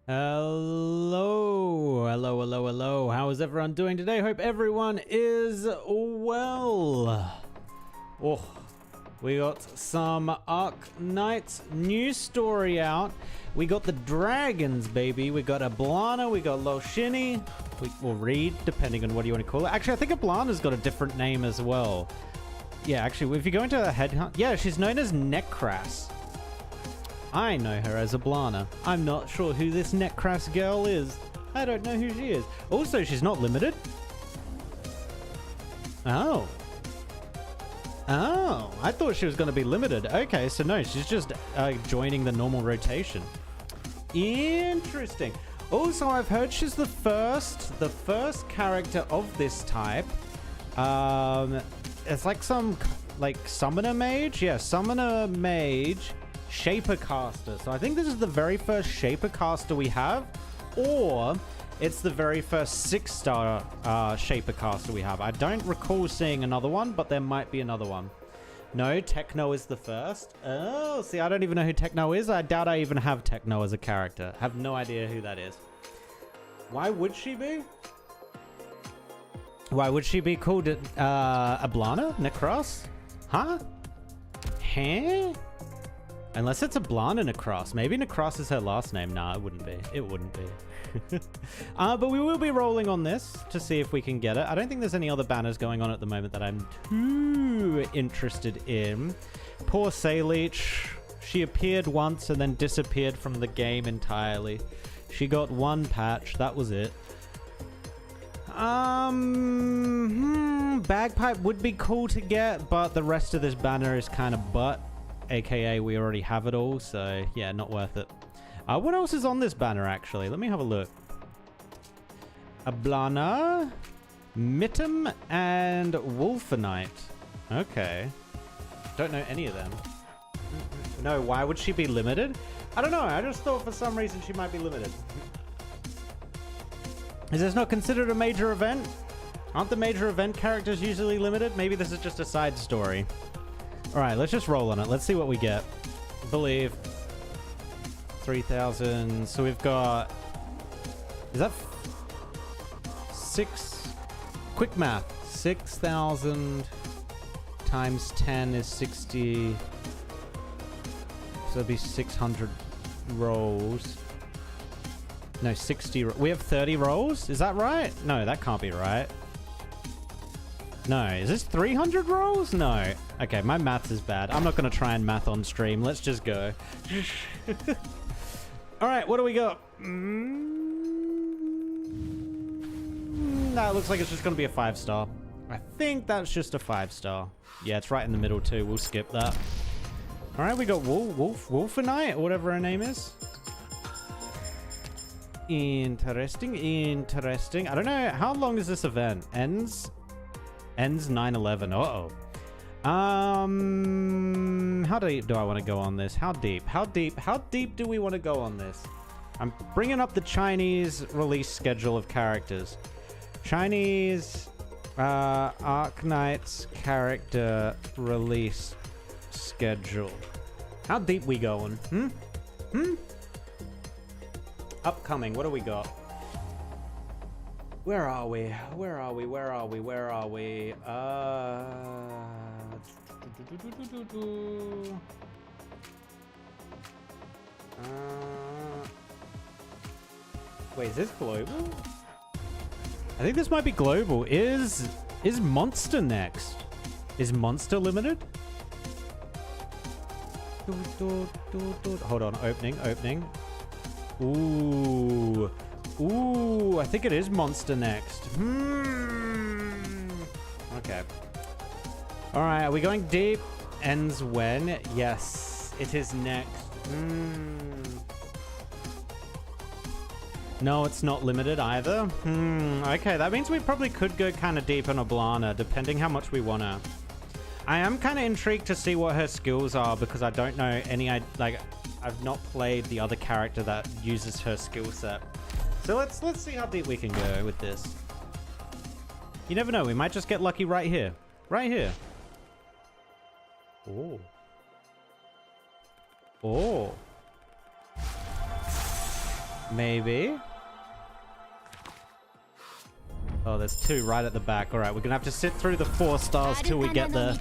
Hello. How is everyone doing today? Hope everyone is well. Oh, we got some Arknights new story out. We got the dragons, baby. We got Eblana, we got Loshini. We'll read, depending on what you want to call it. Actually, I think Eblana's got a different name as well. Yeah, actually, if you go into the headhunt, yeah, she's known as Necras. I know her as Eblana. I'm not sure who this Necras girl is. I don't know who she is. Also, she's not limited. Oh, I thought she was going to be limited. Okay, so no, she's just joining the normal rotation. Interesting. Also, I've heard she's the first character of this type. It's like some summoner mage. Yeah, summoner mage, shaper caster. So I think this is the very first shaper caster we have. Or It's the very first 6-star Shaper caster we have. I don't recall seeing another one, but there might be another one. No, Techno is the first. Oh, see, I don't even know who Techno is. I doubt I even have Techno as a character. Have no idea who that is. Why would she be? Why would she be called Eblana? Necros? Huh? Huh? Unless it's Eblana Necros. Maybe Necros is her last name. Nah, it wouldn't be. It wouldn't be. But we will be rolling on this to see if we can get it. I don't think there's any other banners going on at the moment that I'm too interested in. Poor Sayleech. She appeared once and then disappeared from the game entirely. She got one patch. That was it. Bagpipe would be cool to get, but the rest of this banner is kind of butt. AKA we already have it all, so yeah, not worth it. What else is on this banner, actually? Let me have a look. Eblana, Mittem, and Wolfenite. Okay. Don't know any of them. No, why would she be limited? I don't know. I just thought for some reason she might be limited. Is this not considered a major event? Aren't the major event characters usually limited? Maybe this is just a side story. All right, let's just roll on it. Let's see what we get. Believe. 3,000. So we've got... Is that... 6... Quick math. 6,000 times 10 is 60... So it'd be 600 rolls. No, 60... We have 30 rolls? Is that right? No, that can't be right. No, is this 300 rolls? No. Okay, my maths is bad. I'm not going to try and math on stream. Let's just go. All right, what do we got? That looks like it's just going to be a 5-star. I think that's just a 5-star. Yeah, it's right in the middle too. We'll skip that. All right, we got Wolfenite, or whatever her name is. Interesting, interesting. I don't know. How long is this event? Ends 9/11. Uh-oh. How deep do I want to go on this? How deep do we want to go on this? I'm bringing up the Chinese release schedule of characters. Chinese Arknights character release schedule. How deep we going? Upcoming, what do we got? Where are we? Wait, is this global? I think this might be global. Is Monster next? Is Monster limited? Hold on, opening. Ooh, I think it is Monster next. Okay. All right, are we going deep? Ends when? Yes, it is next. No, it's not limited either. Okay, that means we probably could go kind of deep on Eblana, depending how much we want to. I am kind of intrigued to see what her skills are, because I don't know any, like, I've not played the other character that uses her skill set. So let's see how deep we can go with this. You never know, we might just get lucky right here. Right here. Oh. Maybe. Oh, there's 2 right at the back. All right, we're gonna have to sit through the 4 stars till we get there.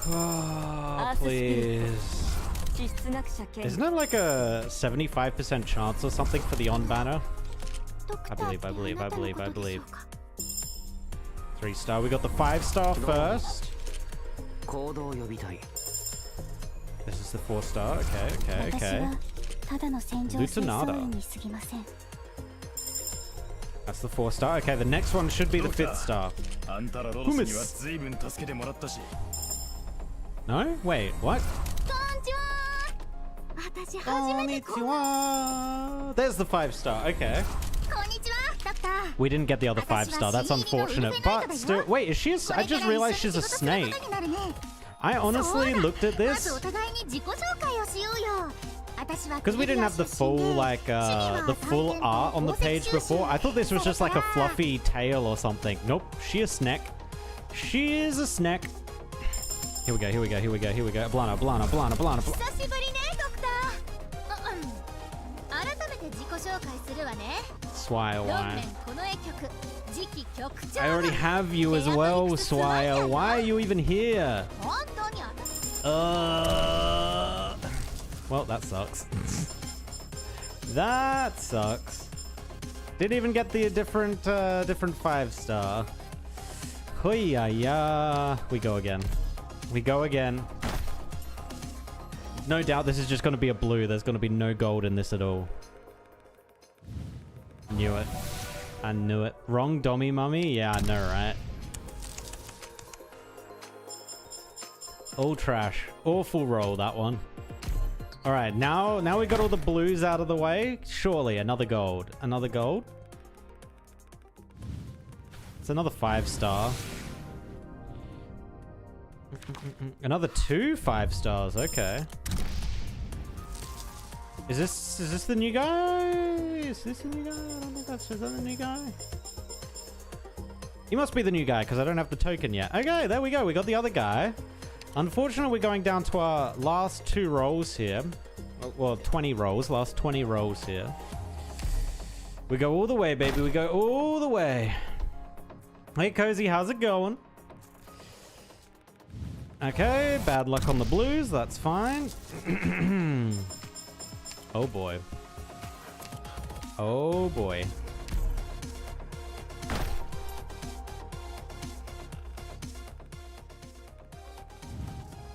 Oh, please. Isn't it like a 75% chance or something for the on banner? I believe. 3-star. We got the 5-star first. This is the 4-star. Okay. Lutanada. That's the 4-star. Okay, the next one should be the 5th star. Humus. No? Wait, what? Konnichiwa. There's the 5-star. Okay. We didn't get the other 5-star. That's unfortunate. But still, wait, is she a... I just realized she's a snake. I honestly looked at this. Because we didn't have the full, like, the full art on the page before, I thought this was just like a fluffy tail or something. Nope, she a snack. She is a snack. Here we go, here we go, here we go, here we go. Eblana, Eblana, Eblana, Eblana. Swire, I already have you as well, Swire. Why are you even here? Well, that sucks. That sucks. Didn't even get the different 5-star. Hoya, we go again. We go again. No doubt this is just going to be a blue. There's going to be no gold in this at all. Knew it. I knew it. Wrong dummy mummy? Yeah, I know, right? All trash. Awful roll, that one. All right, now we got all the blues out of the way. Surely, another gold. Another gold? It's another 5-star. Another 2 5-stars. Okay. Is this the new guy? Is this the new guy? I don't think is that the new guy? He must be the new guy because I don't have the token yet. Okay, there we go. We got the other guy. Unfortunately, we're going down to our last 2 rolls here. Well, 20 rolls. Last 20 rolls here. We go all the way, baby. We go all the way. Hey, Cozy, how's it going? Okay, bad luck on the blues. That's fine. Oh, boy. Oh, boy.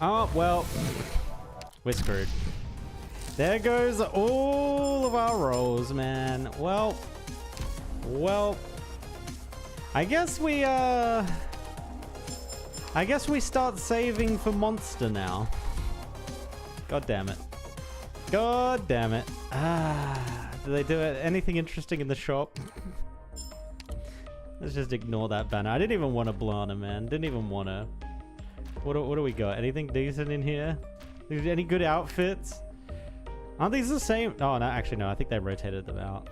Oh, well. We're screwed. There goes all of our rolls, man. Well. I guess we start saving for Monster now. God damn it. God damn it. Do they do anything interesting in the shop? Let's just ignore that banner. I didn't even want a Eblana, man. Didn't even want to. What do we got? Anything decent in here? Any good outfits? Aren't these the same? Oh, no, actually, no. I think they rotated them out.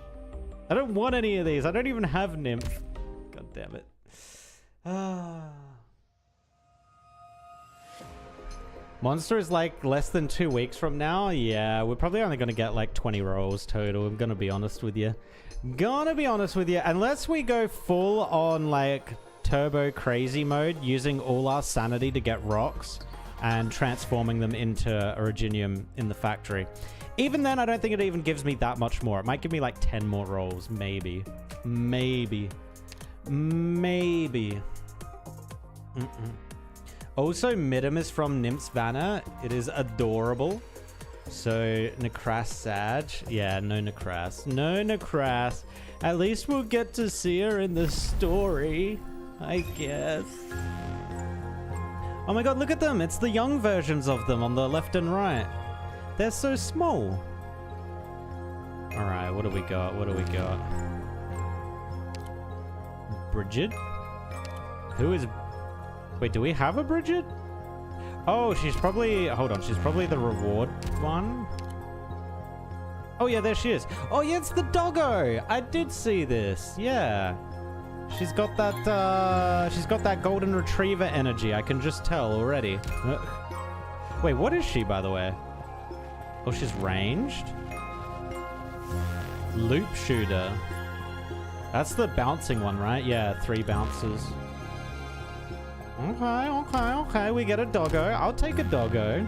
I don't want any of these. I don't even have Nymph. God damn it. Monster is like less than 2 weeks from now. Yeah, we're probably only going to get like 20 rolls total. I'm going to be honest with you. Unless we go full on like turbo crazy mode using all our sanity to get rocks and transforming them into Originium in the factory. Even then, I don't think it even gives me that much more. It might give me like 10 more rolls. Maybe. Also, Midam is from Nymph's Vanna. It is adorable. So, Necras Sag. Yeah, no Necras. No Necras. At least we'll get to see her in the story, I guess. Oh my god, look at them. It's the young versions of them on the left and right. They're so small. Alright, what do we got? Bridget? Who is... Wait, do we have a Bridget? Oh, she's probably... Hold on, she's probably the reward one. Oh yeah, there she is. Oh yeah, it's the doggo! I did see this, yeah. She's got that golden retriever energy, I can just tell already. Wait, what is she, by the way? Oh, she's ranged? Loop shooter. That's the bouncing one, right? Yeah, 3 bounces. Okay. We get a doggo. I'll take a doggo.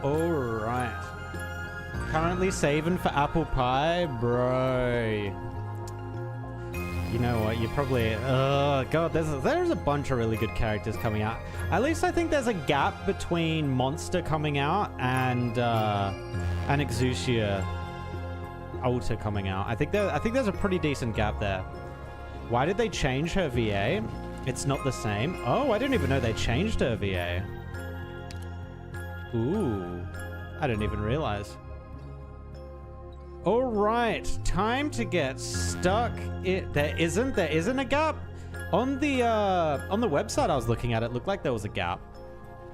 Alright. Currently saving for apple pie? Bro. You know what? You probably... Oh, God. There's a bunch of really good characters coming out. At least I think there's a gap between Monster coming out and Exusia Alta coming out. I think there's a pretty decent gap there. Why did they change her VA? It's not the same. Oh, I didn't even know they changed her VA. Ooh. I didn't even realize. All right, time to get stuck. There isn't a gap. On the website I was looking at, it looked like there was a gap.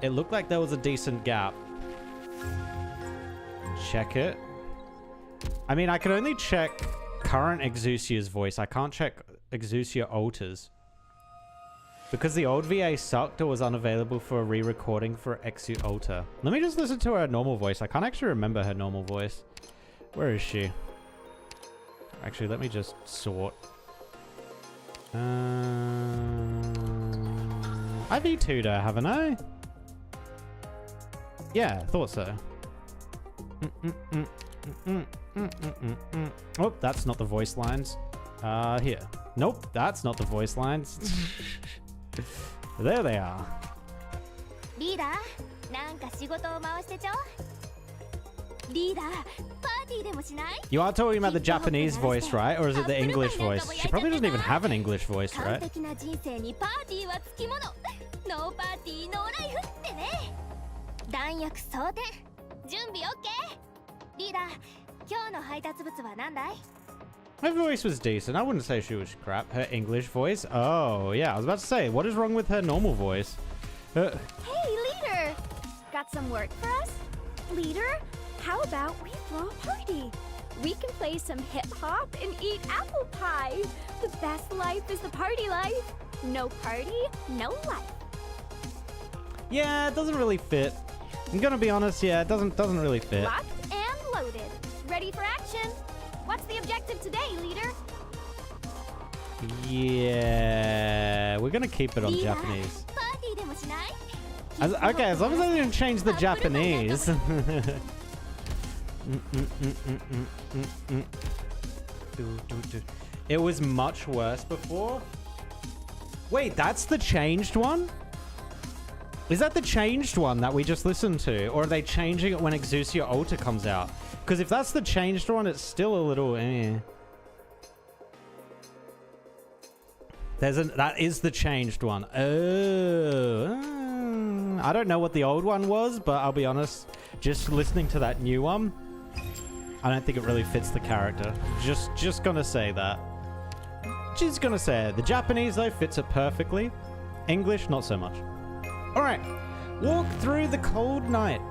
It looked like there was a decent gap. check it. I mean, I can only check current Exousia's voice. I can't check Exousia Alta's. Because the old VA sucked or was unavailable for a re-recording for Exu Alta. Let me just listen to her normal voice. I can't actually remember her normal voice. Where is she? Actually, let me just sort. I've E2'd her, haven't I? Yeah, thought so. Oh, that's not the voice lines. Here. Nope, that's not the voice lines. There they are. Leader, you are talking about the Japanese voice, right? Or is it the English voice? She probably doesn't even have an English voice, right? Her voice was decent. I wouldn't say she was crap. Her English voice? Oh, yeah. I was about to say, what is wrong with her normal voice? Hey, Leader! Got some work for us? Leader, how about we throw a party? We can play some hip-hop and eat apple pie. The best life is the party life. No party, no life. Yeah, it doesn't really fit. I'm gonna be honest, yeah, it doesn't really fit. Locked and loaded. Ready for action. What's the objective today, Leader? Yeah, we're gonna keep it on Japanese. Okay, as long as I didn't change the Japanese. It was much worse before. Wait, that's the changed one? Is that the changed one that we just listened to? Or are they changing it when Exousia Alta comes out? Because if that's the changed one, it's still a little that is the changed one. Oh. I don't know what the old one was, but I'll be honest, just listening to that new one, I don't think it really fits the character. Just gonna say that. Just gonna say it. The Japanese, though, fits it perfectly. English, not so much. Alright. Walk through the cold night.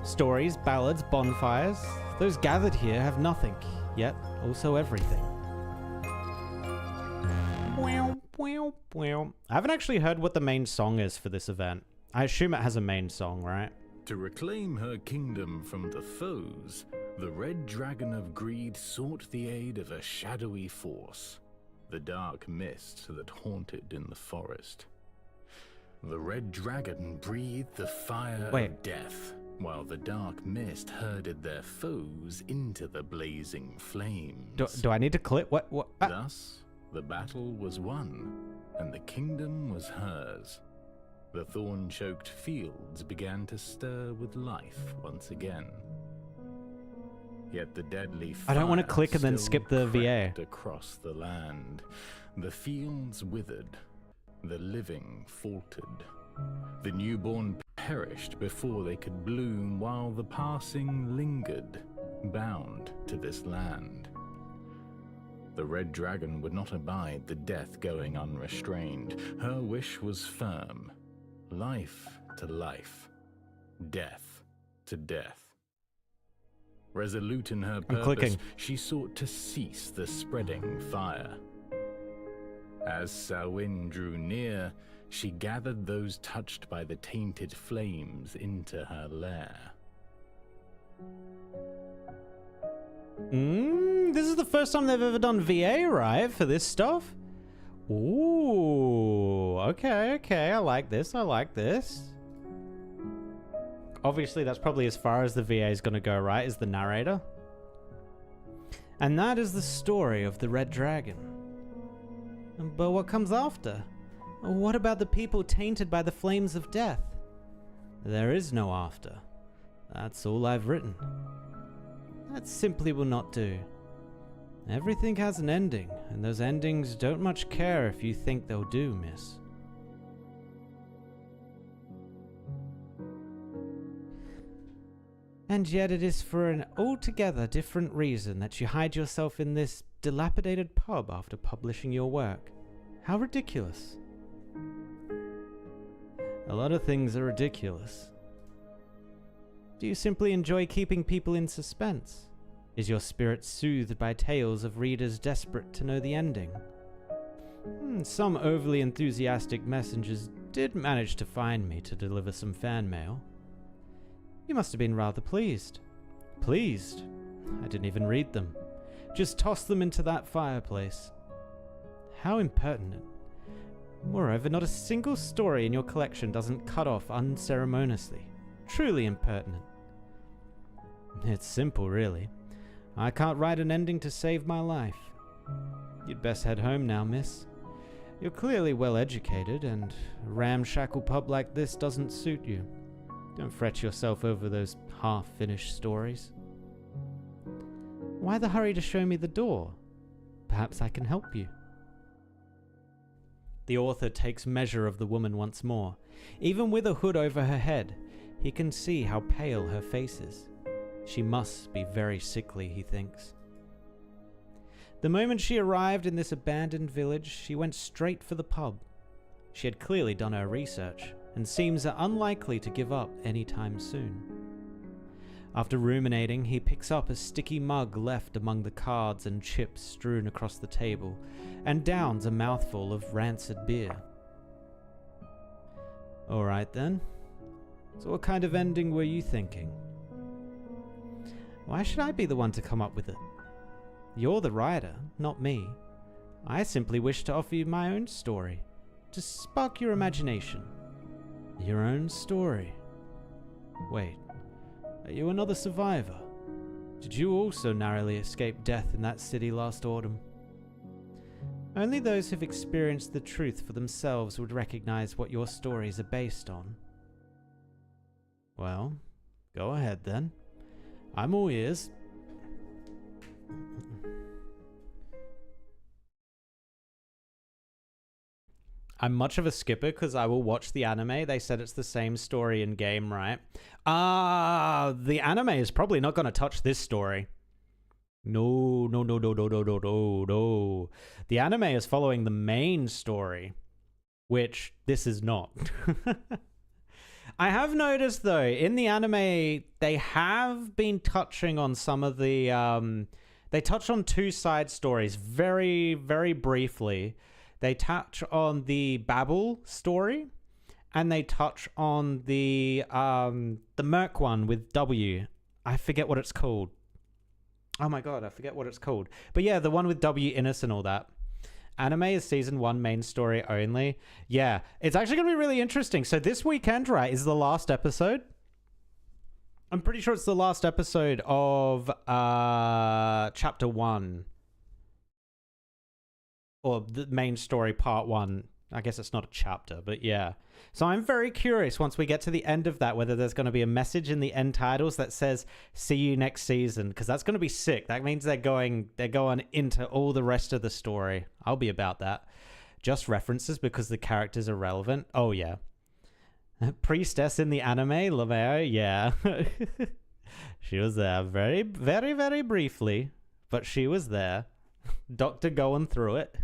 Stories, ballads, bonfires. Those gathered here have nothing, yet also everything. I haven't actually heard what the main song is for this event. I assume it has a main song, right? To reclaim her kingdom from the foes, the Red Dragon of Greed sought the aid of a shadowy force, the dark mist that haunted in the forest. The Red Dragon breathed the fire of death, while the dark mist herded their foes into the blazing flames. Do I need to click? What? Thus, the battle was won, and the kingdom was hers. The thorn-choked fields began to stir with life once again. Yet the deadly fire I don't want to click and then skip the VA. Across the land, the fields withered, the living faltered. The newborn perished before they could bloom, while the passing lingered, bound to this land. The Red Dragon would not abide the death going unrestrained. Her wish was firm. Life to life, death to death. Resolute in her purpose, she sought to cease the spreading fire. As Samhain drew near, she gathered those touched by the tainted flames into her lair. This is the first time they've ever done VA, right, for this stuff? Ooh, okay, I like this, Obviously, that's probably as far as the VA is going to go, right, is the narrator. And that is the story of the Red Dragon. But what comes after? What about the people tainted by the flames of death? There is no after. That's all I've written. That simply will not do. Everything has an ending, and those endings don't much care if you think they'll do, miss. And yet it is for an altogether different reason that you hide yourself in this dilapidated pub after publishing your work. How ridiculous. A lot of things are ridiculous. Do you simply enjoy keeping people in suspense? Is your spirit soothed by tales of readers desperate to know the ending? Some overly enthusiastic messengers did manage to find me to deliver some fan mail. You must have been rather pleased. Pleased? I didn't even read them. Just tossed them into that fireplace. How impertinent. Moreover, not a single story in your collection doesn't cut off unceremoniously. Truly impertinent. It's simple, really. I can't write an ending to save my life. You'd best head home now, miss. You're clearly well educated, and a ramshackle pub like this doesn't suit you. Don't fret yourself over those half-finished stories. Why the hurry to show me the door? Perhaps I can help you. The author takes measure of the woman once more. Even with a hood over her head, he can see how pale her face is. She must be very sickly, he thinks. The moment she arrived in this abandoned village, she went straight for the pub. She had clearly done her research, and seems unlikely to give up any time soon. After ruminating, he picks up a sticky mug left among the cards and chips strewn across the table, and downs a mouthful of rancid beer. All right then. So what kind of ending were you thinking? Why should I be the one to come up with it? You're the writer, not me. I simply wish to offer you my own story, to spark your imagination. Your own story. Wait, are you another survivor? Did you also narrowly escape death in that city last autumn? Only those who've experienced the truth for themselves would recognize what your stories are based on. Well, go ahead then. I'm all ears. I'm much of a skipper because I will watch the anime. They said it's the same story in game, right? The anime is probably not going to touch this story. No. The anime is following the main story, which this is not. I have noticed, though, in the anime, they have been touching on some of the... they touch on two side stories very, very briefly. They touch on the Babel story, and they touch on the Merc one with W. I forget what it's called. Oh my god, I forget what it's called. But yeah, the one with W, Innes, and all that. Anime is season 1, main story only. Yeah, it's actually going to be really interesting. So this weekend, right, is the last episode. I'm pretty sure it's the last episode of chapter 1. Or the main story, part 1. I guess it's not a chapter, but yeah. So I'm very curious once we get to the end of that, whether there's going to be a message in the end titles that says, see you next season, because that's going to be sick. That means they're going into all the rest of the story. I'll be about that. Just references because the characters are relevant. Oh, yeah. Priestess in the anime, Lemare, yeah. She was there very, very, very briefly, but she was there. Doctor going through it.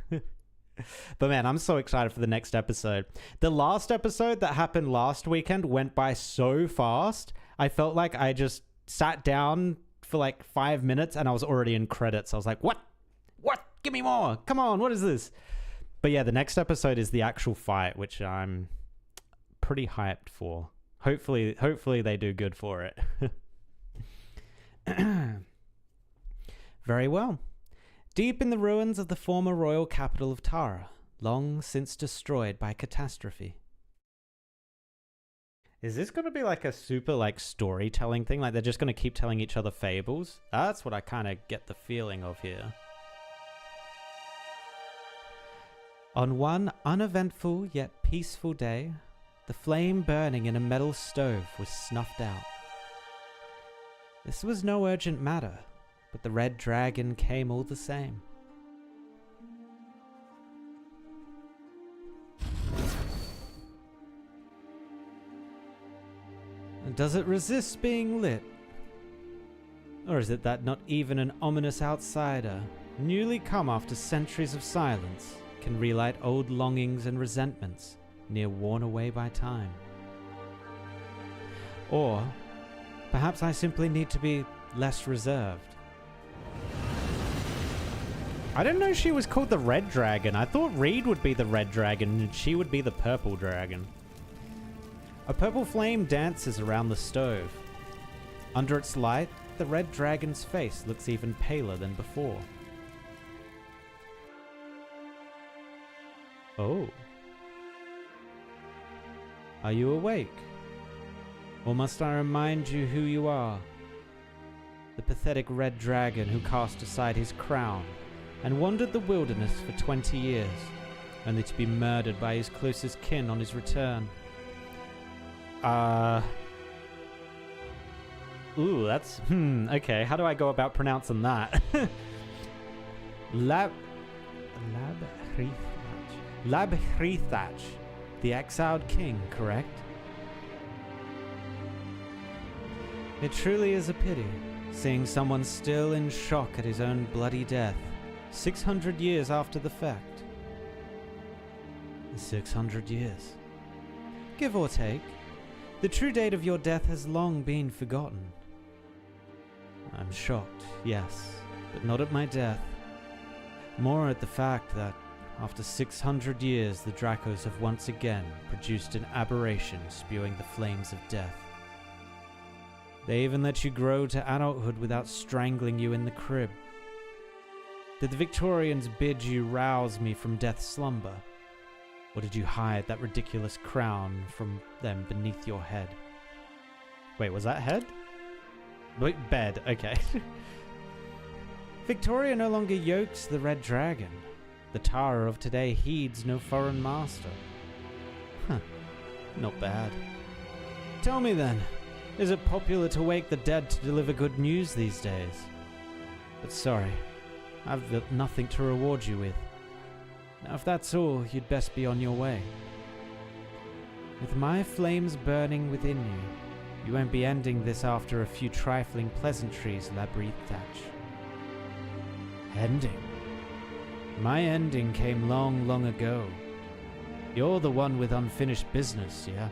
But man, I'm so excited for the next episode. The last episode that happened last weekend went by so fast. I felt like I just sat down for like 5 minutes and I was already in credits. I was like, what? Give me more. Come on, what is this? But yeah, the next episode is the actual fight, which I'm pretty hyped for. Hopefully they do good for it. Very well. Deep in the ruins of the former royal capital of Tara, long since destroyed by catastrophe. Is this going to be like a super like storytelling thing? Like they're just going to keep telling each other fables? That's what I kind of get the feeling of here. On one uneventful yet peaceful day, the flame burning in a metal stove was snuffed out. This was no urgent matter, but the red dragon came all the same. Does it resist being lit? Or is it that not even an ominous outsider, newly come after centuries of silence, can relight old longings and resentments, near worn away by time? Or Perhaps I simply need to be less reserved. I didn't know she was called the Red Dragon. I thought Reed would be the Red Dragon and she would be the Purple Dragon. A purple flame dances around the stove. Under its light, the Red Dragon's face looks even paler than before. Oh. Are you awake? Or must I remind you who you are? The pathetic Red Dragon who cast aside his crown and wandered the wilderness for 20 years, only to be murdered by his closest kin on his return. Ooh, that's... okay, how do I go about pronouncing that? Labhrithach, the exiled king, correct? It truly is a pity, seeing someone still in shock at his own bloody death, 600 years after the fact. 600 years. Give or take. The true date of your death has long been forgotten. I'm shocked, yes, but not at my death. More at the fact that, after 600 years, the Dracos have once again produced an aberration spewing the flames of death. They even let you grow to adulthood without strangling you in the crib. Did the Victorians bid you rouse me from death's slumber? Or did you hide that ridiculous crown from them beneath your head? Wait, was that head? Wait, bed, okay. Victoria no longer yokes the Red Dragon. The Tara of today heeds no foreign master. Huh, not bad. Tell me then, is it popular to wake the dead to deliver good news these days? But sorry, I've got nothing to reward you with. Now if that's all, you'd best be on your way. With my flames burning within you, you won't be ending this after a few trifling pleasantries, Labhrithach. Ending? My ending came long, long ago. You're the one with unfinished business, yeah?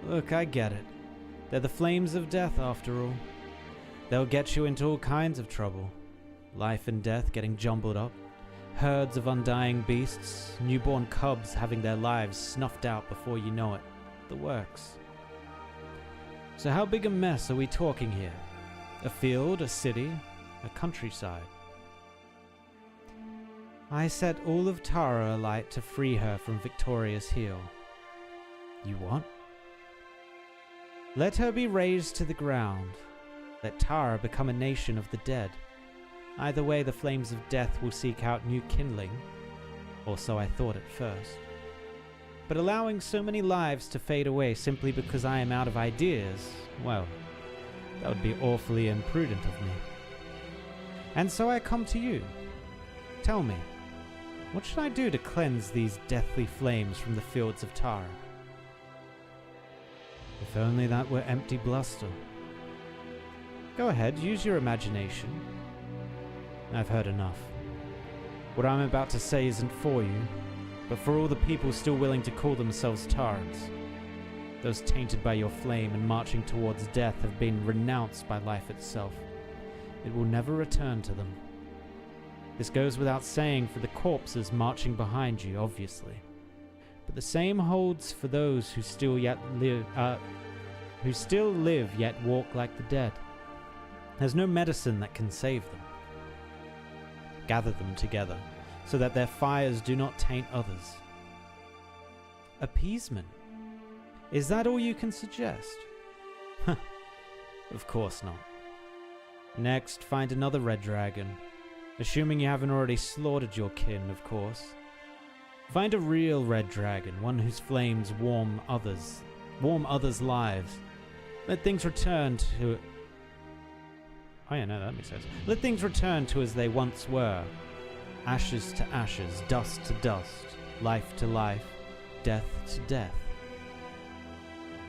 Look, I get it. They're the flames of death, after all. They'll get you into all kinds of trouble. Life and death getting jumbled up. Herds of undying beasts, newborn cubs having their lives snuffed out before you know it. The works. So how big a mess are we talking here? A field, a city, a countryside? I set all of Tara alight to free her from Victoria's heel. You what? Let her be razed to the ground. Let Tara become a nation of the dead. Either way, the flames of death will seek out new kindling, or so I thought at first. But allowing so many lives to fade away simply because I am out of ideas, well, that would be awfully imprudent of me. And so I come to you. Tell me, what should I do to cleanse these deathly flames from the fields of Tara? If only that were empty bluster. Go ahead, use your imagination. I've heard enough. What I'm about to say isn't for you, but for all the people still willing to call themselves Tarans. Those tainted by your flame and marching towards death have been renounced by life itself. It will never return to them. This goes without saying for the corpses marching behind you, obviously. But the same holds for those who still live yet walk like the dead. There's no medicine that can save them. Gather them together, so that their fires do not taint others. Appeasement? Is that all you can suggest? Of course not. Next, find another Red Dragon. Assuming you haven't already slaughtered your kin, of course. Find a real Red Dragon, one whose flames warm others' lives. Let things return to... Oh yeah, no, that makes sense. Let things return to as they once were. Ashes to ashes, dust to dust, life to life, death to death.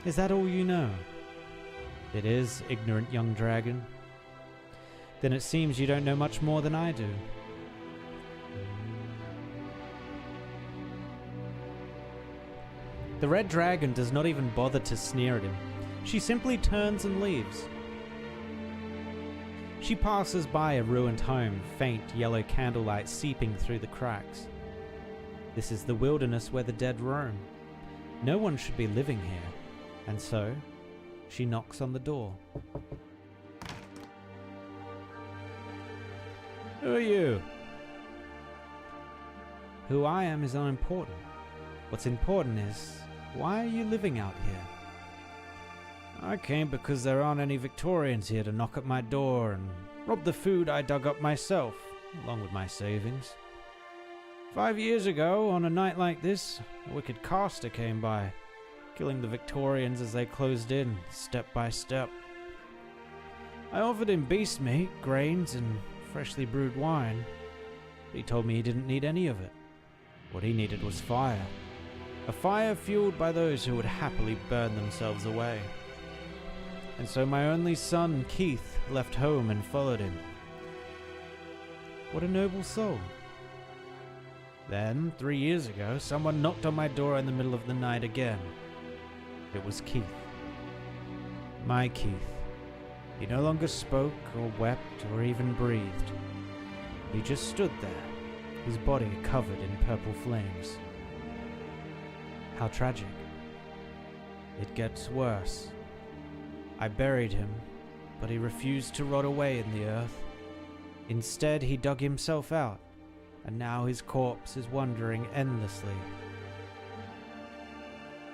Is that all you know? It is, ignorant young dragon. Then it seems you don't know much more than I do. The Red Dragon does not even bother to sneer at him. She simply turns and leaves. She passes by a ruined home, faint yellow candlelight seeping through the cracks. This is the wilderness where the dead roam. No one should be living here, and so she knocks on the door. Who are you? Who I am is unimportant. What's important is, why are you living out here? I came because there aren't any Victorians here to knock at my door and rob the food I dug up myself, along with my savings. 5 years ago, on a night like this, a wicked caster came by, killing the Victorians as they closed in, step by step. I offered him beast meat, grains, and freshly brewed wine, but he told me he didn't need any of it. What he needed was fire. A fire fueled by those who would happily burn themselves away. And so my only son, Keith, left home and followed him. What a noble soul. Then, 3 years ago, someone knocked on my door in the middle of the night again. It was Keith. My Keith. He no longer spoke or wept or even breathed. He just stood there, his body covered in purple flames. How tragic. It gets worse. I buried him, but he refused to rot away in the earth. Instead, he dug himself out, and now his corpse is wandering endlessly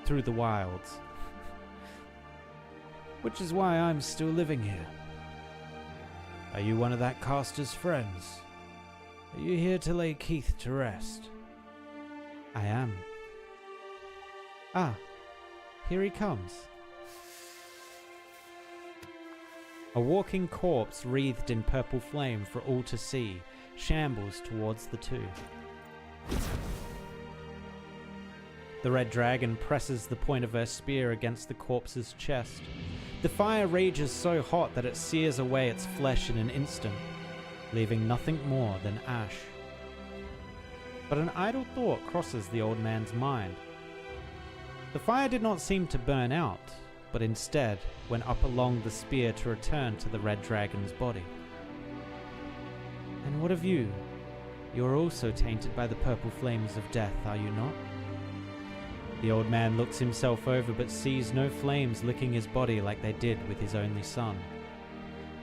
through the wilds. Which is why I'm still living here. Are you one of that caster's friends? Are you here to lay Keith to rest? I am. Ah, here he comes. A walking corpse wreathed in purple flame for all to see, shambles towards the two. The red dragon presses the point of her spear against the corpse's chest. The fire rages so hot that it sears away its flesh in an instant, leaving nothing more than ash. But an idle thought crosses the old man's mind. The fire did not seem to burn out, but instead went up along the spear to return to the red dragon's body. And what of you? You're also tainted by the purple flames of death, are you not? The old man looks himself over but sees no flames licking his body like they did with his only son.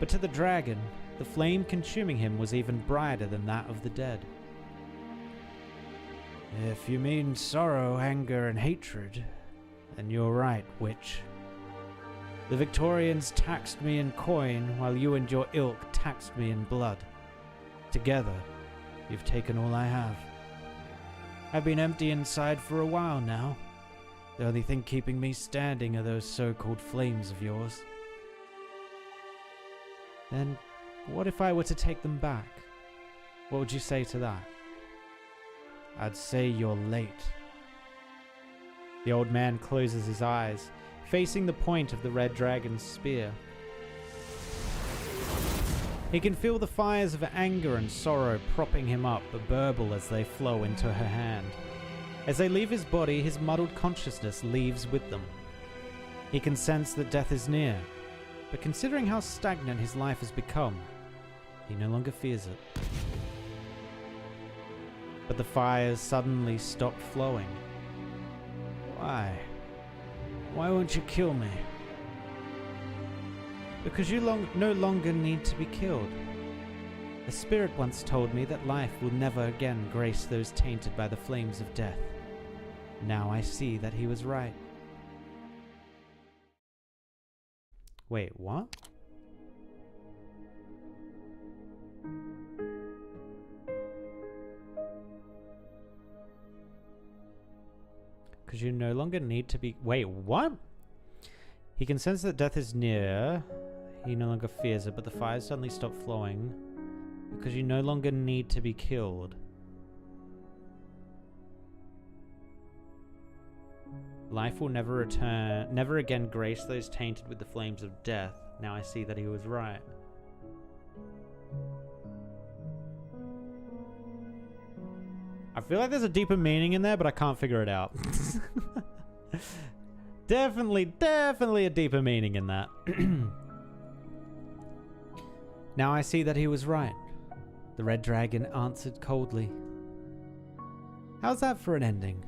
But to the dragon, the flame consuming him was even brighter than that of the dead. If you mean sorrow, anger, and hatred, then you're right, witch. The Victorians taxed me in coin, while you and your ilk taxed me in blood. Together, you've taken all I have. I've been empty inside for a while now. The only thing keeping me standing are those so-called flames of yours. Then, what if I were to take them back? What would you say to that? I'd say you're late. The old man closes his eyes, facing the point of the red dragon's spear. He can feel the fires of anger and sorrow propping him up, but burble as they flow into her hand. As they leave his body, his muddled consciousness leaves with them. He can sense that death is near, but considering how stagnant his life has become, he no longer fears it. But the fires suddenly stop flowing. Why? Why won't you kill me? Because you no longer need to be killed. A spirit once told me that life will never again grace those tainted by the flames of death. Now I see that he was right. Wait, what? Because you no longer need to be... Wait, what? He can sense that death is near. He no longer fears it, but the fires suddenly stop flowing. Because you no longer need to be killed. Life will never return, never again grace those tainted with the flames of death. Now I see that he was right. I feel like there's a deeper meaning in there, but I can't figure it out. Definitely a deeper meaning in that. Now I see that he was right. The red dragon answered coldly. How's that for an ending?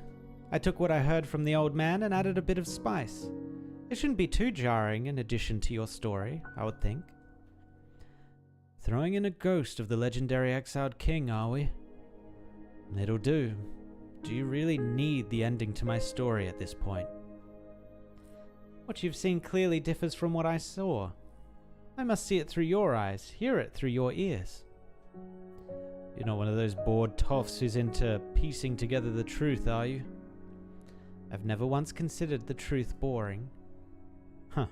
I took what I heard from the old man and added a bit of spice. It shouldn't be too jarring in addition to your story, I would think. Throwing in a ghost of the legendary exiled king, are we? It'll do. Do you really need the ending to my story at this point? What you've seen clearly differs from what I saw. I must see it through your eyes, hear it through your ears. You're not one of those bored toffs who's into piecing together the truth, are you? I've never once considered the truth boring. Huh.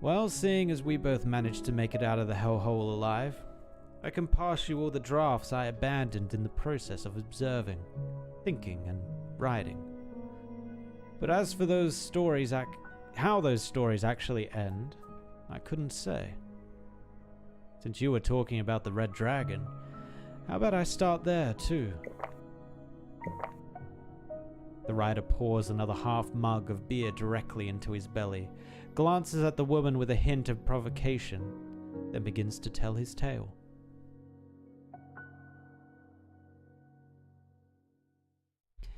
Well, seeing as we both managed to make it out of the hellhole alive, I can pass you all the drafts I abandoned in the process of observing, thinking, and writing. But as for those stories, how those stories actually end, I couldn't say. Since you were talking about the red dragon, how about I start there too? The rider pours another half mug of beer directly into his belly, glances at the woman with a hint of provocation, then begins to tell his tale.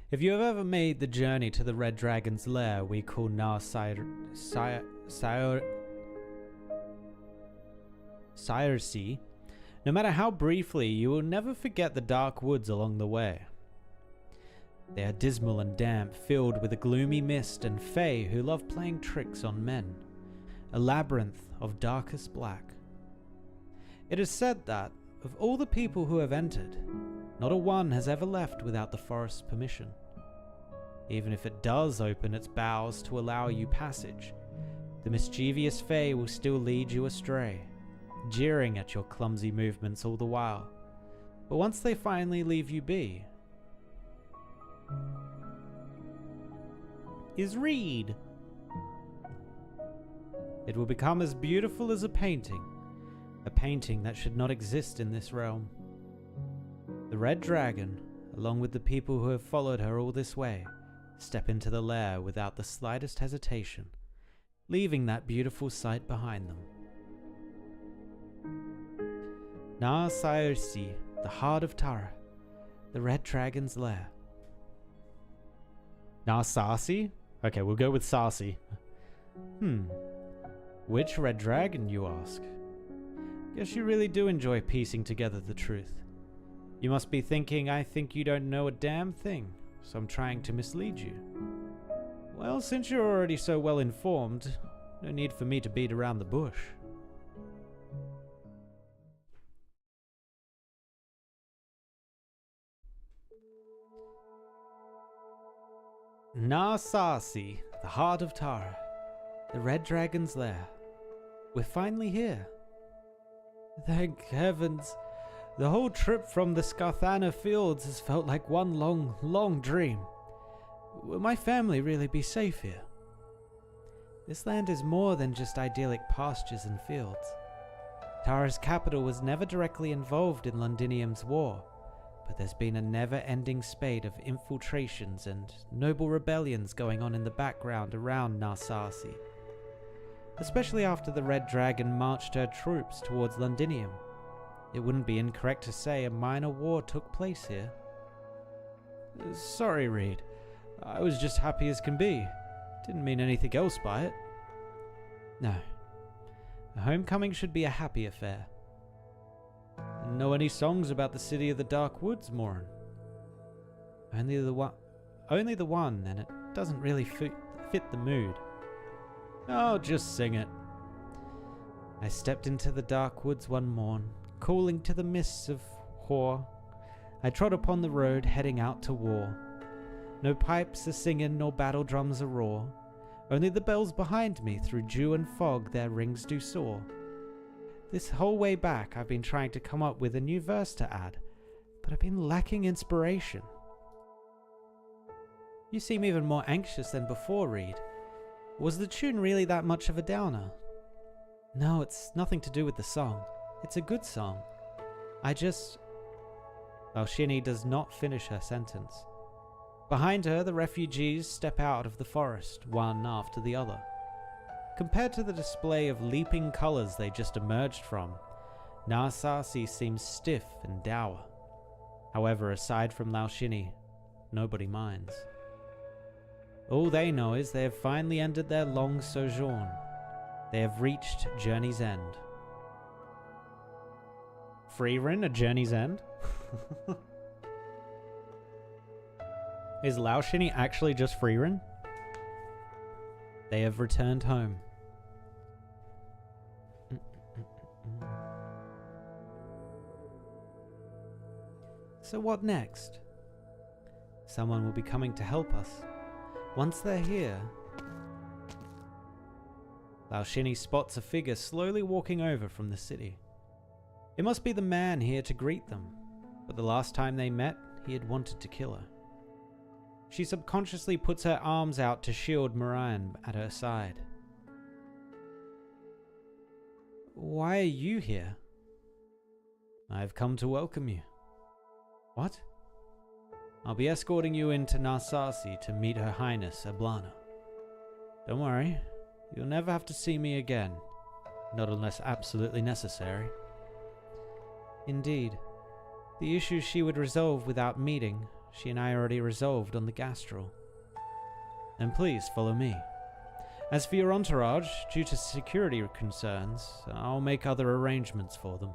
If you have ever made the journey to the red dragon's lair we call Siresi, no matter how briefly, you will never forget the dark woods along the way. They are dismal and damp, filled with a gloomy mist and fae who love playing tricks on men, a labyrinth of darkest black. It is said that, of all the people who have entered, not a one has ever left without the forest's permission. Even if it does open its boughs to allow you passage, the mischievous fae will still lead you astray, jeering at your clumsy movements all the while. But once they finally leave you be, is Reed. It will become as beautiful as a painting that should not exist in this realm. The red dragon, along with the people who have followed her all this way, step into the lair without the slightest hesitation, leaving that beautiful sight behind them. Na Sairsi, the heart of Tara, the red dragon's lair. Na Sarsi? Okay, we'll go with Sarsi. Which red dragon, you ask? Guess you really do enjoy piecing together the truth. You must be thinking I think you don't know a damn thing, so I'm trying to mislead you. Well, since you're already so well informed, no need for me to beat around the bush. Na Sarsi, the heart of Tara, the red dragon's lair. We're finally here. Thank heavens. The whole trip from the Scarthana fields has felt like one long dream. Will my family really be safe here? This land is more than just idyllic pastures and fields. Tara's capital was never directly involved in Londinium's war, but there's been a never-ending spate of infiltrations and noble rebellions going on in the background around Narsasi. Especially after the Red Dragon marched her troops towards Londinium. It wouldn't be incorrect to say a minor war took place here. Sorry, Reed. I was just happy as can be. Didn't mean anything else by it. No. A homecoming should be a happy affair. Know any songs about the city of the Dark Woods, Morin? Only the one, and it doesn't really fit the mood. Oh, just sing it. I stepped into the Dark Woods one morn, calling to the mists of Hoar. I trod upon the road, heading out to war. No pipes a-singin' nor battle drums a-roar. Only the bells behind me through dew and fog their rings do soar. This whole way back I've been trying to come up with a new verse to add, but I've been lacking inspiration. You seem even more anxious than before, Reed. Was the tune really that much of a downer? No, it's nothing to do with the song. It's a good song. Well, Shinny does not finish her sentence. Behind her, the refugees step out of the forest, one after the other. Compared to the display of leaping colors they just emerged from, Narsasi seems stiff and dour. However, aside from Laoshini, nobody minds. All they know is they have finally ended their long sojourn. They have reached Journey's End. Freerin, a Journey's End? Is Laoshini actually just Freerin? They have returned home. So what next? Someone will be coming to help us. Once they're here... Laoshini spots a figure slowly walking over from the city. It must be the man here to greet them, but the last time they met, he had wanted to kill her. She subconsciously puts her arms out to shield Moran at her side. Why are you here? I've come to welcome you. What? I'll be escorting you into Narsasi to meet Her Highness Eblana. Don't worry, you'll never have to see me again, not unless absolutely necessary. Indeed, the issues she would resolve without meeting, she and I already resolved on the Gastral. And please follow me. As for your entourage, due to security concerns, I'll make other arrangements for them.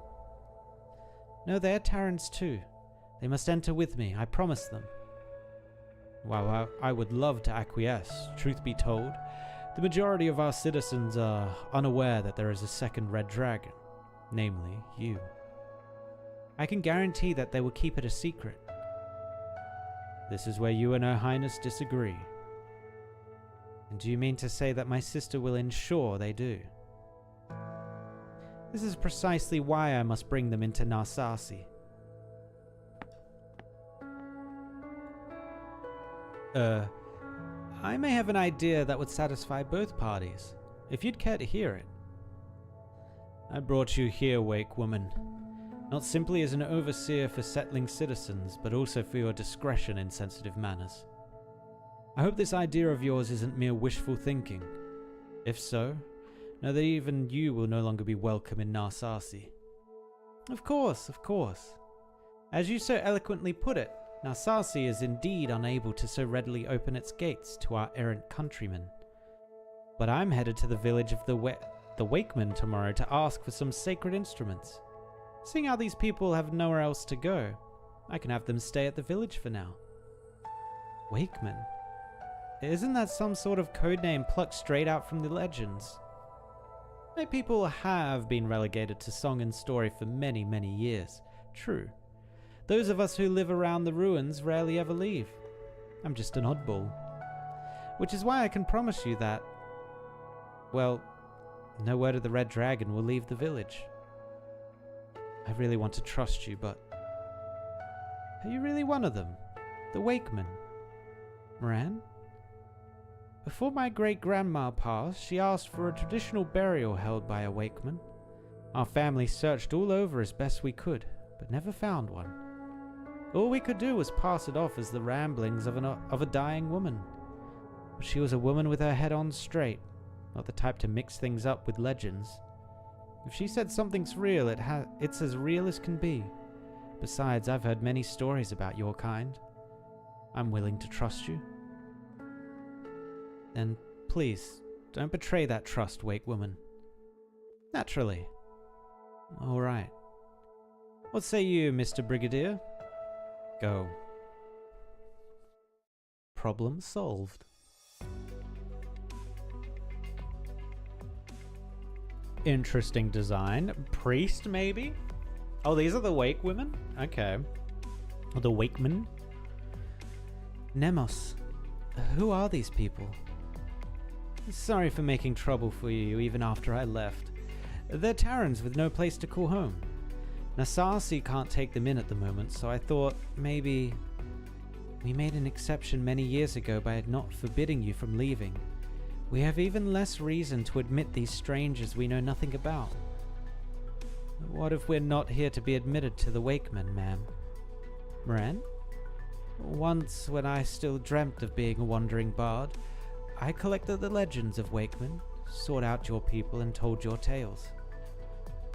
No, they're Terrans too. They must enter with me, I promise them. While I would love to acquiesce, truth be told, the majority of our citizens are unaware that there is a second red dragon, namely you. I can guarantee that they will keep it a secret. This is where you and Her Highness disagree. And do you mean to say that my sister will ensure they do? This is precisely why I must bring them into Narsasi. I may have an idea that would satisfy both parties, if you'd care to hear it. I brought you here, Wake Woman, not simply as an overseer for settling citizens, but also for your discretion in sensitive matters. I hope this idea of yours isn't mere wishful thinking. If so, know that even you will no longer be welcome in Narsasi. Of course, of course. As you so eloquently put it, Narsasi is indeed unable to so readily open its gates to our errant countrymen. But I'm headed to the village of the Wakemen tomorrow to ask for some sacred instruments. Seeing how these people have nowhere else to go, I can have them stay at the village for now. Wakemen? Isn't that some sort of codename plucked straight out from the legends? My people have been relegated to song and story for many, many years. True. Those of us who live around the ruins rarely ever leave. I'm just an oddball. Which is why I can promise you that, well, no word of the Red Dragon will leave the village. I really want to trust you, but... Are you really one of them? The Wakemen? Moran? Before my great-grandma passed, she asked for a traditional burial held by a Wakeman. Our family searched all over as best we could, but never found one. All we could do was pass it off as the ramblings of a dying woman. But she was a woman with her head on straight, not the type to mix things up with legends. If she said something's real, it's as real as can be. Besides, I've heard many stories about your kind. I'm willing to trust you. Then, please, don't betray that trust, Wake Woman. Naturally. All right. What say you, Mr. Brigadier? Go. Problem solved. Interesting design. Priest, maybe? Oh, these are the Wake Women? Okay. Or the Wakemen? Nemos. Who are these people? Sorry for making trouble for you even after I left. They're Terrans with no place to call home. Narsasi can't take them in at the moment, so I thought maybe... We made an exception many years ago by not forbidding you from leaving. We have even less reason to admit these strangers we know nothing about. What if we're not here to be admitted to the Wakemen, ma'am? Moran? Once, when I still dreamt of being a wandering bard, I collected the legends of Wakeman, sought out your people, and told your tales.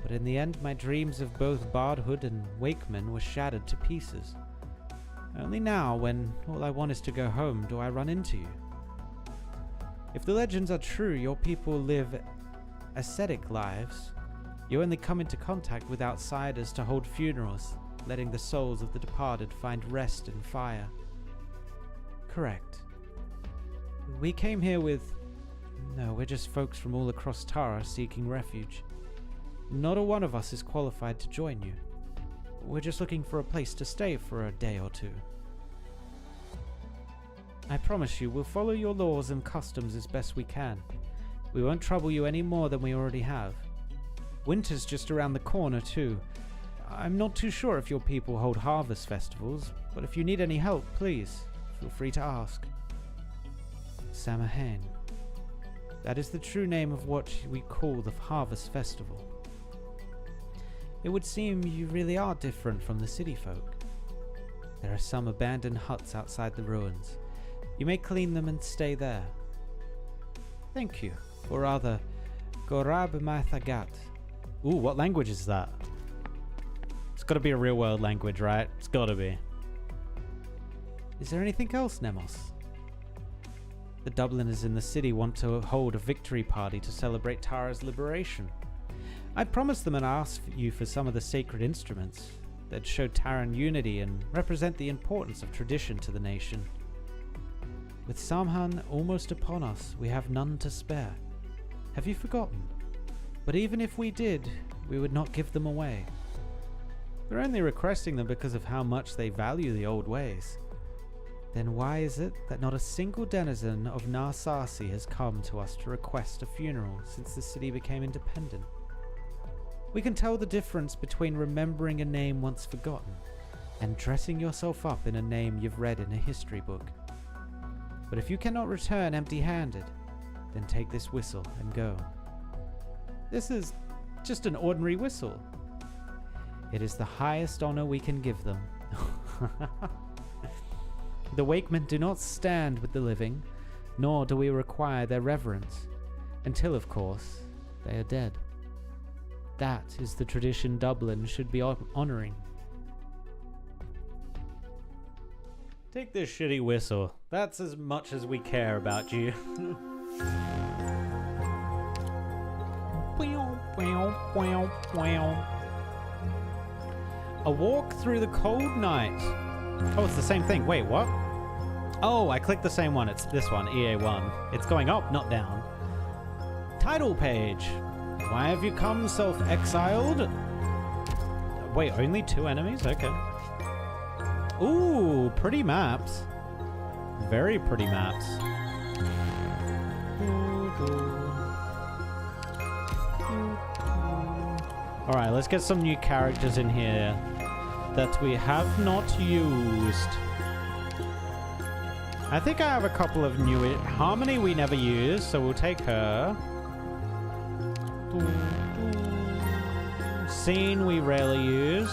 But in the end, my dreams of both bardhood and Wakeman were shattered to pieces. Only now, when all I want is to go home, do I run into you. If the legends are true, your people live ascetic lives. You only come into contact with outsiders to hold funerals, letting the souls of the departed find rest in fire. Correct. We came here with... No, we're just folks from all across Tara seeking refuge. Not a one of us is qualified to join you. We're just looking for a place to stay for a day or two. I promise you, we'll follow your laws and customs as best we can. We won't trouble you any more than we already have. Winter's just around the corner too. I'm not too sure if your people hold harvest festivals, but if you need any help, please, feel free to ask. Samhain. That is the true name of what we call the harvest festival. It would seem you really are different from the city folk. There are some abandoned huts outside the ruins. You may clean them and stay there. Thank you. Or rather, Gorab Mathagat. Ooh, what language is that? It's gotta be a real world language, right? It's gotta be. Is there anything else, Nemos? The Dubliners in the city want to hold a victory party to celebrate Tara's liberation. I promised them and asked you for some of the sacred instruments that show Taran unity and represent the importance of tradition to the nation. With Samhain almost upon us, we have none to spare. Have you forgotten? But even if we did, we would not give them away. We're only requesting them because of how much they value the old ways. Then why is it that not a single denizen of Narsasi has come to us to request a funeral since the city became independent? We can tell the difference between remembering a name once forgotten and dressing yourself up in a name you've read in a history book. But if you cannot return empty-handed, then take this whistle and go. This is just an ordinary whistle. It is the highest honor we can give them. The Wakemen do not stand with the living, nor do we require their reverence, until, of course, they are dead. That is the tradition Dublin should be honoring. Take this shitty whistle. That's as much as we care about you. A walk through the cold night. Oh, it's the same thing. Wait, what? Oh, I clicked the same one. It's this one, EA1. It's going up, not down. Title page. Why have you come self-exiled? Wait, only 2 enemies? Okay. Ooh, pretty maps. Very pretty maps. Alright, let's get some new characters in here that we have not used. I think I have a couple of new... Harmony we never used, so we'll take her. Scene we rarely use.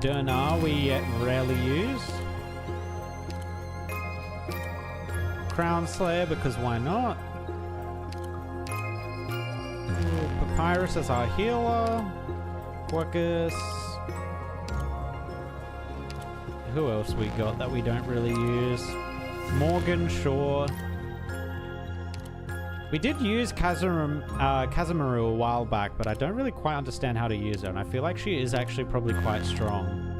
Durnar we rarely use. Crown Slayer, because why not? Papyrus as our healer. Quirkus. Who else we got that we don't really use? Morgan, sure. We did use Kazamaru a while back, but I don't really quite understand how to use her, and I feel like she is actually probably quite strong.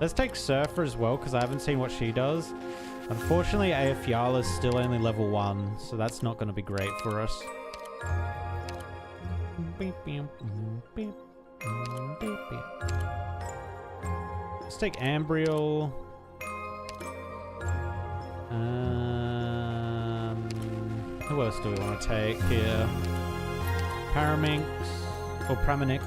Let's take Surfer as well, because I haven't seen what she does. Unfortunately, Aofiala is still only level 1, so that's not going to be great for us. Let's take Ambriel. Who else do we want to take here? Paraminx or Praminix.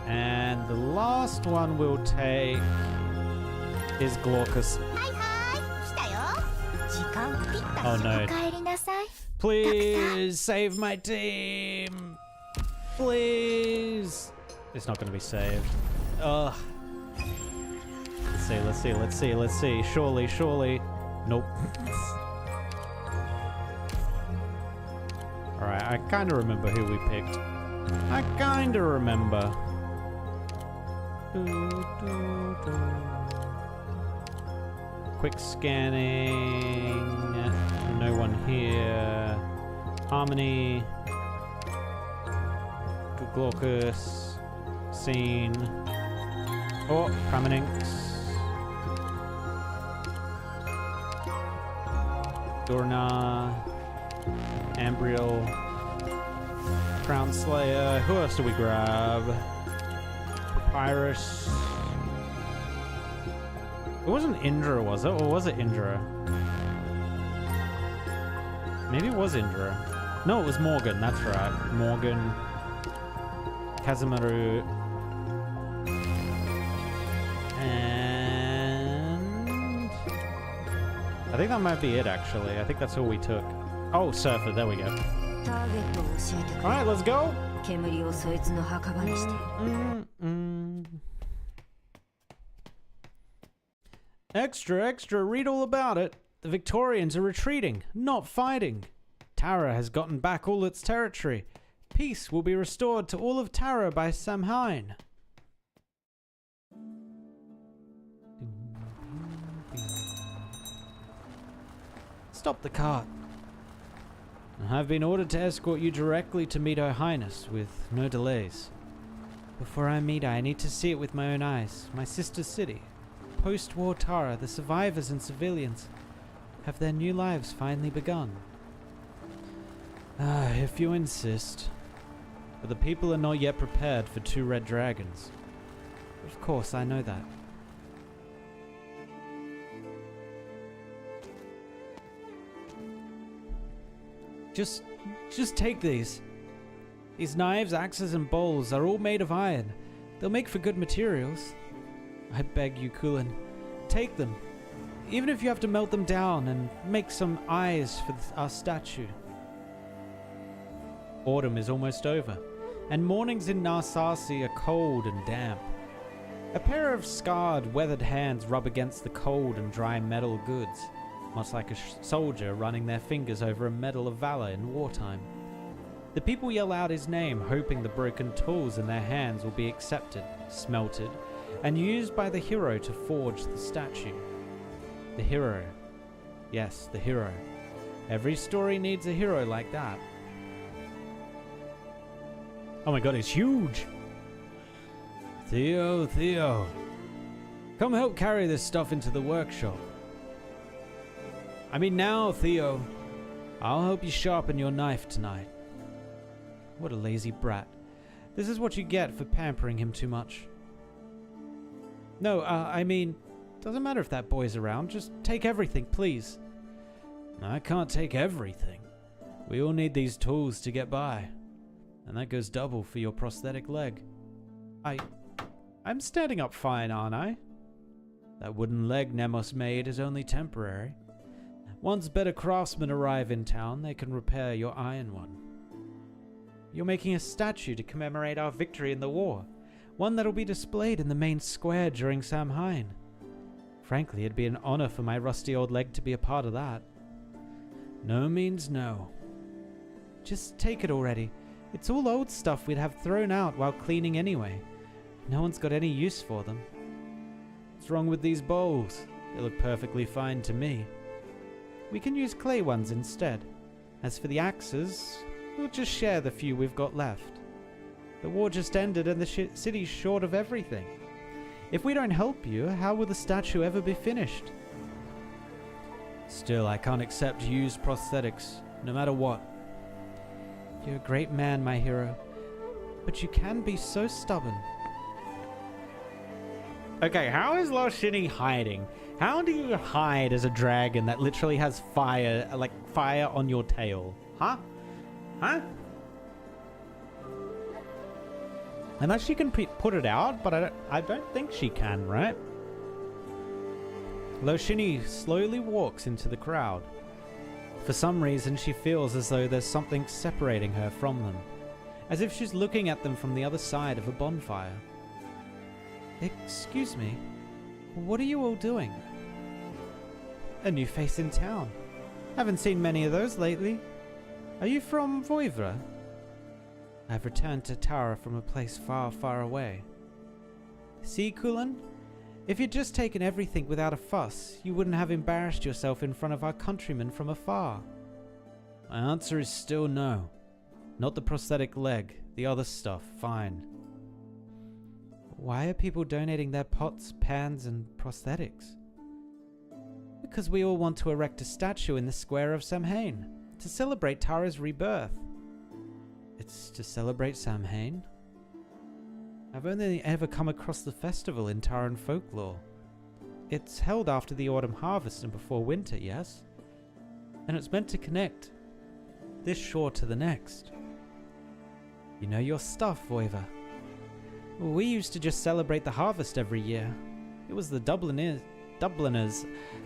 And the last one we'll take is Glaucus. Oh no. Please save my team. Please. It's not going to be saved. Ugh. Let's see. Surely. Nope. Alright, I kind of remember who we picked. I kind of remember. Quick scanning. No one here. Harmony. Glaucus. Scene. Oh, Krameninx. Dorna. Ambriel. Crown Slayer. Who else do we grab? Papyrus. It wasn't Indra, was it? Or was it Indra? Maybe it was Indra. No, it was Morgan. That's right. Morgan. Kazemaru. And I think that might be it, actually. I think that's all we took. Oh, Surfer. There we go. Alright, let's go. Extra, read all about it. The Victorians are retreating, not fighting. Tara has gotten back all its territory. Peace will be restored to all of Tara by Samhain. Stop the cart. I have been ordered to escort you directly to meet Her Highness with no delays. Before I meet her, I need to see it with my own eyes. My sister's city. Post-war Tara, the survivors and civilians have their new lives finally begun. If you insist. But the people are not yet prepared for 2 red dragons. Of course, I know that. Just take these. These knives, axes, and bowls are all made of iron. They'll make for good materials. I beg you, Kulin, take them. Even if you have to melt them down and make some eyes for our statue. Autumn is almost over, and mornings in Narsasi are cold and damp. A pair of scarred, weathered hands rub against the cold and dry metal goods, much like a soldier running their fingers over a medal of valor in wartime. The people yell out his name, hoping the broken tools in their hands will be accepted, smelted, and used by the hero to forge the statue. The hero. Yes, the hero. Every story needs a hero like that. Oh my god, it's huge! Theo. Come help carry this stuff into the workshop. I mean now, Theo. I'll help you sharpen your knife tonight. What a lazy brat. This is what you get for pampering him too much. No, I mean, doesn't matter if that boy's around. Just take everything, please. I can't take everything. We all need these tools to get by. And that goes double for your prosthetic leg. I'm standing up fine, aren't I? That wooden leg Nemos made is only temporary. Once better craftsmen arrive in town, they can repair your iron one. You're making a statue to commemorate our victory in the war. One that'll be displayed in the main square during Samhain. Frankly, it'd be an honor for my rusty old leg to be a part of that. No means no. Just take it already. It's all old stuff we'd have thrown out while cleaning anyway. No one's got any use for them. What's wrong with these bowls? They look perfectly fine to me. We can use clay ones instead. As for the axes, we'll just share the few we've got left. The war just ended and the city's short of everything. If we don't help you, how will the statue ever be finished? Still, I can't accept used prosthetics, no matter what. You're a great man, my hero, but you can be so stubborn. Okay, how is Loshini hiding? How do you hide as a dragon that literally has fire, like fire on your tail? Huh? Huh? Unless she can put it out, but I don't think she can, right? Loshini slowly walks into the crowd. For some reason, she feels as though there's something separating her from them, as if she's looking at them from the other side of a bonfire. Excuse me, what are you all doing? A new face in town. Haven't seen many of those lately. Are you from Voivra? I've returned to Tara from a place far, far away. See, Kulan? If you'd just taken everything without a fuss, you wouldn't have embarrassed yourself in front of our countrymen from afar. My answer is still no. Not the prosthetic leg, the other stuff, fine. Why are people donating their pots, pans, and prosthetics? Because we all want to erect a statue in the square of Samhain, to celebrate Tara's rebirth. It's to celebrate Samhain? I've only ever come across the festival in Taran folklore. It's held after the autumn harvest and before winter, yes? And it's meant to connect this shore to the next. You know your stuff, Voiva. We used to just celebrate the harvest every year. It was the Dubliners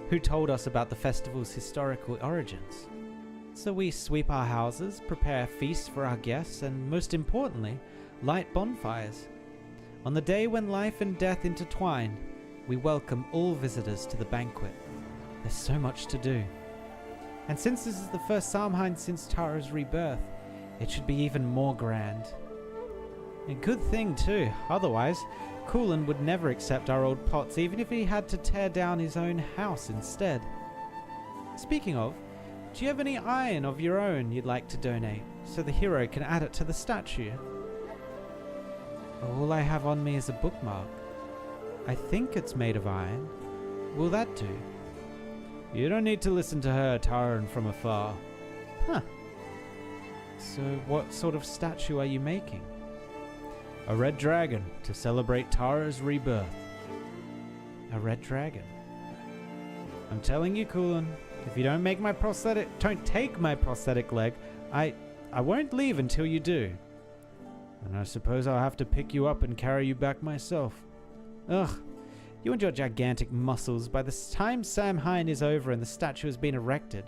who told us about the festival's historical origins. So we sweep our houses, prepare feasts for our guests, and most importantly, light bonfires. On the day when life and death intertwine, we welcome all visitors to the banquet. There's so much to do. And since this is the first Samhain since Tara's rebirth, it should be even more grand. A good thing too, otherwise, Kulan would never accept our old pots even if he had to tear down his own house instead. Speaking of, do you have any iron of your own you'd like to donate, so the hero can add it to the statue? All I have on me is a bookmark. I think it's made of iron. Will that do? You don't need to listen to her, Taran from afar. Huh. So what sort of statue are you making? A red dragon to celebrate Tara's rebirth. A red dragon? I'm telling you, Kulan, if you don't take my prosthetic leg, I won't leave until you do. And I suppose I'll have to pick you up and carry you back myself. Ugh, you and your gigantic muscles. By the time Samhain is over and the statue has been erected,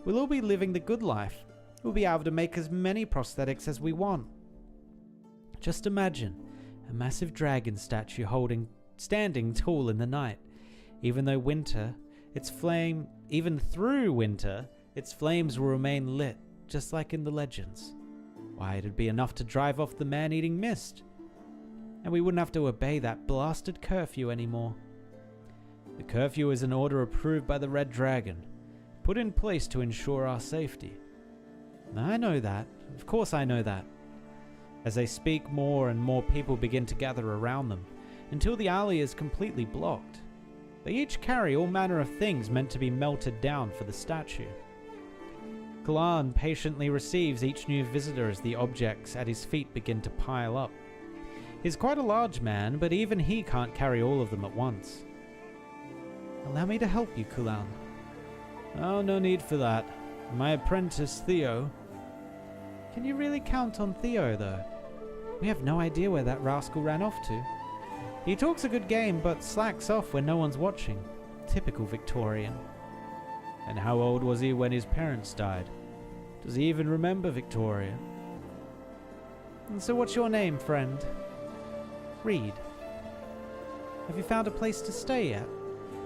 we'll all be living the good life. We'll be able to make as many prosthetics as we want. Just imagine a massive dragon statue standing tall in the night. Even through winter, its flames will remain lit, just like in the legends. Why, it'd be enough to drive off the man-eating mist. And we wouldn't have to obey that blasted curfew anymore. The curfew is an order approved by the Red Dragon, put in place to ensure our safety. I know that. Of course I know that. As they speak, more and more people begin to gather around them, until the alley is completely blocked. They each carry all manner of things meant to be melted down for the statue. Kalan patiently receives each new visitor as the objects at his feet begin to pile up. He's quite a large man, but even he can't carry all of them at once. Allow me to help you, Kulan. Oh, no need for that. My apprentice, Theo. Can you really count on Theo, though? We have no idea where that rascal ran off to. He talks a good game, but slacks off when no one's watching. Typical Victorian. And how old was he when his parents died? Does he even remember Victoria? And so what's your name, friend? Reed. Have you found a place to stay yet?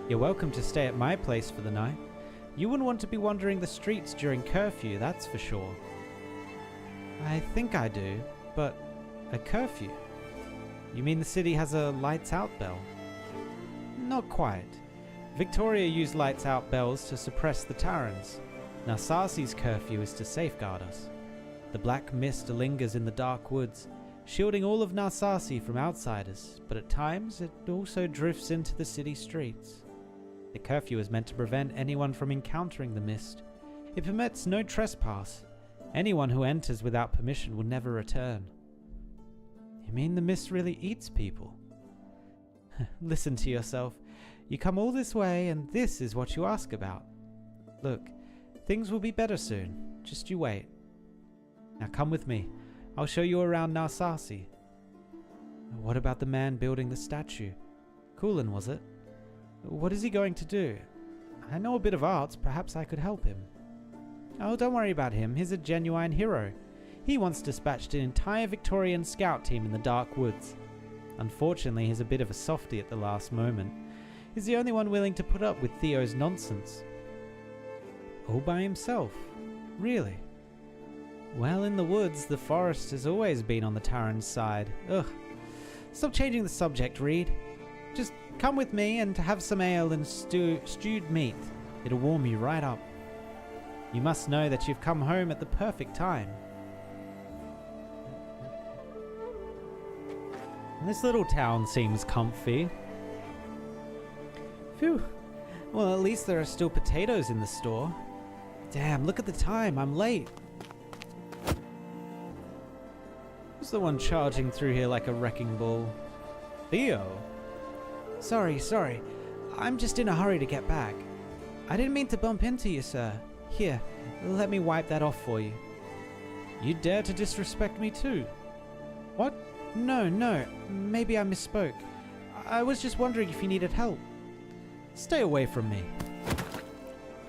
You're welcome to stay at my place for the night. You wouldn't want to be wandering the streets during curfew, that's for sure. I think I do, but a curfew? You mean the city has a lights-out bell? Not quite. Victoria used lights-out bells to suppress the Tarans. Narsasi's curfew is to safeguard us. The black mist lingers in the dark woods, shielding all of Narsasi from outsiders, but at times it also drifts into the city streets. The curfew is meant to prevent anyone from encountering the mist. It permits no trespass. Anyone who enters without permission will never return. You mean the mist really eats people? Listen to yourself. You come all this way and this is what you ask about. Look, things will be better soon. Just you wait. Now come with me. I'll show you around Narsasi. What about the man building the statue? Kulan, was it? What is he going to do? I know a bit of arts. Perhaps I could help him. Oh, don't worry about him. He's a genuine hero. He once dispatched an entire Victorian scout team in the dark woods. Unfortunately, he's a bit of a softie at the last moment. He's the only one willing to put up with Theo's nonsense. All by himself. Really? Well, in the woods, the forest has always been on the Terran's side. Ugh. Stop changing the subject, Reed. Just come with me and have some ale and stewed meat. It'll warm you right up. You must know that you've come home at the perfect time. This little town seems comfy. Phew. Well, at least there are still potatoes in the store. Damn, look at the time. I'm late. Who's the one charging through here like a wrecking ball? Theo? Sorry. I'm just in a hurry to get back. I didn't mean to bump into you, sir. Here, let me wipe that off for you. You dare to disrespect me too? What? No. Maybe I misspoke. I was just wondering if you needed help. Stay away from me.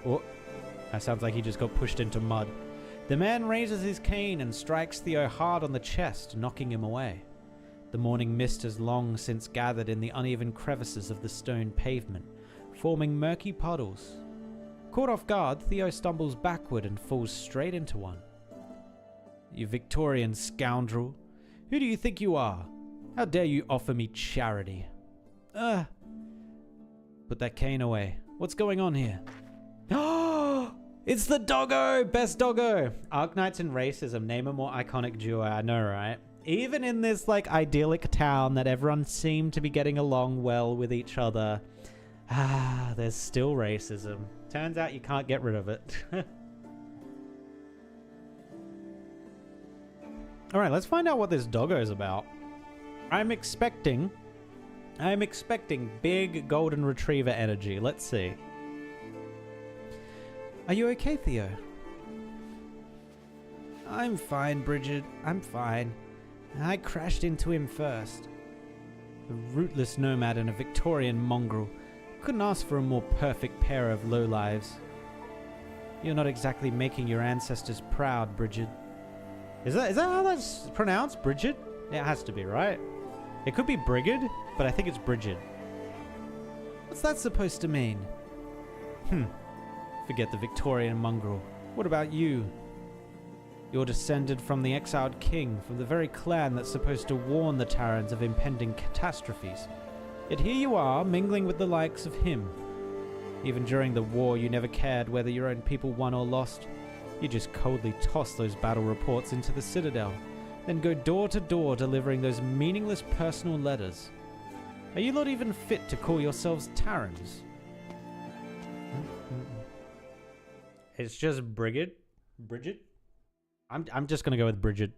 Oh, that sounds like he just got pushed into mud. The man raises his cane and strikes Theo hard on the chest, knocking him away. The morning mist has long since gathered in the uneven crevices of the stone pavement, forming murky puddles. Caught off guard, Theo stumbles backward and falls straight into one. You Victorian scoundrel! Who do you think you are? How dare you offer me charity? Put that cane away. What's going on here? Oh! It's the doggo! Best doggo! Arknights and racism. Name a more iconic duo. I know, right? Even in this, like, idyllic town that everyone seemed to be getting along well with each other, there's still racism. Turns out you can't get rid of it. Alright, let's find out what this doggo's about. I'm expecting big golden retriever energy. Let's see. Are you okay, Theo? I'm fine, Bridget. I'm fine. I crashed into him first. A rootless nomad and a Victorian mongrel. Couldn't ask for a more perfect pair of lowlives. You're not exactly making your ancestors proud, Bridget. Is that how that's pronounced, Bridget? It has to be, right? It could be Brigid, but I think it's Bridget. What's that supposed to mean? Forget the Victorian mongrel. What about you? You're descended from the exiled king, from the very clan that's supposed to warn the Terrans of impending catastrophes. Yet here you are, mingling with the likes of him. Even during the war, you never cared whether your own people won or lost. You just coldly toss those battle reports into the Citadel, then go door to door delivering those meaningless personal letters. Are you not even fit to call yourselves Terrans? It's just Bridget? I'm just gonna go with Bridget.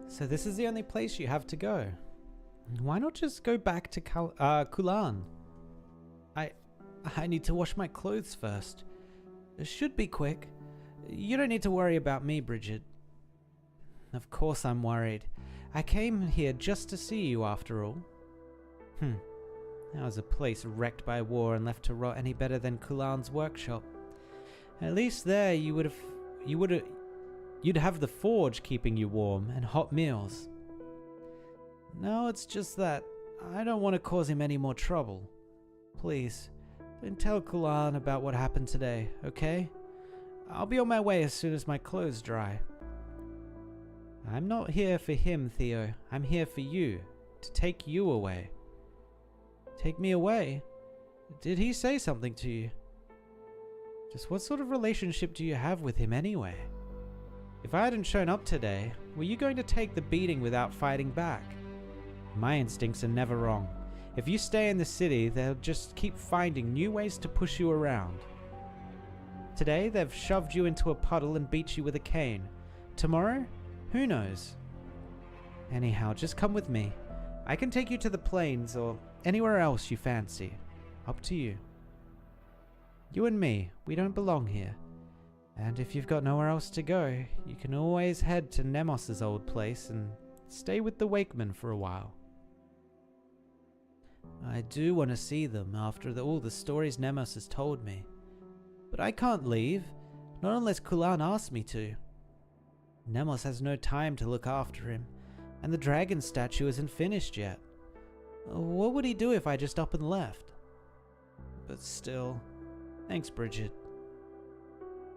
So this is the only place you have to go. Why not just go back to Kulan? I need to wash my clothes first. It should be quick. You don't need to worry about me, Bridget. Of course I'm worried. I came here just to see you after all. How's a place wrecked by war and left to rot any better than Kulan's workshop? At least there you'd have the forge keeping you warm and hot meals. No, it's just that I don't want to cause him any more trouble. Please, don't tell Kulan about what happened today, okay? I'll be on my way as soon as my clothes dry. I'm not here for him, Theo. I'm here for you, to take you away. Take me away? Did he say something to you? Just what sort of relationship do you have with him anyway? If I hadn't shown up today, were you going to take the beating without fighting back? My instincts are never wrong. If you stay in the city, they'll just keep finding new ways to push you around. Today, they've shoved you into a puddle and beat you with a cane. Tomorrow? Who knows? Anyhow, just come with me. I can take you to the plains or anywhere else you fancy. Up to you. You and me, we don't belong here. And if you've got nowhere else to go, you can always head to Nemos's old place and stay with the Wakeman for a while. I do want to see them after all the stories Nemos has told me. But I can't leave, not unless Kulan asks me to. Nemos has no time to look after him, and the dragon statue isn't finished yet. What would he do if I just up and left? But still, thanks, Bridget.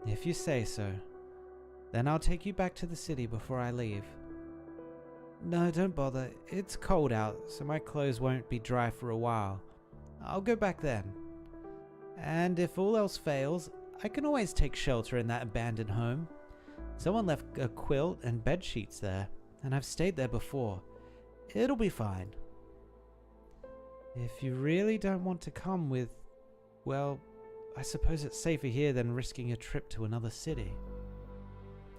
If you say so, then I'll take you back to the city before I leave. No, don't bother. It's cold out, so my clothes won't be dry for a while. I'll go back then. And if all else fails, I can always take shelter in that abandoned home. Someone left a quilt and bed sheets there, and I've stayed there before. It'll be fine. If you really don't want to come with, well, I suppose it's safer here than risking a trip to another city.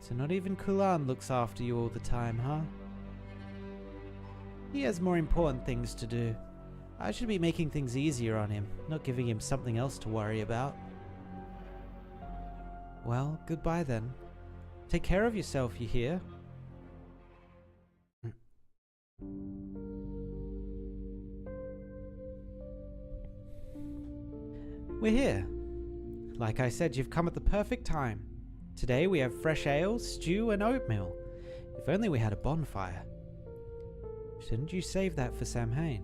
So not even Kulan looks after you all the time, huh? He has more important things to do. I should be making things easier on him, not giving him something else to worry about. Well, goodbye then. Take care of yourself, you hear? We're here. Like I said, you've come at the perfect time. Today we have fresh ale, stew, and oatmeal. If only we had a bonfire. Shouldn't you save that for Samhain?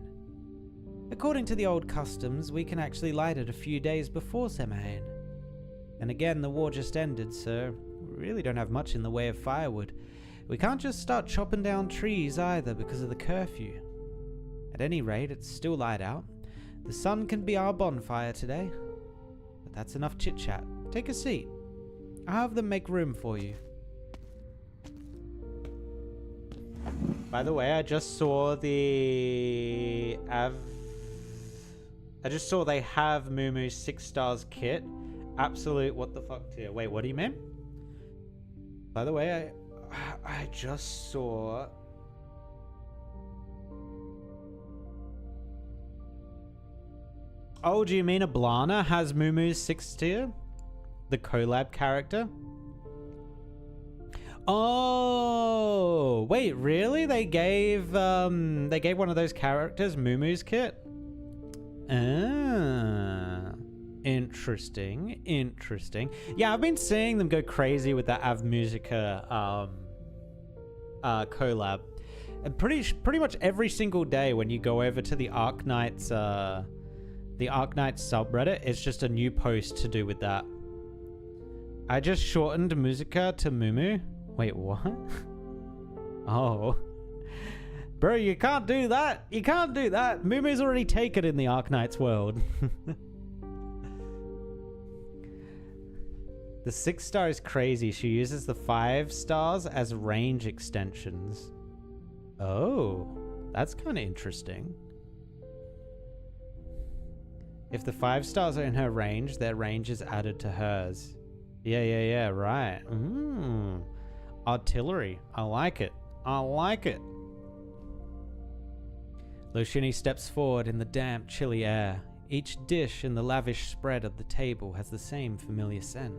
According to the old customs, we can actually light it a few days before Samhain. And again, the war just ended, so we really don't have much in the way of firewood. We can't just start chopping down trees either because of the curfew. At any rate, it's still light out. The sun can be our bonfire today. But that's enough chit-chat. Take a seat. I'll have them make room for you. By the way, I just saw they have Moomoo's 6 stars kit. Absolute what the fuck tier. Wait, what do you mean? By the way, I just saw... Oh, do you mean Eblana has Moomoo's 6 tier? The collab character? Oh, wait, really? They gave one of those characters Moomoo's kit? Ah, interesting, interesting. Yeah, I've been seeing them go crazy with that Av Musica collab. And pretty much every single day when you go over to the Arknights subreddit, it's just a new post to do with that. I just shortened Musica to Mumu. Wait, what? Oh. Bro, you can't do that. You can't do that. Mumu's already taken in the Arknights world. The 6 star is crazy. She uses the 5 stars as range extensions. Oh, that's kind of interesting. If the 5 stars are in her range, their range is added to hers. Yeah, right. Artillery. I like it. I like it. Loshini steps forward in the damp, chilly air. Each dish in the lavish spread of the table has the same familiar scent.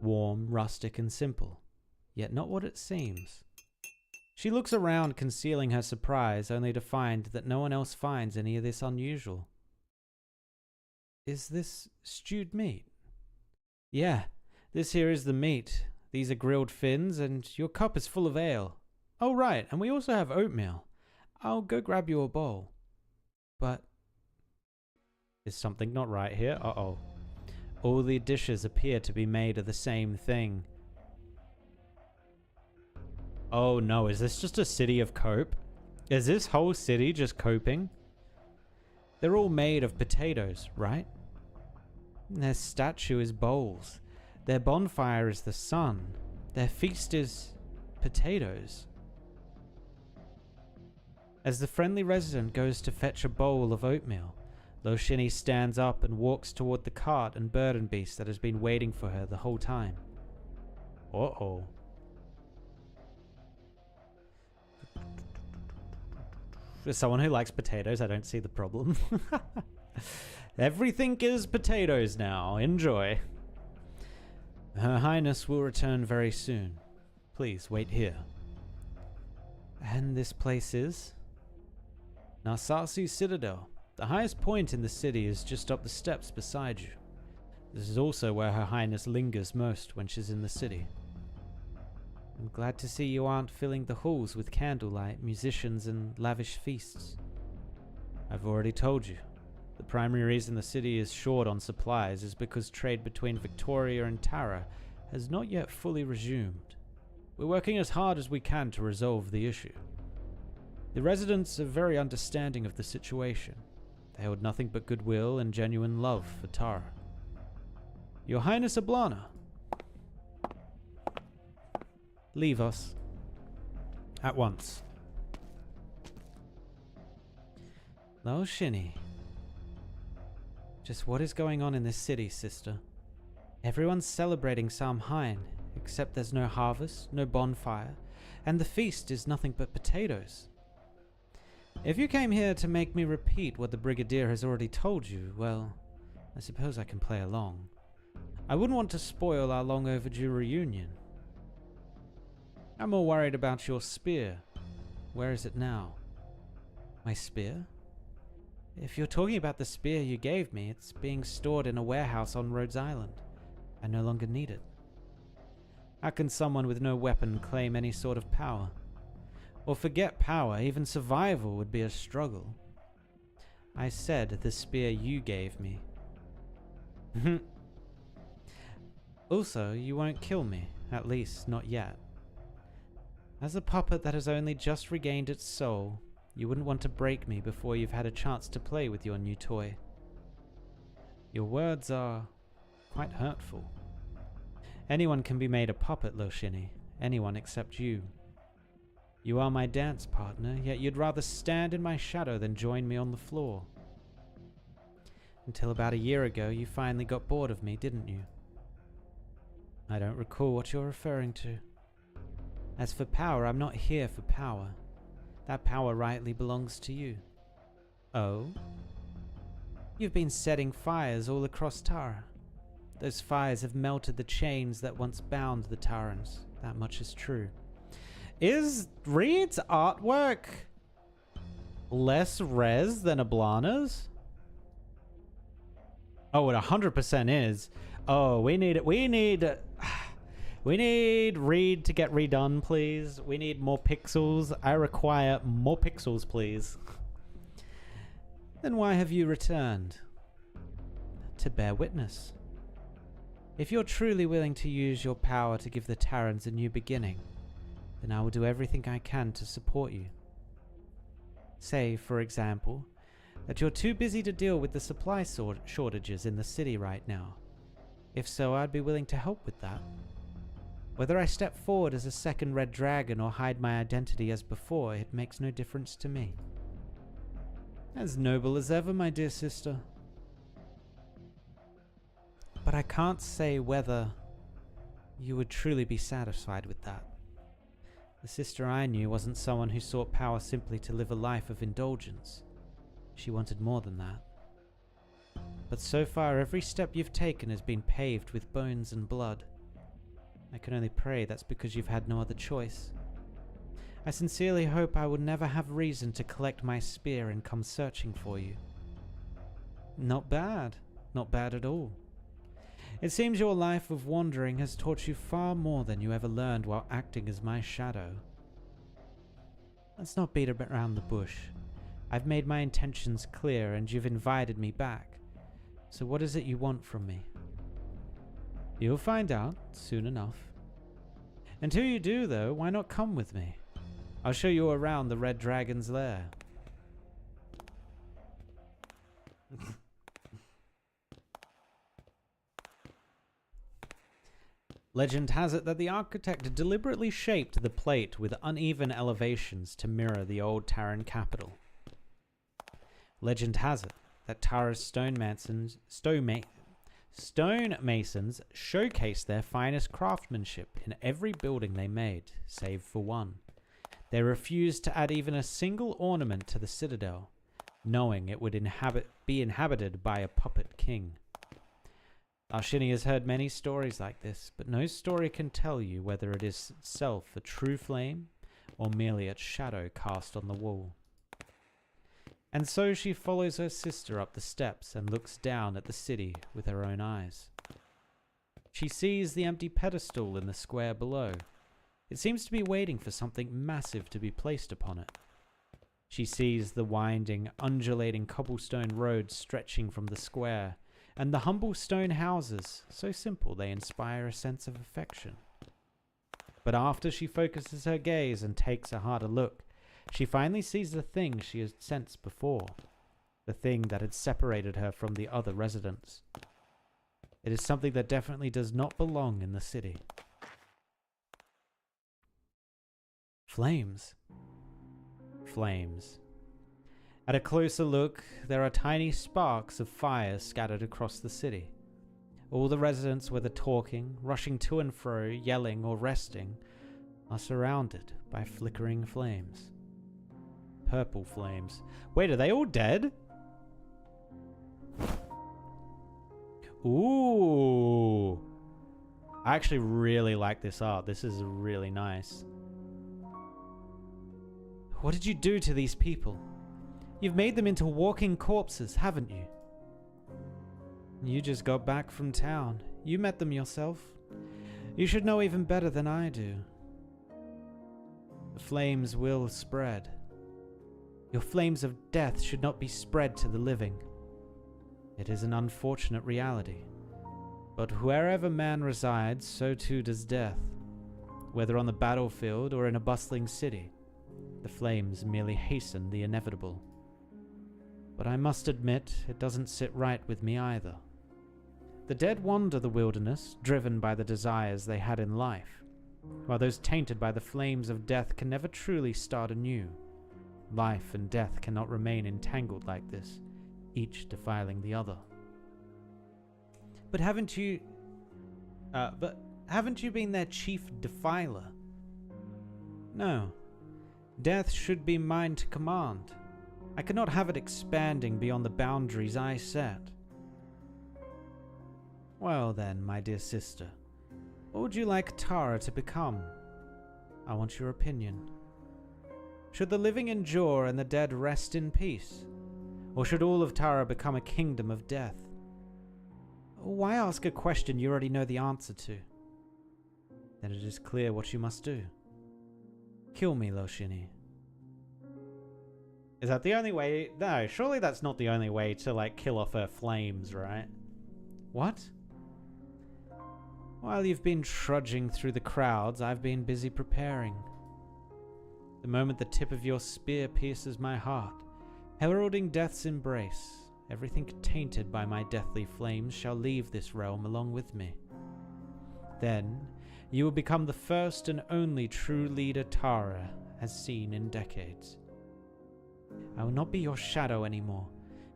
Warm, rustic, and simple, yet not what it seems. She looks around, concealing her surprise, only to find that no one else finds any of this unusual. Is this stewed meat? Yeah, this here is the meat. These are grilled fins, and your cup is full of ale. Oh, right, and we also have oatmeal. I'll go grab you a bowl. But... is something not right here? Uh-oh. All the dishes appear to be made of the same thing. Oh no, is this just a city of cope? Is this whole city just coping? They're all made of potatoes, right? Their statue is bowls. Their bonfire is the sun. Their feast is potatoes. As the friendly resident goes to fetch a bowl of oatmeal, Loshini stands up and walks toward the cart and burden beast that has been waiting for her the whole time. Uh-oh. For someone who likes potatoes, I don't see the problem. Everything is potatoes now. Enjoy. Her Highness will return very soon. Please wait here. And this place is? Narsasu Citadel. The highest point in the city is just up the steps beside you. This is also where Her Highness lingers most when she's in the city. I'm glad to see you aren't filling the halls with candlelight, musicians, and lavish feasts. I've already told you, the primary reason the city is short on supplies is because trade between Victoria and Tara has not yet fully resumed. We're working as hard as we can to resolve the issue. The residents are very understanding of the situation. They hold nothing but goodwill and genuine love for Tara. Your Highness Eblana, leave us. At once. Lo Shinny. Just what is going on in this city, sister? Everyone's celebrating Samhain, except there's no harvest, no bonfire, and the feast is nothing but potatoes. If you came here to make me repeat what the Brigadier has already told you, well, I suppose I can play along. I wouldn't want to spoil our long overdue reunion. I'm more worried about your spear. Where is it now? My spear? If you're talking about the spear you gave me, it's being stored in a warehouse on Rhodes Island. I no longer need it. How can someone with no weapon claim any sort of power? Or forget power, even survival would be a struggle. I said the spear you gave me. Also, you won't kill me, at least not yet. As a puppet that has only just regained its soul, you wouldn't want to break me before you've had a chance to play with your new toy. Your words are quite hurtful. Anyone can be made a puppet, Lo Shinny. Anyone except you. You are my dance partner, yet you'd rather stand in my shadow than join me on the floor. Until about a year ago, you finally got bored of me, didn't you? I don't recall what you're referring to. As for power, I'm not here for power. That power rightly belongs to you. Oh? You've been setting fires all across Tara. Those fires have melted the chains that once bound the Tarans. That much is true. Is Reed's artwork less res than Eblana's? Oh, it 100% is. Oh, we need Reed to get redone, please. We need more pixels. I require more pixels, please. Then why have you returned? To bear witness. If you're truly willing to use your power to give the Tarans a new beginning, then I will do everything I can to support you. Say, for example, that you're too busy to deal with the supply shortages in the city right now. If so, I'd be willing to help with that. Whether I step forward as a second red dragon or hide my identity as before, it makes no difference to me. As noble as ever, my dear sister. But I can't say whether you would truly be satisfied with that. The sister I knew wasn't someone who sought power simply to live a life of indulgence. She wanted more than that. But so far, every step you've taken has been paved with bones and blood. I can only pray that's because you've had no other choice. I sincerely hope I will never have reason to collect my spear and come searching for you. Not bad. Not bad at all. It seems your life of wandering has taught you far more than you ever learned while acting as my shadow. Let's not beat around the bush. I've made my intentions clear and you've invited me back. So what is it you want from me? You'll find out soon enough. Until you do, though, why not come with me? I'll show you around the Red Dragon's lair. Legend has it that the architect deliberately shaped the plate with uneven elevations to mirror the old Taran capital. Legend has it that Tara's stonemasons showcased their finest craftsmanship in every building they made, save for one. They refused to add even a single ornament to the citadel, knowing it would be inhabited by a puppet king. Arshini has heard many stories like this, but no story can tell you whether it is itself a true flame or merely its shadow cast on the wall. And so she follows her sister up the steps and looks down at the city with her own eyes. She sees the empty pedestal in the square below. It seems to be waiting for something massive to be placed upon it. She sees the winding, undulating cobblestone road stretching from the square, and the humble stone houses, so simple they inspire a sense of affection. But after she focuses her gaze and takes a harder look, she finally sees the thing she had sensed before, the thing that had separated her from the other residents. It is something that definitely does not belong in the city. Flames. Flames. At a closer look, there are tiny sparks of fire scattered across the city. All the residents, whether talking, rushing to and fro, yelling, or resting, are surrounded by flickering flames. Purple flames. Wait, are they all dead? Ooh. I actually really like this art. This is really nice. What did you do to these people? You've made them into walking corpses, haven't you? You just got back from town. You met them yourself. You should know even better than I do. The flames will spread. Your flames of death should not be spread to the living. It is an unfortunate reality. But wherever man resides, so too does death. Whether on the battlefield or in a bustling city, the flames merely hasten the inevitable. But I must admit, it doesn't sit right with me either. The dead wander the wilderness, driven by the desires they had in life, while those tainted by the flames of death can never truly start anew. Life and death cannot remain entangled like this, each defiling the other. But haven't you been their chief defiler? No. Death should be mine to command. I cannot have it expanding beyond the boundaries I set. Well then, my dear sister, what would you like Tara to become? I want your opinion. Should the living endure and the dead rest in peace? Or should all of Tara become a kingdom of death? Why ask a question you already know the answer to? Then it is clear what you must do. Kill me, Loshini. Is that the only way? No, surely that's not the only way to, like, kill off her flames, right? What? While you've been trudging through the crowds, I've been busy preparing. The moment the tip of your spear pierces my heart, heralding death's embrace, everything tainted by my deathly flames shall leave this realm along with me. Then, you will become the first and only true leader Tara has seen in decades. I will not be your shadow anymore,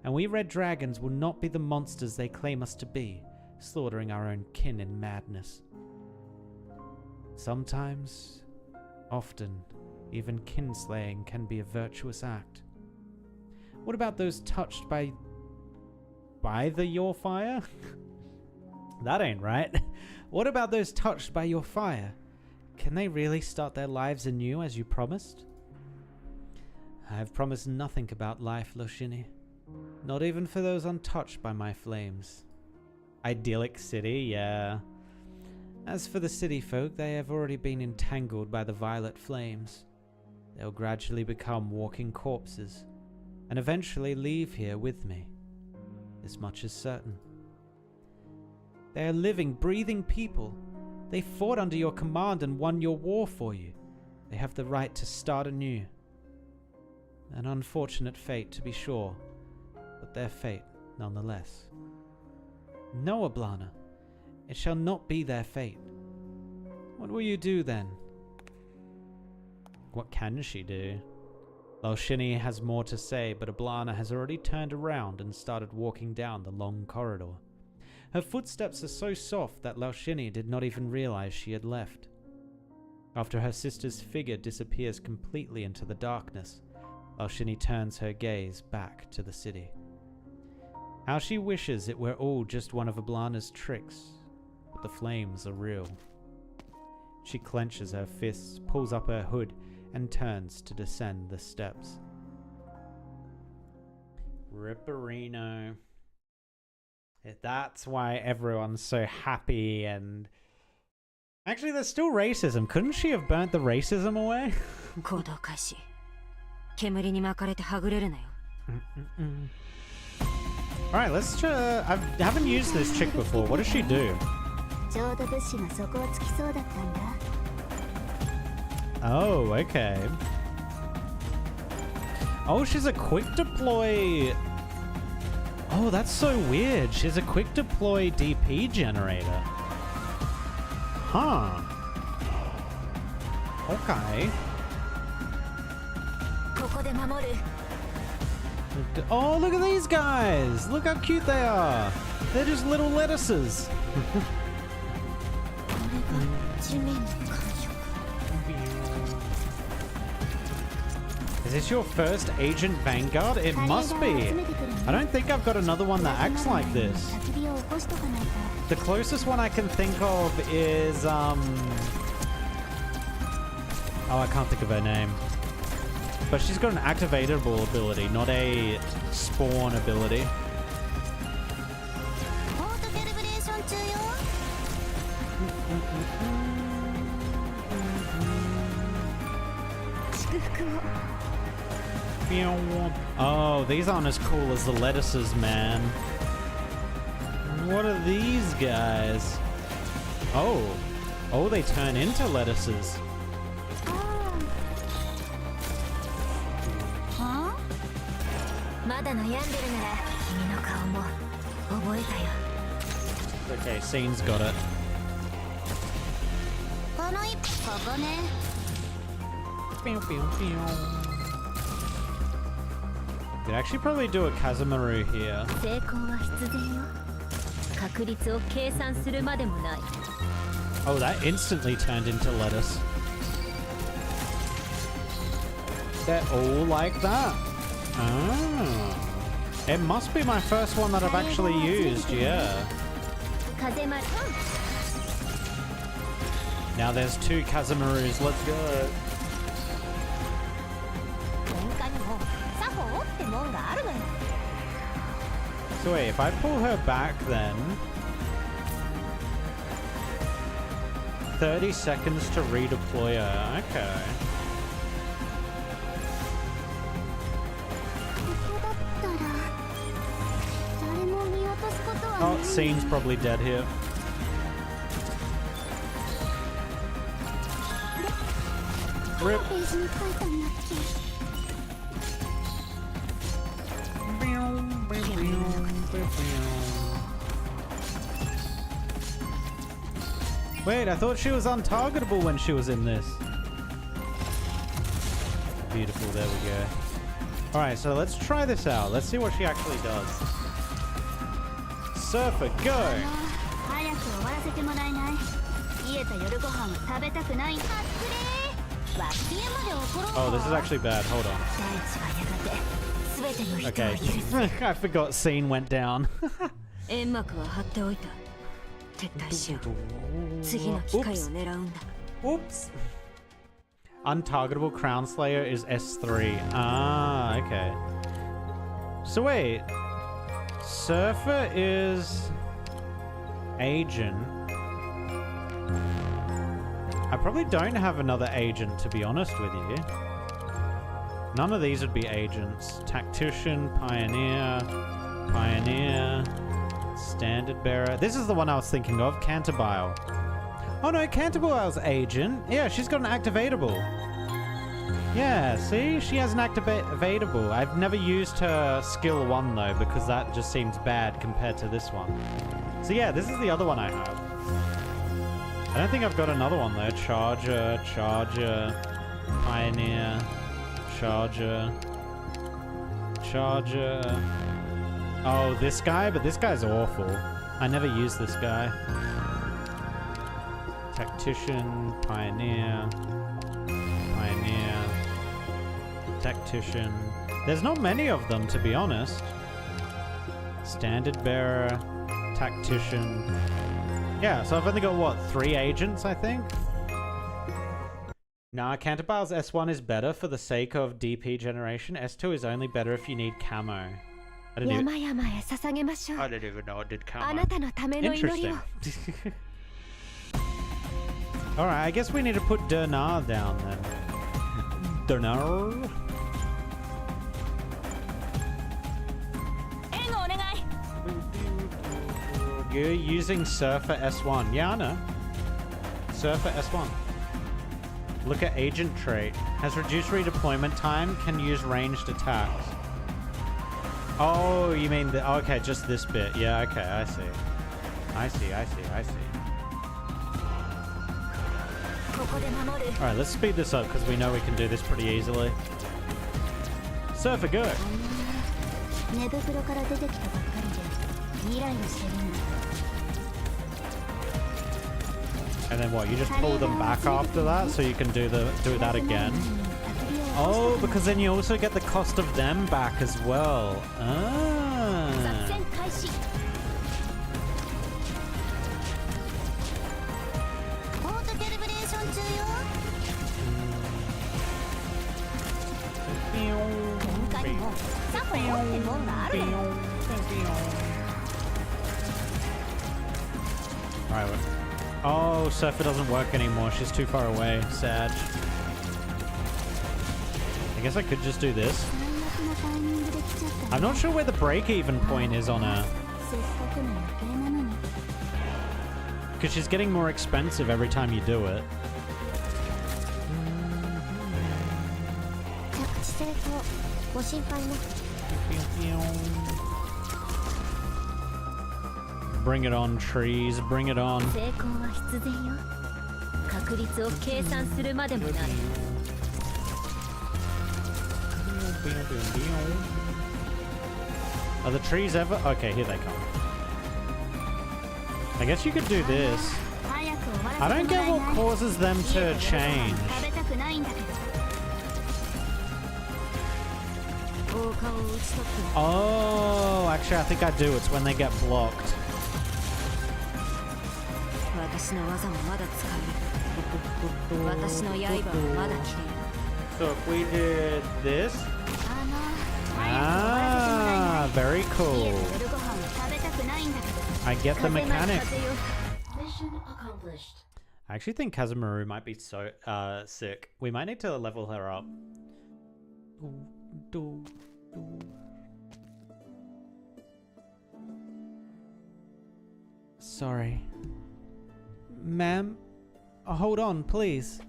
and we red dragons will not be the monsters they claim us to be, slaughtering our own kin in madness. Sometimes, often, even kinslaying can be a virtuous act. What about those touched by your fire? That ain't right. What about those touched by your fire? Can they really start their lives anew as you promised? I have promised nothing about life, Loshini. Not even for those untouched by my flames. Idyllic city, yeah. As for the city folk, they have already been entangled by the violet flames. They'll gradually become walking corpses, and eventually leave here with me. This much is certain. They are living, breathing people. They fought under your command and won your war for you. They have the right to start anew. An unfortunate fate, to be sure, but their fate nonetheless. No, Eblana, it shall not be their fate. What will you do then? What can she do? Loshini has more to say, but Eblana has already turned around and started walking down the long corridor. Her footsteps are so soft that Loshini did not even realize she had left. After her sister's figure disappears completely into the darkness, Loshini turns her gaze back to the city. How she wishes it were all just one of Eblana's tricks, but the flames are real. She clenches her fists, pulls up her hood, and turns to descend the steps. Ripperino. That's why everyone's so happy and... Actually, there's still racism. Couldn't she have burnt the racism away? Alright, let's try... I haven't used this chick before. What does she do? Oh, okay. Oh, she's a quick deploy... Oh, that's so weird. She's a quick deploy DP generator. Huh. Okay. Oh, look at these guys! Look how cute they are! They're just little lettuces. Is this your first Agent Vanguard? It must be. I don't think I've got another one that acts like this. The closest one I can think of is, oh, I can't think of her name. But she's got an activatable ability, not a spawn ability. Oh, these aren't as cool as the lettuces, man. What are these guys? Oh. Oh, they turn into lettuces. Okay, Scene's got it. Could actually probably do a Kazamaru here. Oh, that instantly turned into lettuce. They're all like that? Oh. It must be my first one that I've actually used, yeah. Now there's 2 Kazamarus, let's go. So wait, if I pull her back then... 30 seconds to redeploy her, okay. Oh, Scene's probably dead here. Rip. Wait, I thought she was untargetable when she was in this. Beautiful, there we go. Alright, so let's try this out. Let's see what she actually does. Surfer, go! Oh, this is actually bad. Hold on. Okay. I forgot Scene went down. Oops. Untargetable Crown Slayer is S3. Ah, okay. So wait. Surfer is agent. I probably don't have another agent, to be honest with you. None of these would be agents. Tactician, Pioneer, Pioneer, Standard Bearer. This is the one I was thinking of, Canterbile. Oh no, Canterbile's agent. Yeah, she's got an activatable. Yeah, see? She has an activatable. I've never used her skill 1 though, because that just seems bad compared to this one. So yeah, this is the other one I have. I don't think I've got another one though. Charger, Charger, Pioneer, Charger, Charger. Oh, this guy? But this guy's awful. I never use this guy. Tactician, Pioneer, Pioneer, Tactician. There's not many of them, to be honest. Standard Bearer, Tactician. Yeah, so I've only got, what, 3 agents, I think? Nah, Canterbile's S1 is better for the sake of DP generation. S2 is only better if you need camo. I didn't even, 山々へ捧げましょう。 I didn't even know it did あ come な on. たのための祈りを。 Interesting. Alright, I guess we need to put Dernar down then. Dernar? 援護お願い。 You're using Surfer S1. Yeah, I know. Surfer S1. Look at agent trait. Has reduced redeployment time, can use ranged attacks. Oh, you mean the... Okay, just this bit. Yeah, okay, I see. I see. Alright, let's speed this up because we know we can do this pretty easily. Surfer, go! 寝袋から出てきたばっかりでイライラしてるんだ。 And then what? You just pull them back after that so you can do that again? Oh, because then you also get the cost of them back as well. 作 Ah. 戦開始。オートキャリブレーション中よ。他にもサフォーってもんがあるの。 Alright. Oh, Surfer doesn't work anymore. She's too far away. Sad. I guess I could just do this. 最悪なタイミングで来ちゃった I'm not sure where the break-even point is on her. せっかくの予定なのに。 Because she's getting more expensive every time you do it. 着地成功。ご心配なく。 Bring it on, trees. Bring it on. 成功は必然よ。確率を計算するまでもない。 Are the trees ever? Okay, here they come. I guess you could do this. 早く終わらせても I らえ don't ない get what causes them to change. 食べたくないんだけど。王冠を打ち取って Oh, actually, I think I do. It's when they get blocked. 私の技もまだ使える。私の刃もまだ切れる。 So if we did this. 早く終わらせてもらえない。 Ah, very cool. 家で夜ご飯を食べたくないんだけど。 I get the 風な mechanic. 風よ。 Mission accomplished. I actually think Kazamaru might be so sick. We might need to level her up. Sorry. Ma'am? Hold on, please.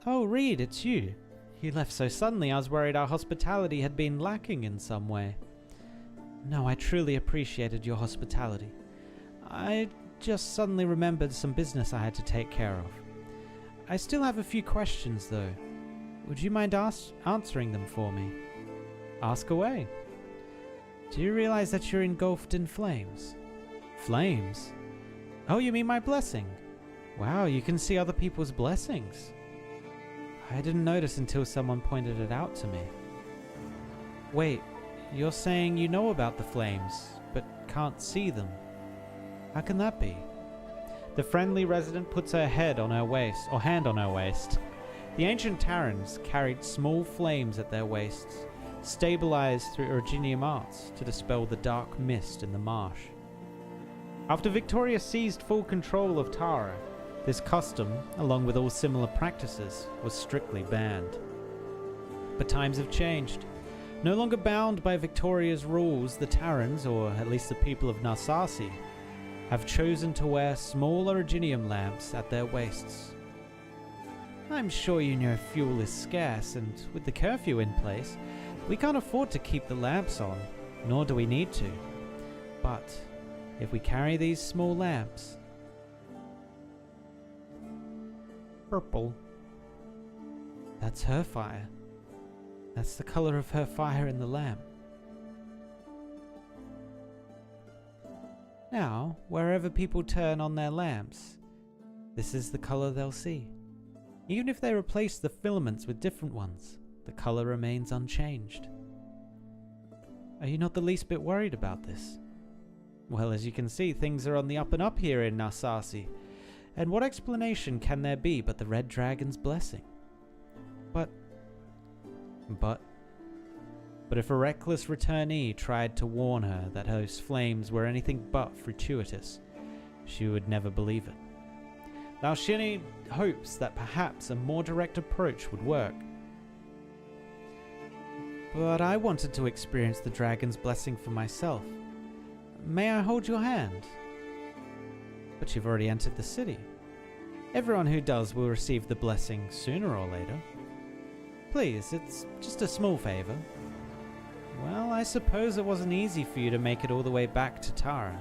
Oh, Reed, it's you. You left so suddenly I was worried our hospitality had been lacking in some way. No, I truly appreciated your hospitality. I just suddenly remembered some business I had to take care of. I still have a few questions, though. Would you mind answering them for me? Ask away. Do you realize that you're engulfed in flames? Flames? Oh, you mean my blessing? Wow, you can see other people's blessings. I didn't notice until someone pointed it out to me. Wait, you're saying you know about the flames, but can't see them. How can that be? The friendly resident puts her head on her waist, or hand on her waist. The ancient Terrans carried small flames at their waists, stabilized through originium arts to dispel the dark mist in the marsh. After Victoria seized full control of Tara, this custom, along with all similar practices, was strictly banned. But times have changed. No longer bound by Victoria's rules, the Terrans, or at least the people of Narsasi, have chosen to wear small originium lamps at their waists. I'm sure you know fuel is scarce, and with the curfew in place, we can't afford to keep the lamps on, nor do we need to. But if we carry these small lamps... Purple. That's her fire. That's the color of her fire in the lamp. Now, wherever people turn on their lamps, this is the color they'll see. Even if they replace the filaments with different ones, the color remains unchanged. Are you not the least bit worried about this? Well, as you can see, things are on the up and up here in Narsasi. And what explanation can there be but the Red Dragon's blessing? But... But if a reckless returnee tried to warn her that those flames were anything but fortuitous, she would never believe it. Laoshini hopes that perhaps a more direct approach would work. But I wanted to experience the dragon's blessing for myself. May I hold your hand? But you've already entered the city. Everyone who does will receive the blessing sooner or later. Please, it's just a small favor. Well, I suppose it wasn't easy for you to make it all the way back to Tara.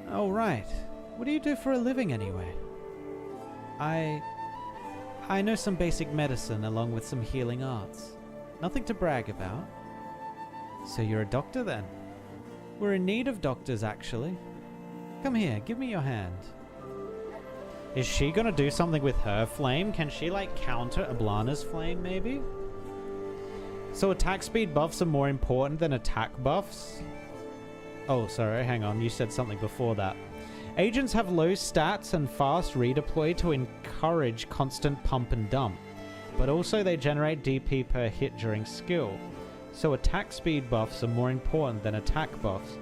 Oh, right. What do you do for a living anyway? I know some basic medicine along with some healing arts. Nothing to brag about. So you're a doctor then? We're in need of doctors, actually. Come here, give me your hand. Is she gonna do something with her flame? Can she, like, counter Eblana's flame, maybe? So attack speed buffs are more important than attack buffs? Oh, sorry, hang on. You said something before that. Agents have low stats and fast redeploy to encourage constant pump and dump. But also they generate DP per hit during skill. So attack speed buffs are more important than attack buffs.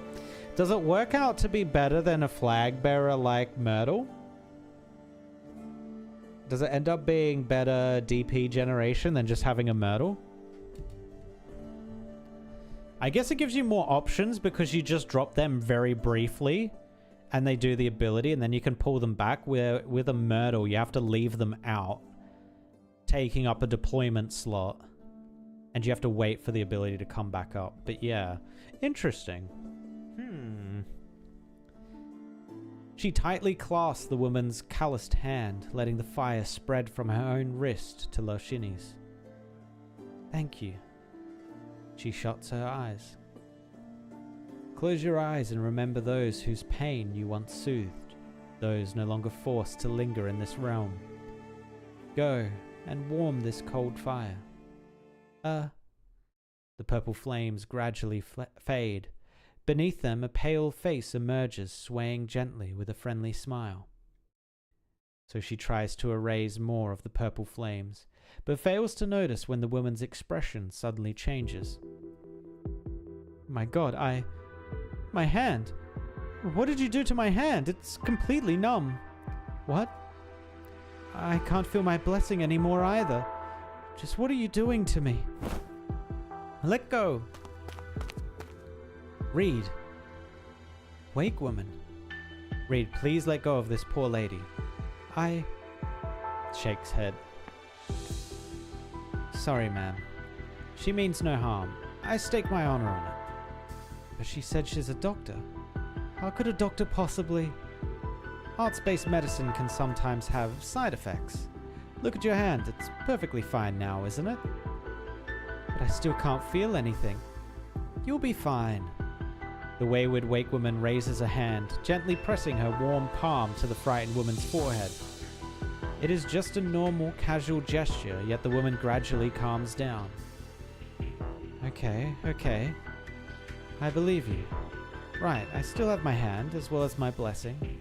Does it work out to be better than a flag bearer like Myrtle? Does it end up being better DP generation than just having a Myrtle? I guess it gives you more options because you just drop them very briefly and they do the ability and then you can pull them back. Where with a Myrtle, you have to leave them out, taking up a deployment slot, and you have to wait for the ability to come back up. But yeah, interesting. She tightly clasped the woman's calloused hand, letting the fire spread from her own wrist to Laoshini's. Thank you. She shuts her eyes. Close your eyes and remember those whose pain you once soothed, those no longer forced to linger in this realm. Go and warm this cold fire. The purple flames gradually fade. Beneath them, a pale face emerges, swaying gently with a friendly smile. So she tries to erase more of the purple flames, but fails to notice when the woman's expression suddenly changes. My God, my hand! What did you do to my hand? It's completely numb. What? I can't feel my blessing anymore either. Just what are you doing to me? Let go! Reed. Wake, woman. Reed, please let go of this poor lady. Shakes head. Sorry, ma'am. She means no harm. I stake my honor on it. But she said she's a doctor. How could a doctor possibly... Arts-based medicine can sometimes have side effects. Look at your hand. It's perfectly fine now, isn't it? But I still can't feel anything. You'll be fine. The wayward wake woman raises a hand, gently pressing her warm palm to the frightened woman's forehead. It is just a normal, casual gesture, yet the woman gradually calms down. Okay. I believe you. Right, I still have my hand, as well as my blessing.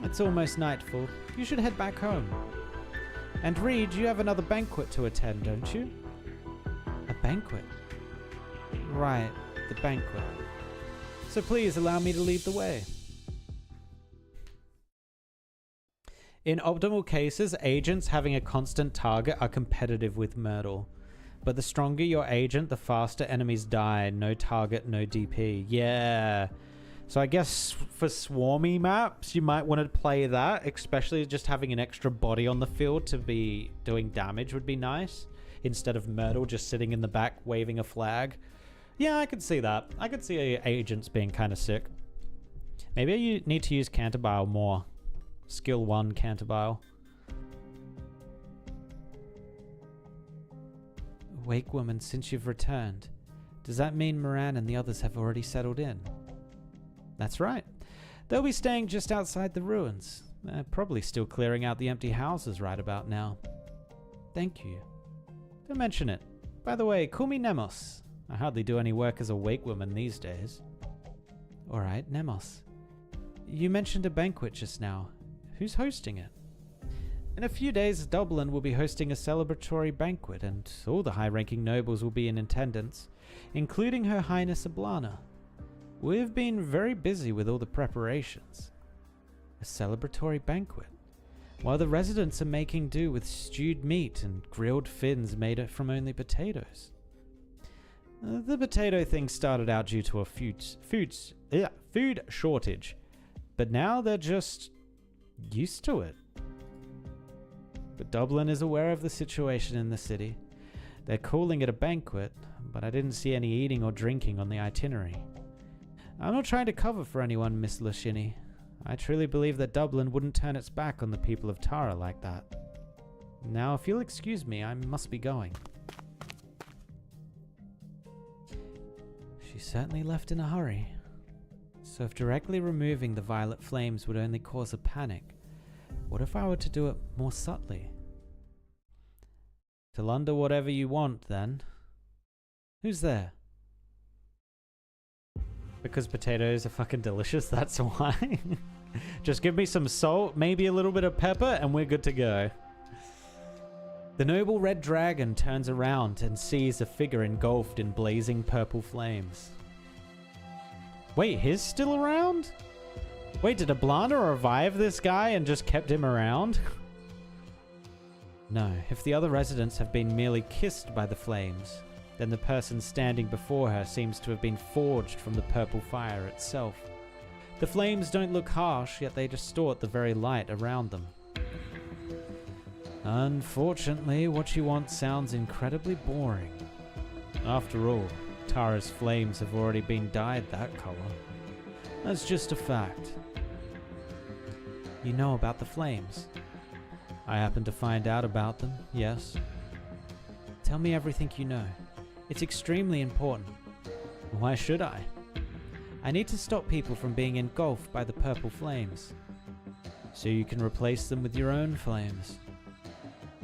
It's almost nightfall. You should head back home. And Reed, you have another banquet to attend, don't you? A banquet? Right, the banquet. So please allow me to lead the way. In optimal cases, agents having a constant target are competitive with Myrtle. But the stronger your agent, the faster enemies die. No target, no DP. Yeah. So I guess for swarmy maps, you might want to play that. Especially just having an extra body on the field to be doing damage would be nice. Instead of Myrtle just sitting in the back waving a flag. Yeah, I could see that. I could see agents being kind of sick. Maybe you need to use Canterbile more. Skill 1 Canterbile. Wake woman, since you've returned, does that mean Moran and the others have already settled in? That's right. They'll be staying just outside the ruins. They're probably still clearing out the empty houses right about now. Thank you. Don't mention it. By the way, call me Nemos. I hardly do any work as a wake woman these days. Alright, Nemos. You mentioned a banquet just now. Who's hosting it? In a few days, Dublin will be hosting a celebratory banquet, and all the high-ranking nobles will be in attendance, including Her Highness Eblana. We've been very busy with all the preparations. A celebratory banquet, while the residents are making do with stewed meat and grilled fins made from only potatoes. The potato thing started out due to a food shortage, but now they're just used to it. But Dublin is aware of the situation in the city. They're calling it a banquet, but I didn't see any eating or drinking on the itinerary. I'm not trying to cover for anyone, Miss Lushini. I truly believe that Dublin wouldn't turn its back on the people of Tara like that. Now, if you'll excuse me, I must be going. She certainly left in a hurry. So if directly removing the violet flames would only cause a panic, what if I were to do it more subtly? To launder whatever you want, then. Who's there? Because potatoes are fucking delicious, that's why. Just give me some salt, maybe a little bit of pepper, and we're good to go. The noble red dragon turns around and sees a figure engulfed in blazing purple flames. Wait, he's still around? Wait, did Eblana revive this guy and just kept him around? No, if the other residents have been merely kissed by the flames, then the person standing before her seems to have been forged from the purple fire itself. The flames don't look harsh, yet they distort the very light around them. Unfortunately, what you want sounds incredibly boring. After all, Tara's flames have already been dyed that color. That's just a fact. You know about the flames. I happen to find out about them, yes. Tell me everything you know. It's extremely important. Why should I? I need to stop people from being engulfed by the purple flames, so you can replace them with your own flames.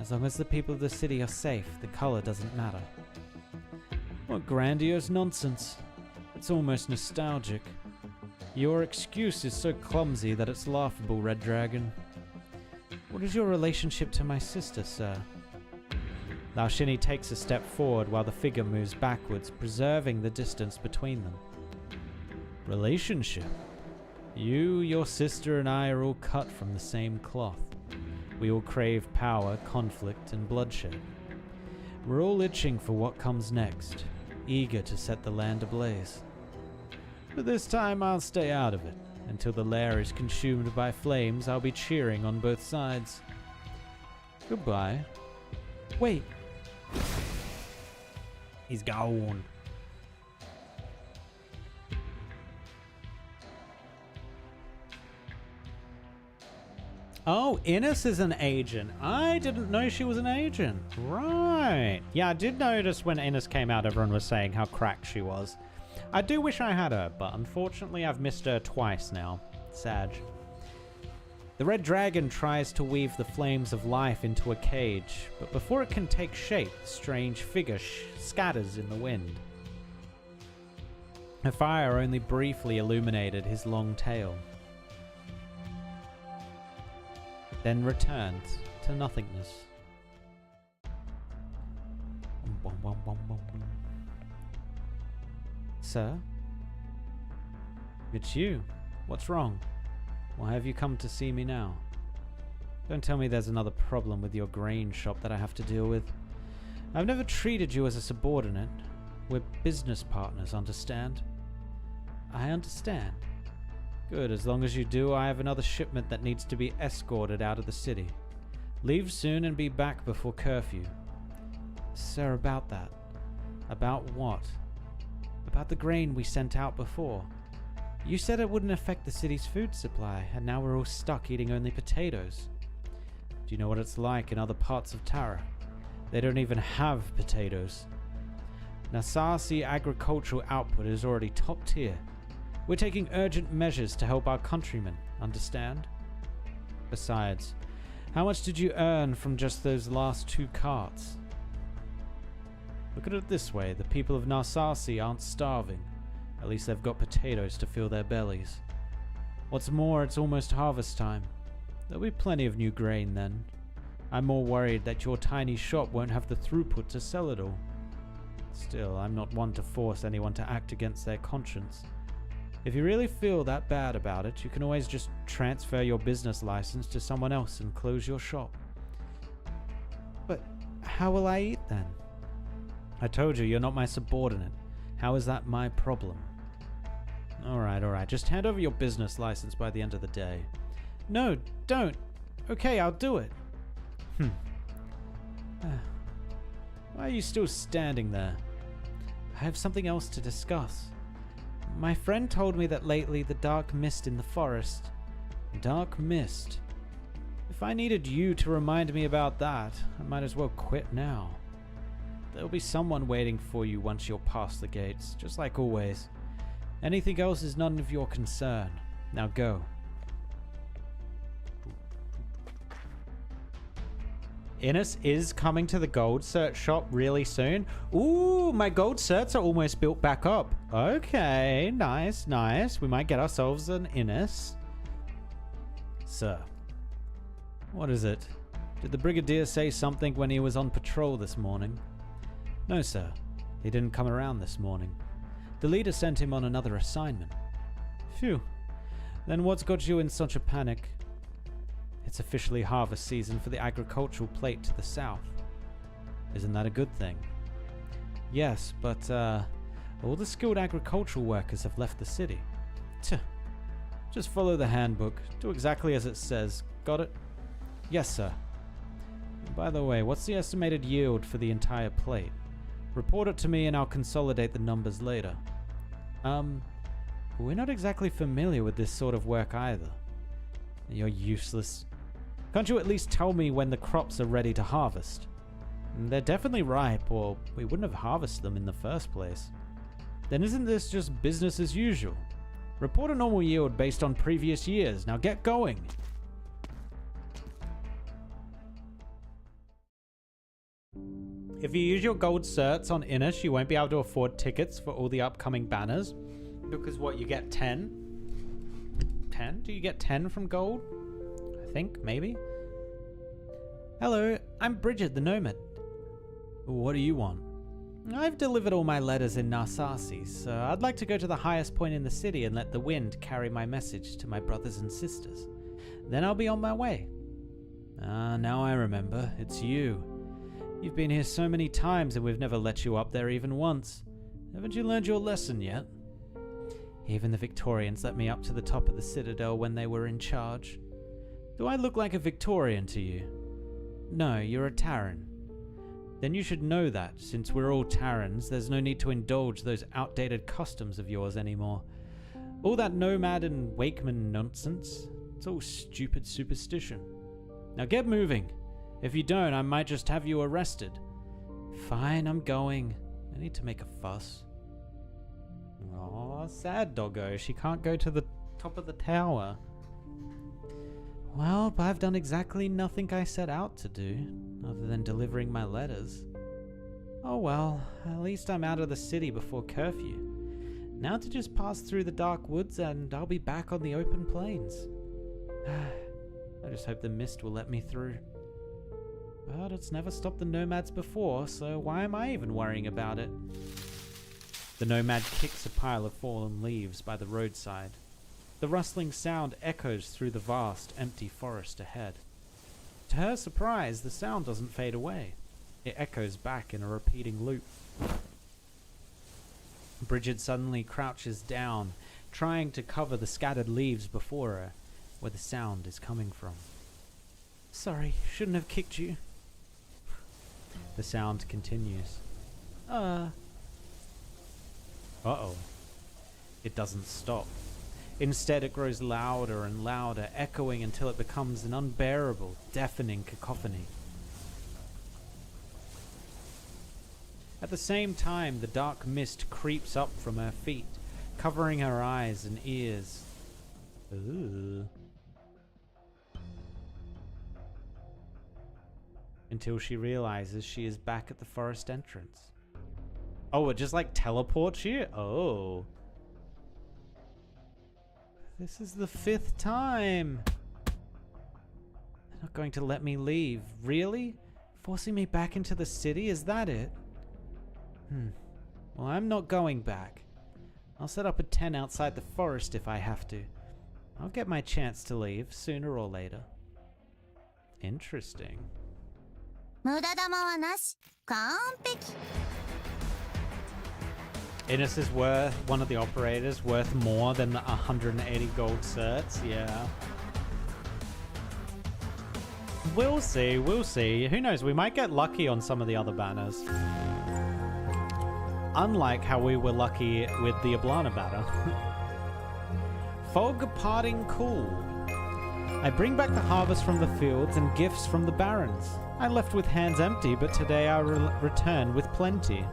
As long as the people of the city are safe, the color doesn't matter. What grandiose nonsense. It's almost nostalgic. Your excuse is so clumsy that it's laughable, Red Dragon. What is your relationship to my sister, sir? Laushini takes a step forward while the figure moves backwards, preserving the distance between them. Relationship? You, your sister, and I are all cut from the same cloth. We all crave power, conflict, and bloodshed. We're all itching for what comes next, eager to set the land ablaze. But this time I'll stay out of it. Until the lair is consumed by flames, I'll be cheering on both sides. Goodbye. Wait. He's gone. Oh, Innes is an agent. I didn't know she was an agent. Right. Yeah, I did notice when Innes came out, everyone was saying how cracked she was. I do wish I had her, but unfortunately I've missed her twice now. Sad. The red dragon tries to weave the flames of life into a cage, but before it can take shape, the strange figure scatters in the wind. Her fire only briefly illuminated his long tail, then returned to nothingness. Sir? It's you. What's wrong? Why have you come to see me now? Don't tell me there's another problem with your grain shop that I have to deal with. I've never treated you as a subordinate. We're business partners, understand? I understand. Good, as long as you do, I have another shipment that needs to be escorted out of the city. Leave soon and be back before curfew. Sir, about that. About what? About the grain we sent out before. You said it wouldn't affect the city's food supply, and now we're all stuck eating only potatoes. Do you know what it's like in other parts of Tara? They don't even have potatoes. Nasasi agricultural output is already top tier. We're taking urgent measures to help our countrymen, understand? Besides, how much did you earn from just those last 2 carts? Look at it this way, the people of Narsasi aren't starving. At least they've got potatoes to fill their bellies. What's more, it's almost harvest time. There'll be plenty of new grain then. I'm more worried that your tiny shop won't have the throughput to sell it all. Still, I'm not one to force anyone to act against their conscience. If you really feel that bad about it, you can always just transfer your business license to someone else and close your shop. But how will I eat then? I told you, you're not my subordinate. How is that my problem? Alright, just hand over your business license by the end of the day. No, don't. Okay, I'll do it. Why are you still standing there? I have something else to discuss. My friend told me that lately the dark mist in the forest. Dark mist. If I needed you to remind me about that, I might as well quit now. There'll be someone waiting for you once you're past the gates, just like always. Anything else is none of your concern. Now go. Innes is coming to the gold cert shop really soon. Ooh, my gold certs are almost built back up. Okay, nice. We might get ourselves an Innes. Sir, what is it? Did the Brigadier say something when he was on patrol this morning? No, sir. He didn't come around this morning. The leader sent him on another assignment. Phew. Then what's got you in such a panic? It's officially harvest season for the agricultural plate to the south. Isn't that a good thing? Yes, but all the skilled agricultural workers have left the city. Just follow the handbook. Do exactly as it says. Got it? Yes, sir. And by the way, what's the estimated yield for the entire plate? Report it to me and I'll consolidate the numbers later. We're not exactly familiar with this sort of work either. You're useless. Can't you at least tell me when the crops are ready to harvest? They're definitely ripe, or we wouldn't have harvested them in the first place. Then isn't this just business as usual? Report a normal yield based on previous years. Now get going. If you use your gold certs on Innis, you won't be able to afford tickets for all the upcoming banners. Because what, you get 10? 10? Do you get 10 from gold? I think, maybe. Hello, I'm Bridget the Nomad. What do you want? I've delivered all my letters in Narsaces, so I'd like to go to the highest point in the city and let the wind carry my message to my brothers and sisters. Then I'll be on my way. Now I remember. It's you. You've been here so many times and we've never let you up there even once. Haven't you learned your lesson yet? Even the Victorians let me up to the top of the Citadel when they were in charge. Do I look like a Victorian to you? No, you're a Terran. Then you should know that, since we're all Terrans, there's no need to indulge those outdated customs of yours anymore. All that nomad and wakeman nonsense, it's all stupid superstition. Now get moving. If you don't, I might just have you arrested. Fine, I'm going. I need to make a fuss. Aw, sad doggo. She can't go to the top of the tower. Well, I've done exactly nothing I set out to do, other than delivering my letters. Oh well, at least I'm out of the city before curfew. Now to just pass through the dark woods and I'll be back on the open plains. I just hope the mist will let me through. But it's never stopped the nomads before, so why am I even worrying about it? The nomad kicks a pile of fallen leaves by the roadside. The rustling sound echoes through the vast, empty forest ahead. To her surprise, the sound doesn't fade away. It echoes back in a repeating loop. Bridget suddenly crouches down, trying to cover the scattered leaves before her, where the sound is coming from. Sorry, shouldn't have kicked you. The sound continues. Uh-oh. It doesn't stop. Instead, it grows louder and louder, echoing until it becomes an unbearable, deafening cacophony. At the same time, the dark mist creeps up from her feet, covering her eyes and ears. Ooh. Until she realizes she is back at the forest entrance. Oh, it just like teleports you? Oh. This is the 5th time. They're not going to let me leave. Really? Forcing me back into the city? Is that it? Well, I'm not going back. I'll set up a tent outside the forest if I have to. I'll get my chance to leave sooner or later. Interesting. 無駄玉はなし。完璧。 Innes is worth, one of the operators, worth more than the 180 gold certs. Yeah. We'll see, we'll see. Who knows, we might get lucky on some of the other banners. Unlike how we were lucky with the Eblana banner. Fog parting cool. I bring back the harvest from the fields and gifts from the barons. I left with hands empty, but today I return with plenty.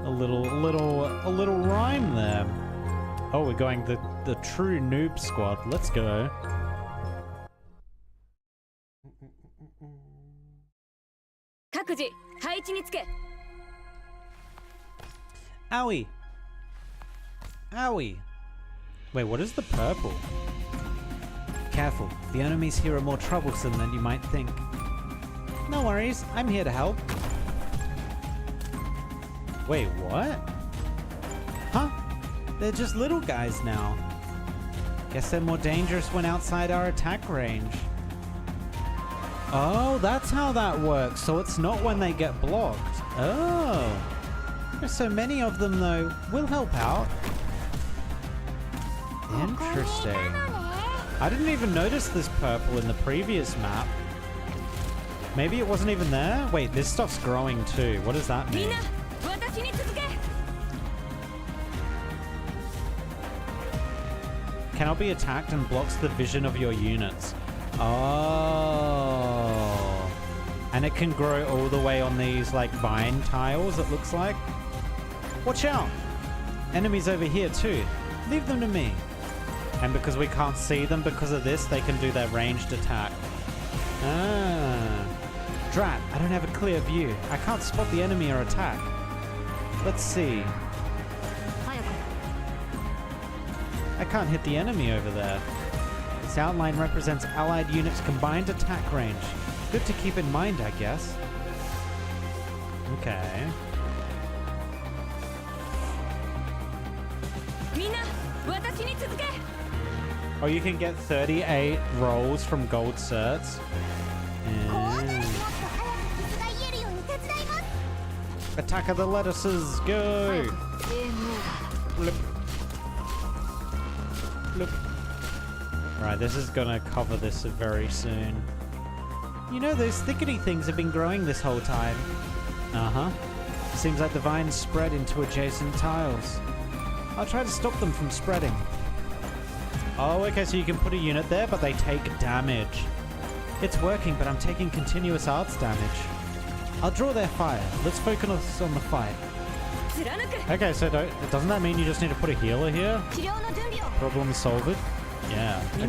A little rhyme there. Oh, we're going the true noob squad. Let's go. Owie. Owie. Wait, what is the purple? Careful, the enemies here are more troublesome than you might think. No worries, I'm here to help. Wait, what? Huh? They're just little guys now. Guess they're more dangerous when outside our attack range. Oh, that's how that works. So it's not when they get blocked. Oh. There's so many of them though. We'll help out. Interesting. I didn't even notice this purple in the previous map. Maybe it wasn't even there? Wait, this stuff's growing too. What does that mean? Cannot be attacked and blocks the vision of your units. Oh. And it can grow all the way on these like vine tiles, it looks like. Watch out! Enemies over here too. Leave them to me. And because we can't see them because of this, they can do their ranged attack. Ah. Drat, I don't have a clear view. I can't spot the enemy or attack. Let's see. I can't hit the enemy over there. This outline represents allied units' combined attack range. Good to keep in mind, I guess. Okay. Oh, you can get 38 rolls from gold certs. Attack of the lettuces, go! Blip. Blip. Right, this is gonna cover this very soon. You know, those thickety things have been growing this whole time. Uh-huh. Seems like the vines spread into adjacent tiles. I'll try to stop them from spreading. Oh, okay, so you can put a unit there, but they take damage. It's working, but I'm taking continuous arts damage. I'll draw their fire. Let's focus on the fight. Okay, so doesn't that mean you just need to put a healer here? Problem solved? Yeah, okay.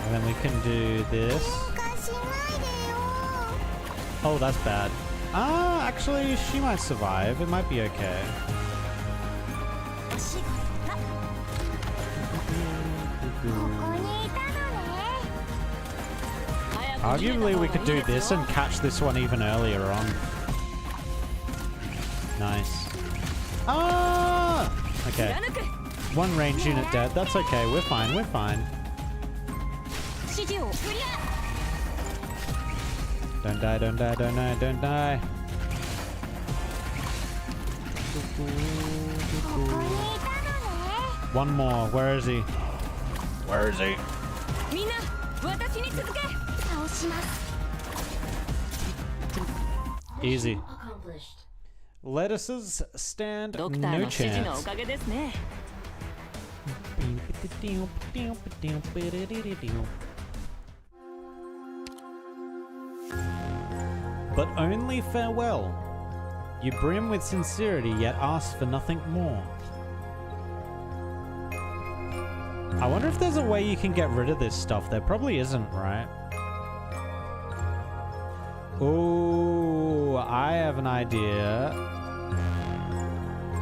And then we can do this. Oh, that's bad. Ah, actually, she might survive. It might be okay. Arguably, we could do this and catch this one even earlier on. Nice. Ah! Okay. One range unit dead. That's okay. We're fine. We're fine. Don't die, don't die, don't die, don't die. One more. Where is he? Where is he? Easy. Lettuces stand no chance. But only farewell. You brim with sincerity, yet ask for nothing more. I wonder if there's a way you can get rid of this stuff. There probably isn't, right? Oh, I have an idea.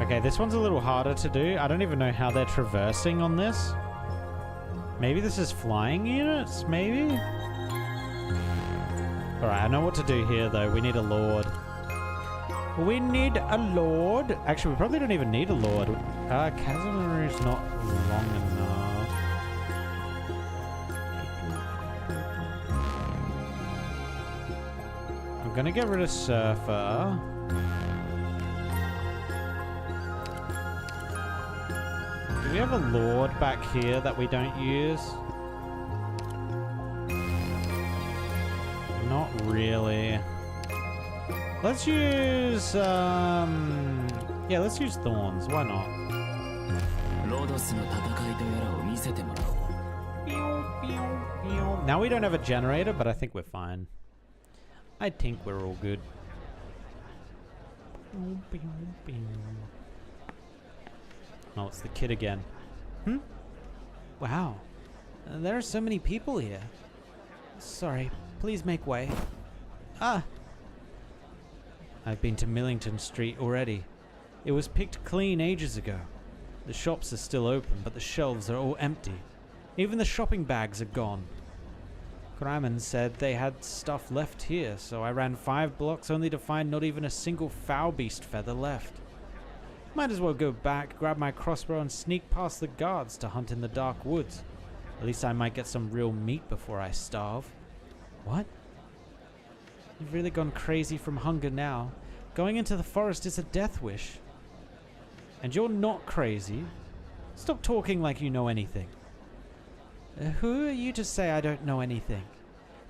Okay, this one's a little harder to do. I don't even know how they're traversing on this. Maybe this is flying units? Maybe? Alright, I know what to do here, though. We need a lord. We need a lord. Actually, we probably don't even need a lord. Casimir is not long enough. I'm gonna get rid of Surfer. Do we have a lord back here that we don't use? Not really. Let's use, yeah, let's use Thorns. Why not? Now we don't have a generator, but I think we're fine. I think we're all good. Oh, it's the kid again. Wow. There are so many people here. Sorry, please make way. I've been to Millington Street already. It was picked clean ages ago. The shops are still open, but the shelves are all empty. Even the shopping bags are gone. Craman said they had stuff left here, so I ran 5 blocks only to find not even a single foul beast feather left. Might as well go back, grab my crossbow and sneak past the guards to hunt in the dark woods. At least I might get some real meat before I starve. What? You've really gone crazy from hunger now. Going into the forest is a death wish. And you're not crazy. Stop talking like you know anything. Who are you to say I don't know anything?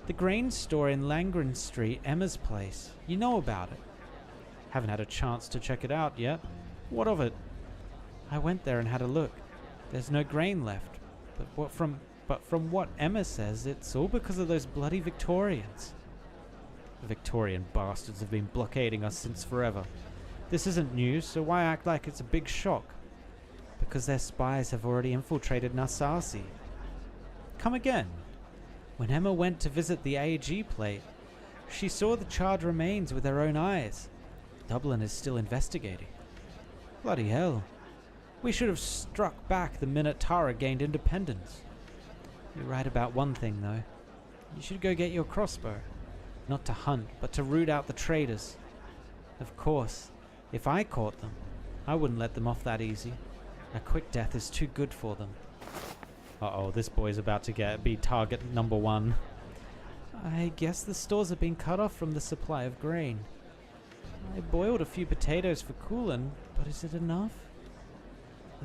The grain store in Langren Street, Emma's place. You know about it. Haven't had a chance to check it out yet. What of it? I went there and had a look. There's no grain left. But from what Emma says, it's all because of those bloody Victorians. The Victorian bastards have been blockading us since forever. This isn't news, so why act like it's a big shock? Because their spies have already infiltrated Narsasi. Come again. When Emma went to visit the AG plate, she saw the charred remains with her own eyes. Dublin is still investigating. Bloody hell. We should have struck back the minute Tara gained independence. You're right about one thing, though. You should go get your crossbow. Not to hunt, but to root out the traitors. Of course, if I caught them, I wouldn't let them off that easy. A quick death is too good for them. Uh-oh, this boy's about to be target number 1. I guess the stores have been cut off from the supply of grain. I boiled a few potatoes for cooling, but is it enough?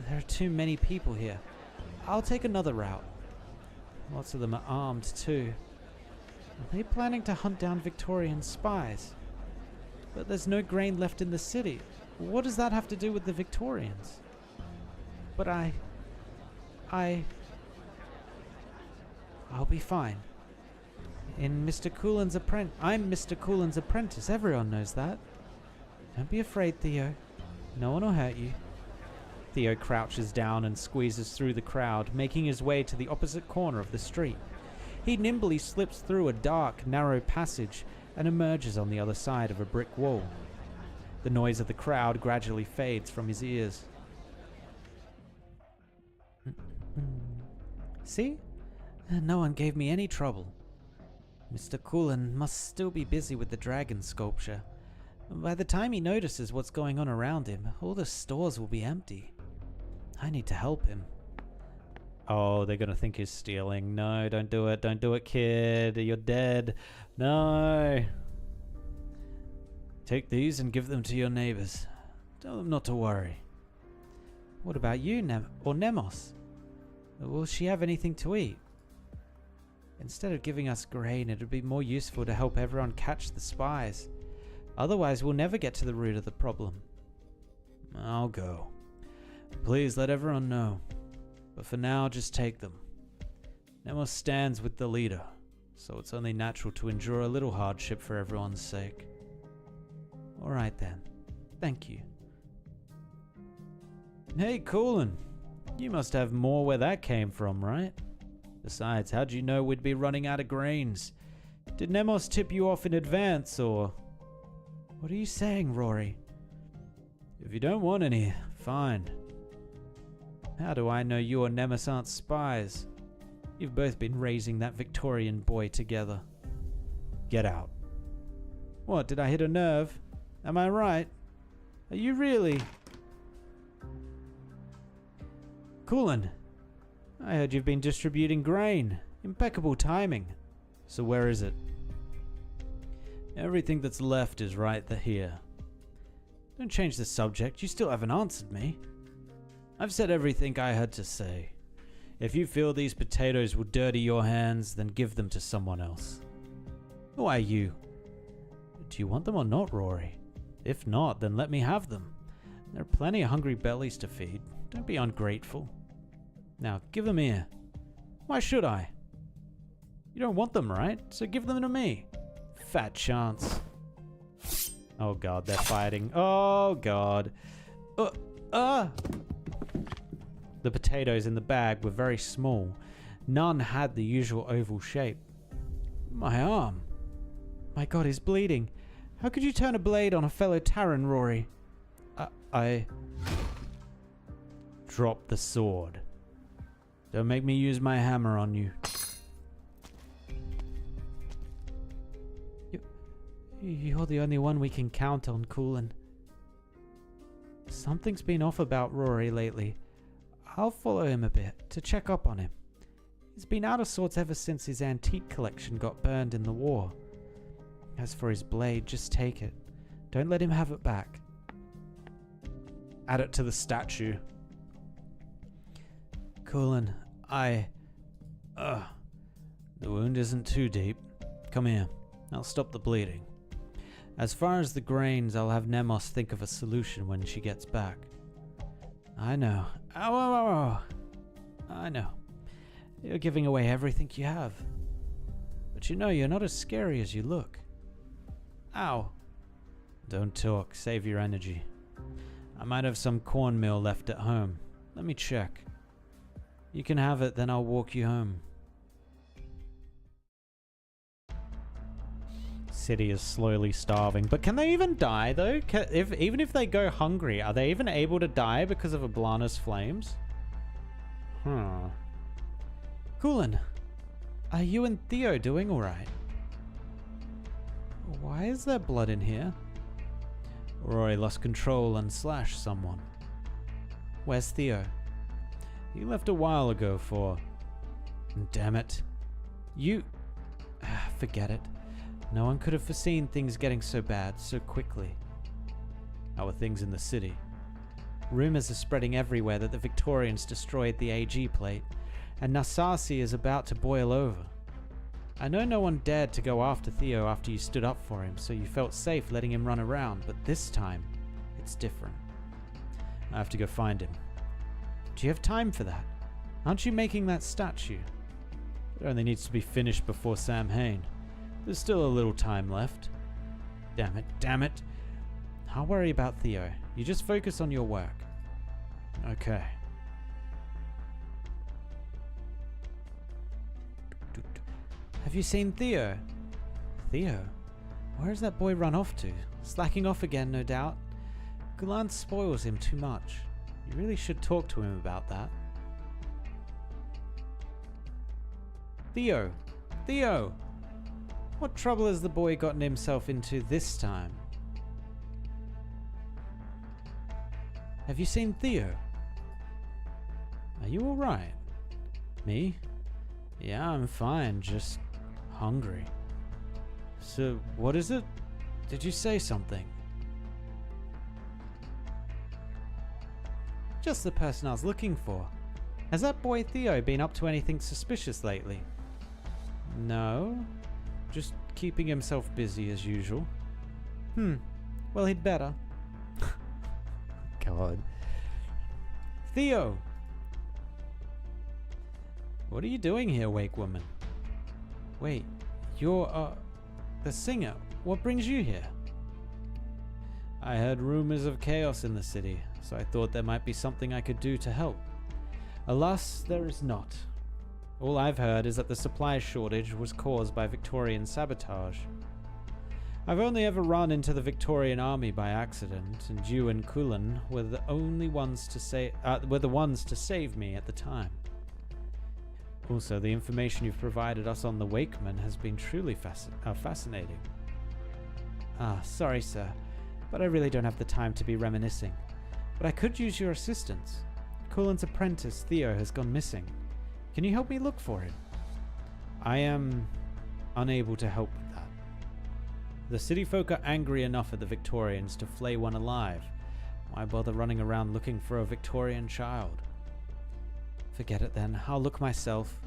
There are too many people here. I'll take another route. Lots of them are armed too. Are they planning to hunt down Victorian spies? But there's no grain left in the city. What does that have to do with the Victorians? But I'll be fine. I'm Mr. Coolin's apprentice. Everyone knows that. Don't be afraid, Theo. No one will hurt you. Theo crouches down and squeezes through the crowd, making his way to the opposite corner of the street. He nimbly slips through a dark, narrow passage and emerges on the other side of a brick wall. The noise of the crowd gradually fades from his ears. See? No one gave me any trouble. Mr. Coolin must still be busy with the dragon sculpture. By the time he notices what's going on around him, all the stores will be empty. I need to help him. Oh, they're gonna think he's stealing. No, don't do it. Don't do it, kid. You're dead. No. Take these and give them to your neighbors. Tell them not to worry. What about you, Nemos? Will she have anything to eat? Instead of giving us grain, it would be more useful to help everyone catch the spies. Otherwise, we'll never get to the root of the problem. I'll go. Please let everyone know. But for now, just take them. Nemos stands with the leader, so it's only natural to endure a little hardship for everyone's sake. Alright then. Thank you. Hey, Coolin. You must have more where that came from, right? Besides, how'd you know we'd be running out of grains? Did Nemos tip you off in advance, or... What are you saying, Rory? If you don't want any, fine. How do I know you or Nemos aren't spies? You've both been raising that Victorian boy together. Get out. What, did I hit a nerve? Am I right? Are you really? Coolin, I heard you've been distributing grain. Impeccable timing. So where is it? Everything that's left is right here. Don't change the subject, you still haven't answered me. I've said everything I had to say. If you feel these potatoes will dirty your hands, then give them to someone else. Who are you? Do you want them or not, Rory? If not, then let me have them. There are plenty of hungry bellies to feed. Don't be ungrateful. Now, give them here. Why should I? You don't want them, right? So give them to me. Fat chance. Oh god, they're fighting. Oh god. The potatoes in the bag were very small. None had the usual oval shape. My arm. My god, he's bleeding. How could you turn a blade on a fellow Terran, Rory? I dropped the sword. Don't make me use my hammer on you. You're the only one we can count on, Coolin. Something's been off about Rory lately. I'll follow him a bit to check up on him. He's been out of sorts ever since his antique collection got burned in the war. As for his blade, just take it. Don't let him have it back. Add it to the statue. Coolin, the wound isn't too deep. Come here. I'll stop the bleeding. As far as the grains, I'll have Nemos think of a solution when she gets back. I know. I know. You're giving away everything you have. But you know, you're not as scary as you look. Ow. Don't talk. Save your energy. I might have some cornmeal left at home. Let me check. You can have it, then I'll walk you home. City is slowly starving. But can they even die, though? Even if they go hungry, are they even able to die because of Eblana's flames? Huh. Coolin, are you and Theo doing alright? Why is there blood in here? Rory lost control and slashed someone. Where's Theo? He left a while ago for... Damn it. You... Forget it. No one could have foreseen things getting so bad so quickly. How are things in the city? Rumors are spreading everywhere that the Victorians destroyed the AG plate, and Narsasi is about to boil over. I know no one dared to go after Theo after you stood up for him, so you felt safe letting him run around, but this time, it's different. I have to go find him. Do you have time for that? Aren't you making that statue? It only needs to be finished before Samhain. There's still a little time left. Damn it. I'll worry about Theo. You just focus on your work. Okay. Have you seen Theo? Theo? Where has that boy run off to? Slacking off again, no doubt. Gulan spoils him too much. You really should talk to him about that. Theo! Theo! What trouble has the boy gotten himself into this time? Have you seen Theo? Are you alright? Me? Yeah, I'm fine, just hungry. So, what is it? Did you say something? Just the person I was looking for. Has that boy Theo been up to anything suspicious lately? No. Just keeping himself busy as usual. Well, he'd better. God. Theo! What are you doing here, Wake Woman? Wait, you're, the singer. What brings you here? I heard rumors of chaos in the city, so I thought there might be something I could do to help. Alas, there is not. All I've heard is that the supply shortage was caused by Victorian sabotage. I've only ever run into the Victorian army by accident, and you and Kulin were the only ones to save me at the time. Also, the information you've provided us on the Wakeman has been truly fascinating. Sorry, sir, but I really don't have the time to be reminiscing. But I could use your assistance. Cullen's apprentice, Theo, has gone missing. Can you help me look for him? I am unable to help with that. The city folk are angry enough at the Victorians to flay one alive. Why bother running around looking for a Victorian child? Forget it then, I'll look myself.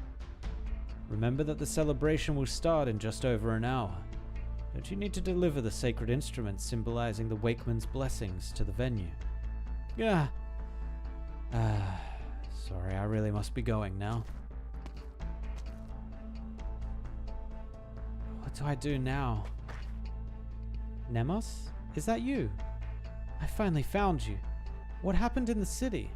Remember that the celebration will start in just over an hour. Don't you need to deliver the sacred instruments symbolizing the Wakeman's blessings to the venue? Yeah. Sorry, I really must be going now. What do I do now? Nemos? Is that you? I finally found you. What happened in the city?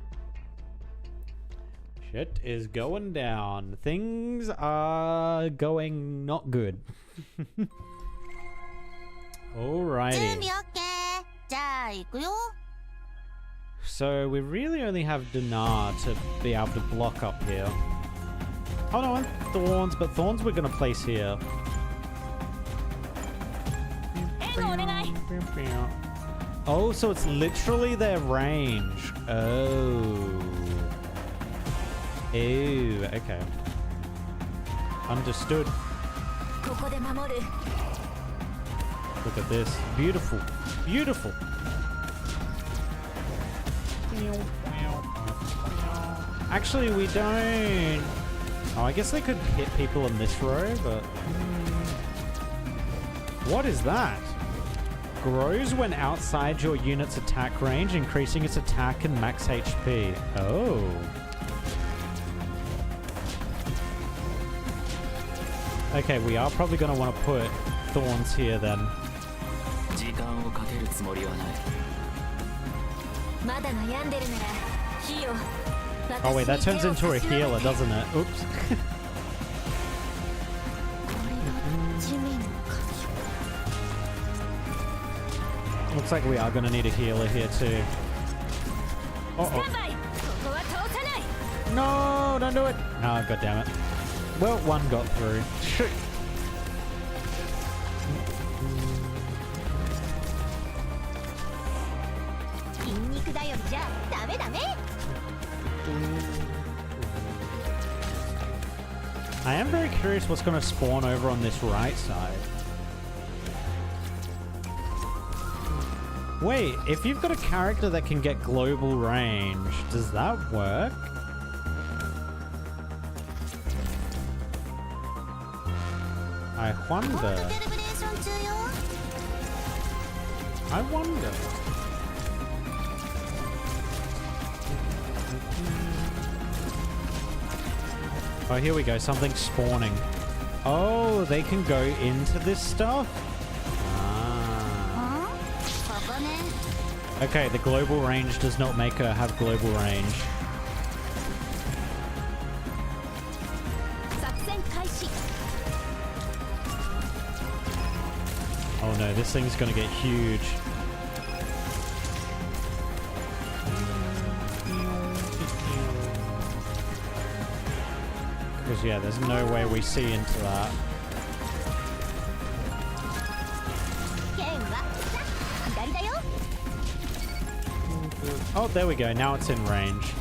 Shit is going down. Things are going not good. Alrighty. So we really only have Dinar to be able to block up here. Oh no, and Thorns, but Thorns we're gonna place here. Oh, so it's literally their range. Oh. Ew, okay. Understood. Look at this. Beautiful. Beautiful. Actually, we don't... Oh, I guess they could hit people in this row, but... What is that? Grows when outside your unit's attack range, increasing its attack and max HP. Oh. Okay, we are probably going to want to put Thorns here then. Oh wait, that turns into a healer, doesn't it? Oops. Looks like we are going to need a healer here too. Uh-oh. No, don't do it. Oh, god damn it. Well, one got through. Shoot. I am very curious what's going to spawn over on this right side. Wait, if you've got a character that can get global range, does that work? I wonder. I wonder. Oh, here we go. Something's spawning. Oh, they can go into this stuff? Ah. Okay, the global range does not make her have global range. Oh no, this thing's gonna get huge. Because yeah, there's no way we see into that. Oh, there we go. Now it's in range.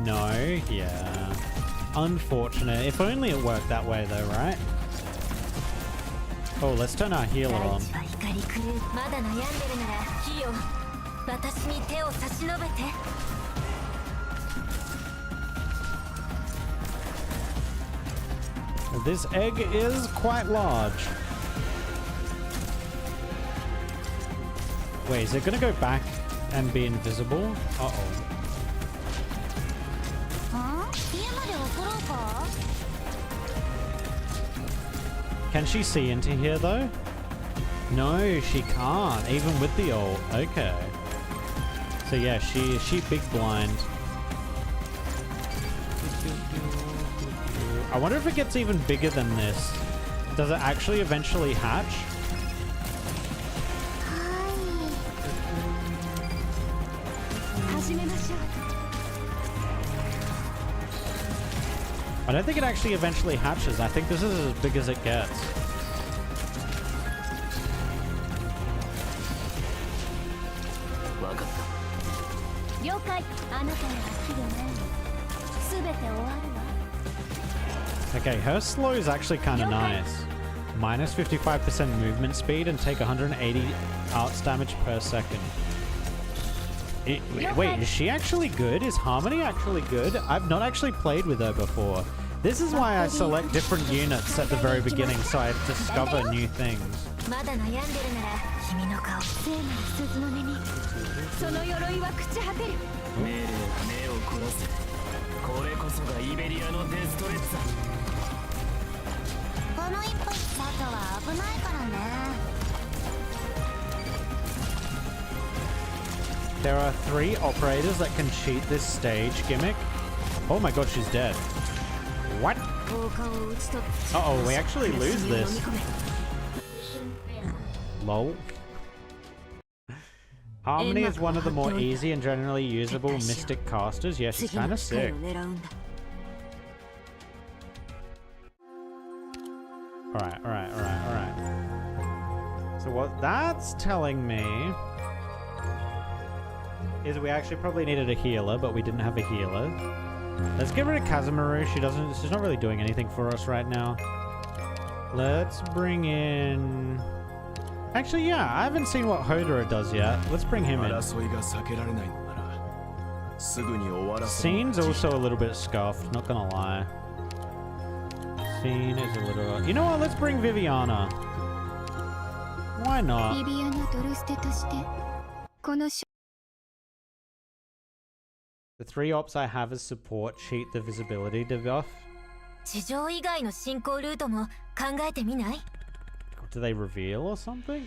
No, yeah. Unfortunate. If only it worked that way though, right? Oh, let's turn our healer on. This egg is quite large. Wait, is it gonna go back and be invisible? Uh-oh. Can she see into here though? No, she can't, even with the ult. Okay. So yeah, she big blind. I wonder if it gets even bigger than this. Does it actually eventually hatch? I don't think it actually eventually hatches. I think this is as big as it gets. Okay, her slow is actually kind of nice. Minus 55% movement speed and take 180 arts damage per second. Wait, is she actually good? Is Harmony actually good? I've not actually played with her before. This is why I select different units at the very beginning, so I discover new things. There are 3 operators that can cheat this stage gimmick. Oh my god, she's dead. What? Uh-oh, we actually lose this. Lol. Harmony is one of the more easy and generally usable mystic casters. Yeah, she's kind of sick. Alright. So what that's telling me is we actually probably needed a healer, but we didn't have a healer. Let's get rid of Kazemaru. She's not really doing anything for us right now. Let's bring in... Actually, yeah, I haven't seen what Hodora does yet. Let's bring him in. Scene's also a little bit scuffed, not gonna lie. Scene is a little... You know what? Let's bring Viviana. Why not? The 3 ops I have as support cheat the visibility debuff. Do they reveal or something?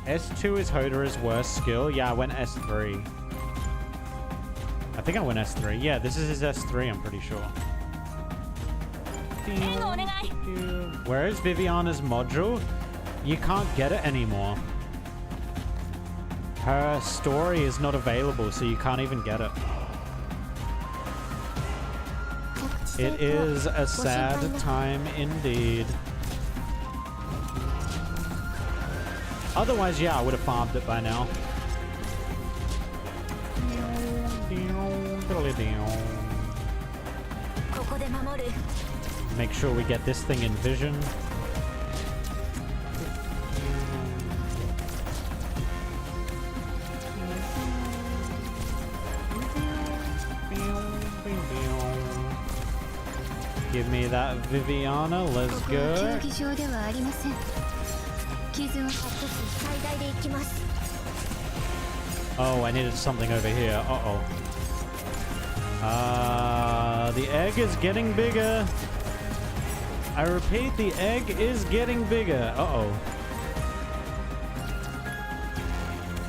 S2 is Hodora's worst skill. Yeah, I went S3. I think I went S3. Yeah, this is his S3, I'm pretty sure. Where is Viviana's module? You can't get it anymore. Her story is not available, so you can't even get it. It is a sad time indeed. Otherwise, yeah, I would have farmed it by now. Make sure we get this thing in vision. Give me that Viviana, let's go. Oh, I needed something over here. Uh-oh. The egg is getting bigger. I repeat, the egg is getting bigger. Uh-oh.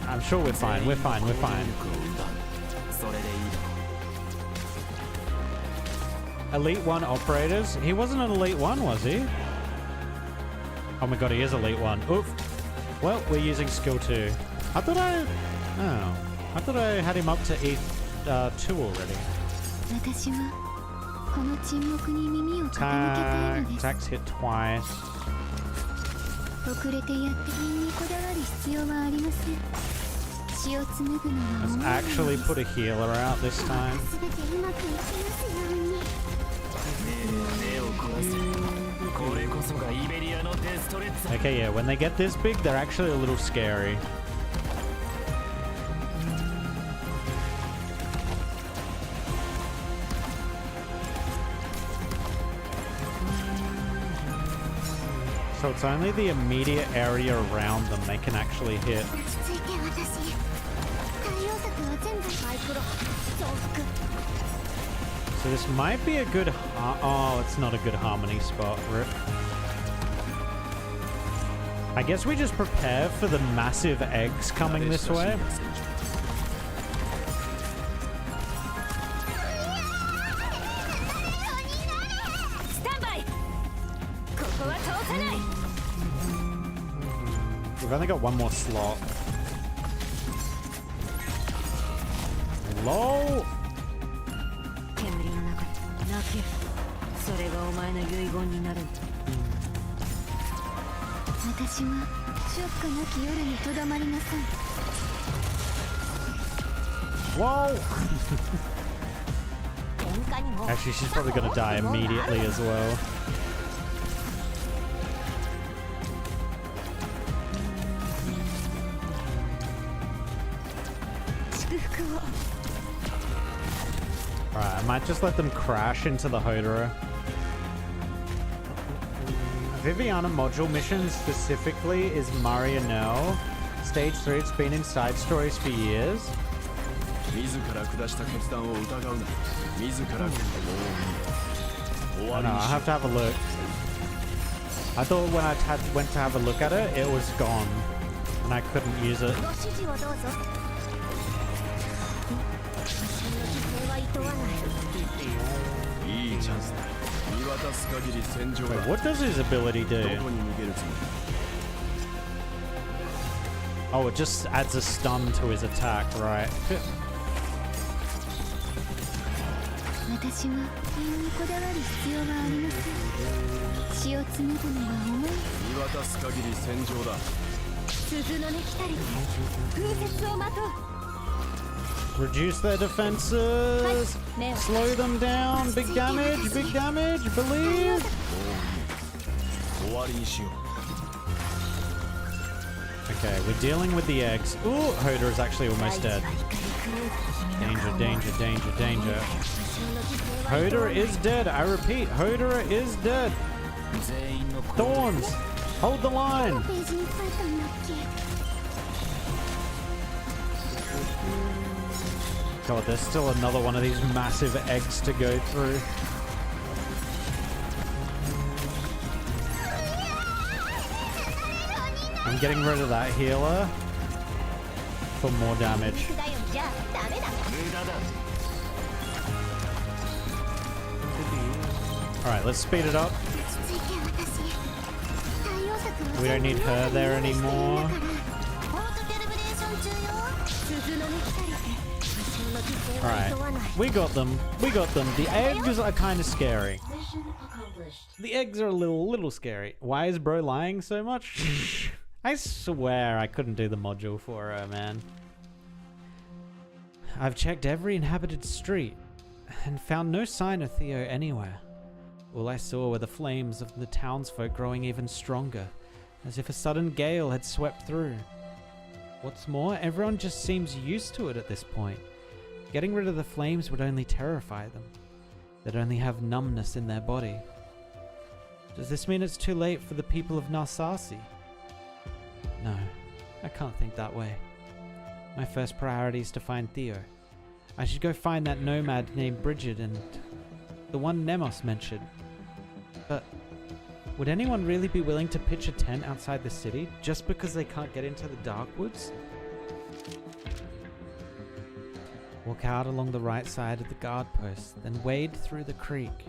I'm sure we're fine, we're fine. Elite 1 operators? He wasn't an Elite 1, was he? Oh my god, he is Elite 1. Oof. Well, we're using skill 2. I thought I had him up to E2 already. Attacks hit twice. Let's actually put a healer out this time. Okay, yeah, when they get this big, they're actually a little scary. So it's only the immediate area around them they can actually hit. So this might be a good... oh, it's not a good harmony spot. Rip. I guess we just prepare for the massive eggs coming this way. We've only got one more slot. LOL. 煙の中で泣ける。それがお前の遺言になるんだ。私はショックなき夜にとどまりなさい。 Whoa. Actually, she's probably gonna die immediately as well. Alright, I might just let them crash into the Hodora. Viviana module mission specifically is Marianelle. Stage 3, it's been in side stories for years. I don't know, I'll have to have a look. I thought when I went to have a look at it, it was gone. And I couldn't use it. Wait, what does his ability do? Oh, it just adds a stun to his attack, right? Reduce their defenses. Slow them down. Big damage. Big damage. Believe. Okay, we're dealing with the eggs. Ooh, Hoda is actually almost dead. Danger, danger, danger, danger. Hoda is dead. I repeat, Hoda is dead. Thorns, hold the line. God, there's still another one of these massive eggs to go through. I'm getting rid of that healer for more damage. Alright, let's speed it up. We don't need her there anymore. Alright, we got them. We got them. The eggs are kind of scary. The eggs are a little scary. Why is bro lying so much? I swear I couldn't do the module for her, man. I've checked every inhabited street and found no sign of Theo anywhere. All I saw were the flames of the townsfolk growing even stronger, as if a sudden gale had swept through. What's more, everyone just seems used to it at this point. Getting rid of the flames would only terrify them. They'd only have numbness in their body. Does this mean it's too late for the people of Narsasi? No, I can't think that way. My first priority is to find Theo. I should go find that nomad named Bridget and the one Nemos mentioned. But would anyone really be willing to pitch a tent outside the city just because they can't get into the dark woods? Walk out along the right side of the guard post, then wade through the creek.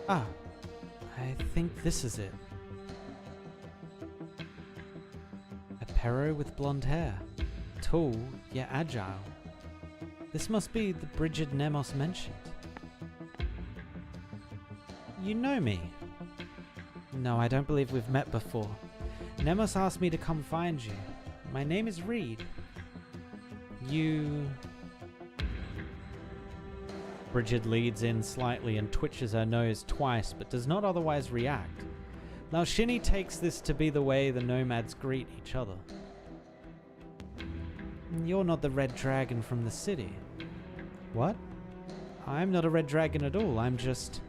Ah, I think this is it. A Perro with blonde hair. Tall, yet agile. This must be the Bridget Nemos mentioned. You know me? No, I don't believe we've met before. Nemos asked me to come find you. My name is Reed. You... Bridget leads in slightly and twitches her nose twice, but does not otherwise react. Now Shinny takes this to be the way the nomads greet each other. You're not the red dragon from the city. What? I'm not a red dragon at all, I'm just...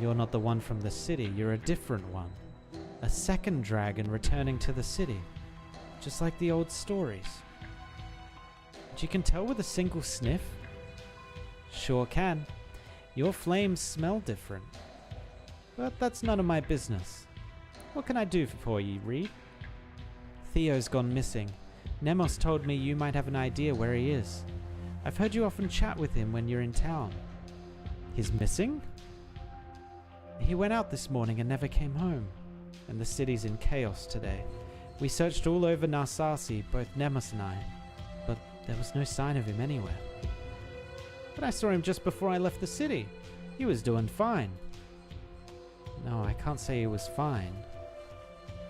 You're not the one from the city, you're a different one. A second dragon returning to the city. Just like the old stories. But you can tell with a single sniff? Sure can. Your flames smell different. But that's none of my business. What can I do for you, Reed? Theo's gone missing. Nemos told me you might have an idea where he is. I've heard you often chat with him when you're in town. He's missing? He went out this morning and never came home. And the city's in chaos today. We searched all over Narsasi, both Nemus and I, but there was no sign of him anywhere. But I saw him just before I left the city. He was doing fine. No, I can't say he was fine.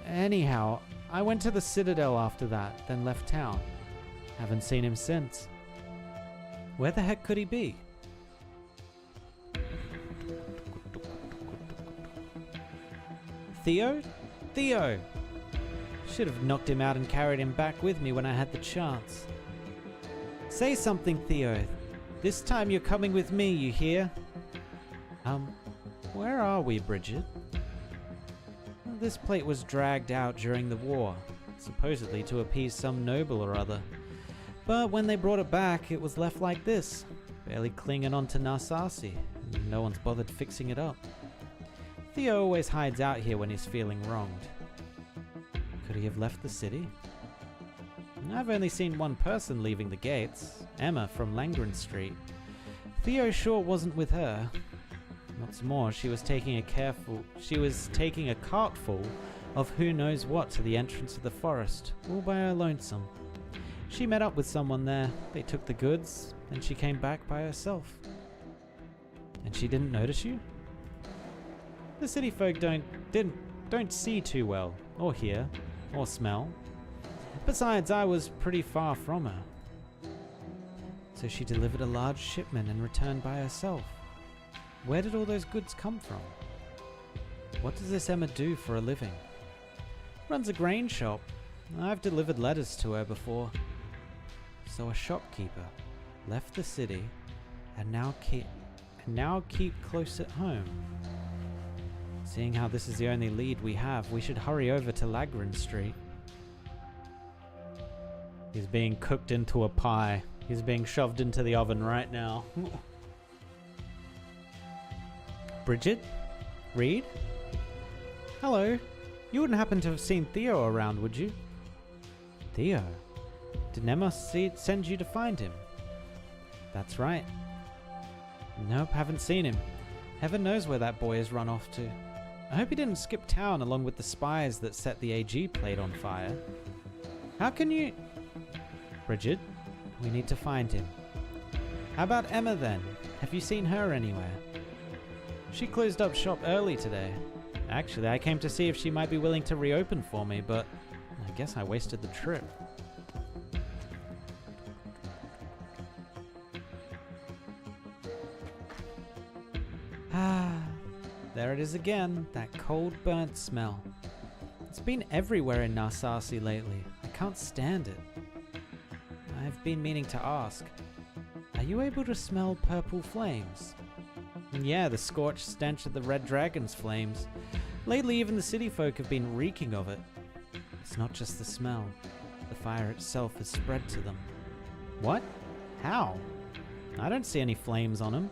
Anyhow, I went to the Citadel after that, then left town. Haven't seen him since. Where the heck could he be? Theo? Theo! Should have knocked him out and carried him back with me when I had the chance. Say something, Theo. This time you're coming with me, you hear? Where are we, Bridget? Well, this plate was dragged out during the war, supposedly to appease some noble or other. But when they brought it back, it was left like this, barely clinging onto Narsasi, and no one's bothered fixing it up. Theo always hides out here when he's feeling wronged. Could he have left the city? I've only seen one person leaving the gates, Emma from Langren Street. Theo sure wasn't with her. What's more, she was taking a cart full of who knows what to the entrance of the forest, all by her lonesome. She met up with someone there, they took the goods, and she came back by herself. And she didn't notice you? The city folk don't see too well, or hear, or smell. Besides, I was pretty far from her. So she delivered a large shipment and returned by herself. Where did all those goods come from? What does this Emma do for a living? Runs a grain shop. I've delivered letters to her before. So a shopkeeper left the city and now keep close at home. Seeing how this is the only lead we have, we should hurry over to Langren Street. He's being cooked into a pie. He's being shoved into the oven right now. Bridget? Reed? Hello. You wouldn't happen to have seen Theo around, would you? Theo? Did Emma send you to find him? That's right. Nope, haven't seen him. Heaven knows where that boy has run off to. I hope he didn't skip town along with the spies that set the AG plate on fire. How can you... Bridget, we need to find him. How about Emma then? Have you seen her anywhere? She closed up shop early today. Actually, I came to see if she might be willing to reopen for me, but I guess I wasted the trip. Ah, there it is again, that cold burnt smell. It's been everywhere in Narsasi lately. I can't stand it. I've been meaning to ask, are you able to smell purple flames? Yeah, the scorched stench of the red dragon's flames. Lately even the city folk have been reeking of it. It's not just the smell. The fire itself has spread to them. What? How? I don't see any flames on them.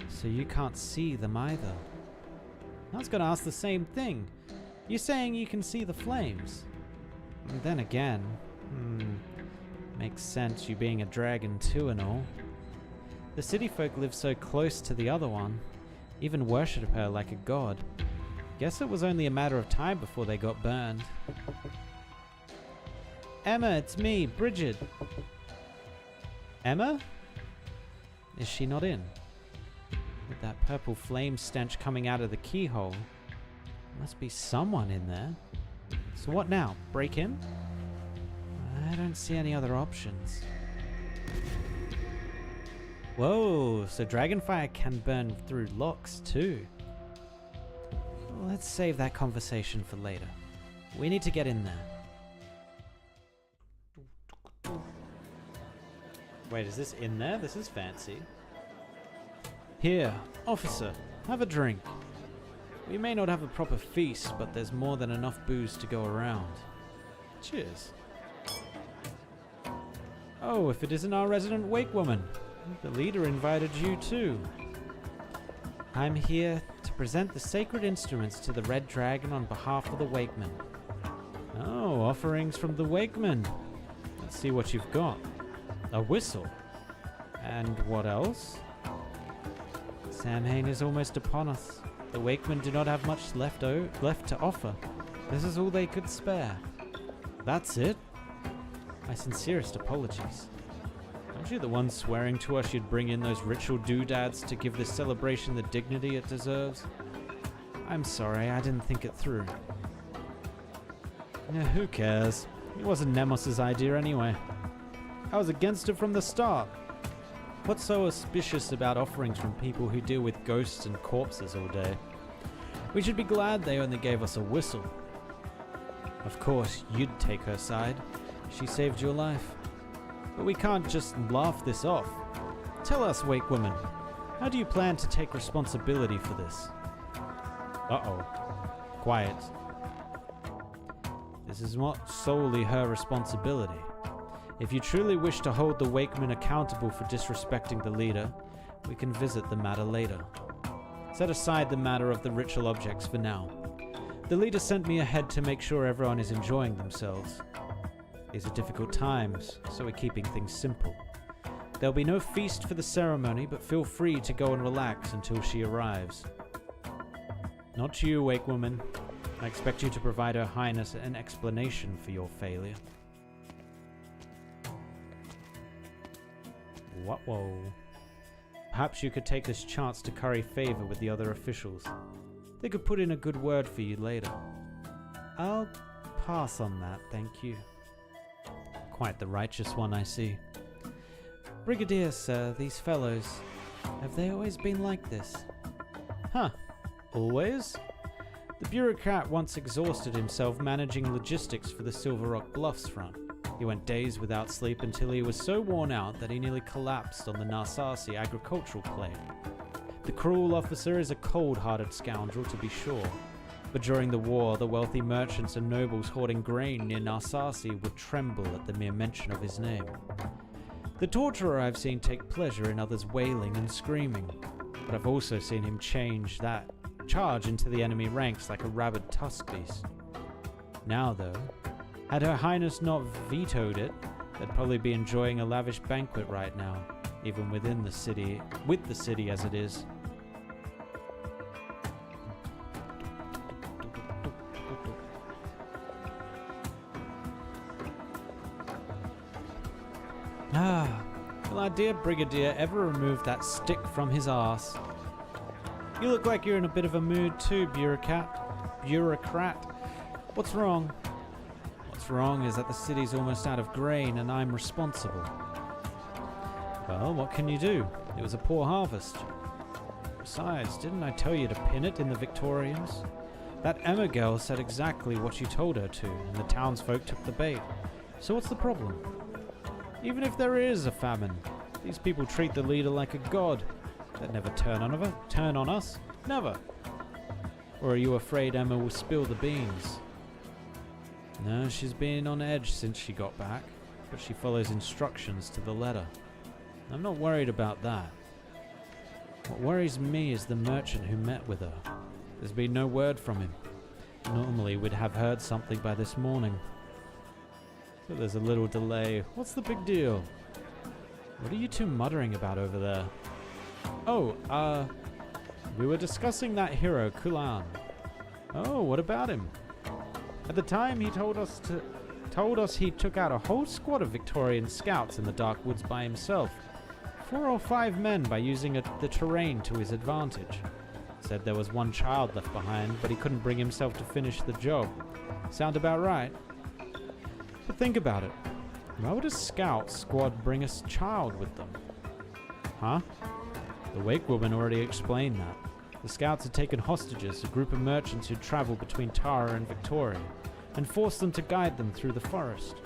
So you can't see them either. I was going to ask the same thing. You're saying you can see the flames? And then again, makes sense, you being a dragon too and all. The city folk live so close to the other one, even worship her like a god. Guess it was only a matter of time before they got burned. Emma, it's me, Bridget. Emma? Is she not in? With that purple flame stench coming out of the keyhole, must be someone in there. So what now? Break in? I don't see any other options. Whoa, so dragonfire can burn through locks too. Let's save that conversation for later. We need to get in there. Wait, is this in there? This is fancy. Here, officer, have a drink. We may not have a proper feast, but there's more than enough booze to go around. Cheers. Oh, if it isn't our resident wake woman. The leader invited you too. I'm here to present the sacred instruments to the Red Dragon on behalf of the Wakemen. Oh, offerings from the Wakemen. Let's see what you've got. A whistle. And what else? Samhain is almost upon us. The Wakemen do not have much left to offer. This is all they could spare. That's it? My sincerest apologies. Aren't you the one swearing to us you'd bring in those ritual doodads to give this celebration the dignity it deserves? I'm sorry, I didn't think it through. Yeah, who cares? It wasn't Nemos's idea anyway. I was against it from the start. What's so auspicious about offerings from people who deal with ghosts and corpses all day? We should be glad they only gave us a whistle. Of course, you'd take her side. She saved your life. But we can't just laugh this off. Tell us, Wake Woman, how do you plan to take responsibility for this? Uh-oh. Quiet. This is not solely her responsibility. If you truly wish to hold the Wakemen accountable for disrespecting the leader, we can visit the matter later. Set aside the matter of the ritual objects for now. The leader sent me ahead to make sure everyone is enjoying themselves. These are difficult times, so we're keeping things simple. There'll be no feast for the ceremony, but feel free to go and relax until she arrives. Not you, Wake Woman. I expect you to provide Her Highness an explanation for your failure. Whoa. Perhaps you could take this chance to curry favor with the other officials. They could put in a good word for you later. I'll pass on that, thank you. Quite the righteous one, I see. Brigadier, sir, these fellows, have they always been like this? Huh. Always? The bureaucrat once exhausted himself managing logistics for the Silver Rock Bluffs front. He went days without sleep until he was so worn out that he nearly collapsed on the Narsasi agricultural plain. The cruel officer is a cold-hearted scoundrel, to be sure, but during the war, the wealthy merchants and nobles hoarding grain near Narsasi would tremble at the mere mention of his name. The torturer I've seen take pleasure in others wailing and screaming, but I've also seen him charge into the enemy ranks like a rabid tusk beast. Now, though, had Her Highness not vetoed it, they'd probably be enjoying a lavish banquet right now, even within the city, with the city as it is. Will our dear Brigadier ever remove that stick from his arse? You look like you're in a bit of a mood too, bureaucrat. What's wrong? What's wrong is that the city's almost out of grain and I'm responsible. Well, what can you do? It was a poor harvest. Besides, didn't I tell you to pin it in the Victorians? That Emma girl said exactly what you told her to, and the townsfolk took the bait. So what's the problem? Even if there is a famine, these people treat the leader like a god. They'd never turn on us. Never. Or are you afraid Emma will spill the beans? No, she's been on edge since she got back, but she follows instructions to the letter. I'm not worried about that. What worries me is the merchant who met with her. There's been no word from him. Normally we'd have heard something by this morning. So there's a little delay. What's the big deal? What are you two muttering about over there? Oh, we were discussing that hero, Kulan. Oh, what about him? At the time, he told us he took out a whole squad of Victorian scouts in the dark woods by himself. 4 or 5 men by using the terrain to his advantage. Said there was one child left behind, but he couldn't bring himself to finish the job. Sound about right? But think about it. Why would a scout squad bring a child with them? Huh? The Wake Woman already explained that. The scouts had taken hostages a group of merchants who'd traveled between Tara and Victoria, and forced them to guide them through the forest.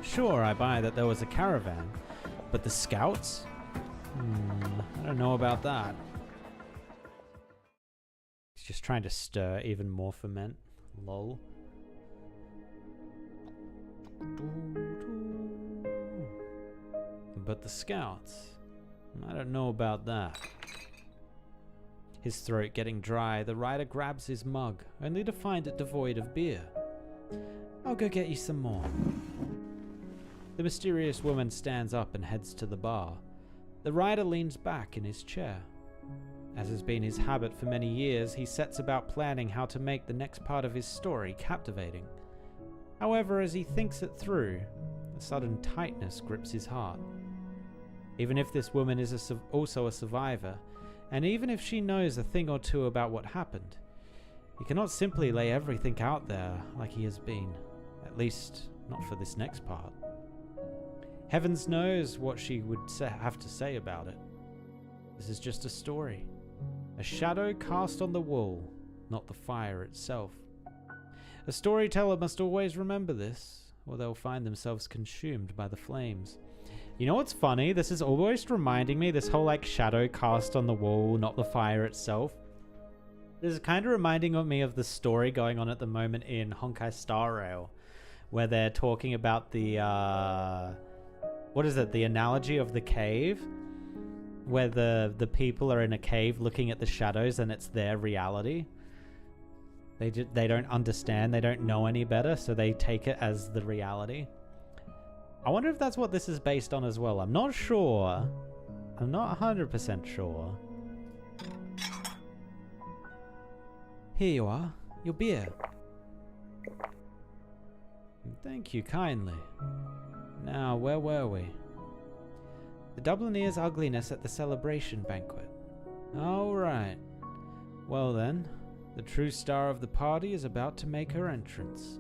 Sure, I buy that there was a caravan, but the scouts? I don't know about that. He's just trying to stir even more ferment. Lol. But the scouts? I don't know about that. His throat getting dry, the rider grabs his mug, only to find it devoid of beer. I'll go get you some more. The mysterious woman stands up and heads to the bar. The rider leans back in his chair. As has been his habit for many years, he sets about planning how to make the next part of his story captivating. However, as he thinks it through, a sudden tightness grips his heart. Even if this woman is also a survivor, and even if she knows a thing or two about what happened, he cannot simply lay everything out there like he has been, at least not for this next part. Heavens knows what she would have to say about it. This is just a story. A shadow cast on the wall, not the fire itself. A storyteller must always remember this, or they'll find themselves consumed by the flames. You know what's funny? This is almost reminding me, this whole like shadow cast on the wall, not the fire itself. This is kind of reminding me of the story going on at the moment in Honkai Star Rail, where they're talking about the, what is it? The analogy of the cave, where the people are in a cave looking at the shadows and it's their reality. They don't understand, they don't know any better, so they take it as the reality. I wonder if that's what this is based on as well. I'm not sure. I'm not 100% sure. Here you are, your beer. Thank you kindly. Now, where were we? The Dublineer's ugliness at the celebration banquet. All right. Well then, the true star of the party is about to make her entrance.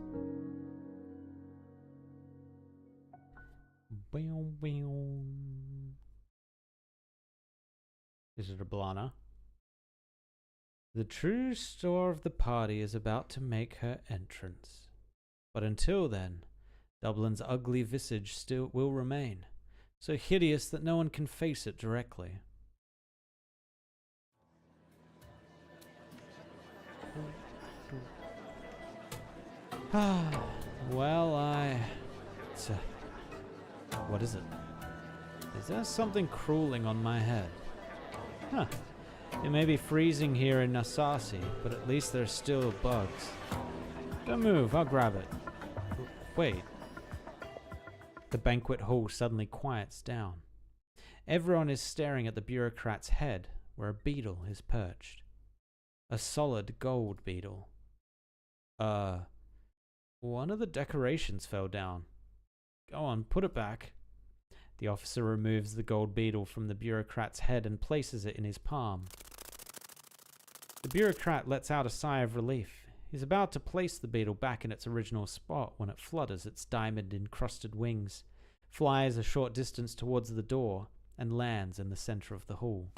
Is it Eblana? The true star of the party is about to make her entrance. But until then, Dublin's ugly visage still will remain, so hideous that no one can face it directly. Well, what is it? Is there something crawling on my head? Huh. It may be freezing here in Nasasi, but at least there's still bugs. Don't move, I'll grab it. Wait. The banquet hall suddenly quiets down. Everyone is staring at the bureaucrat's head, where a beetle is perched. A solid gold beetle. One of the decorations fell down. Go on, put it back. The officer removes the gold beetle from the bureaucrat's head and places it in his palm. The bureaucrat lets out a sigh of relief. He's about to place the beetle back in its original spot when it flutters its diamond-encrusted wings, flies a short distance towards the door, and lands in the center of the hall.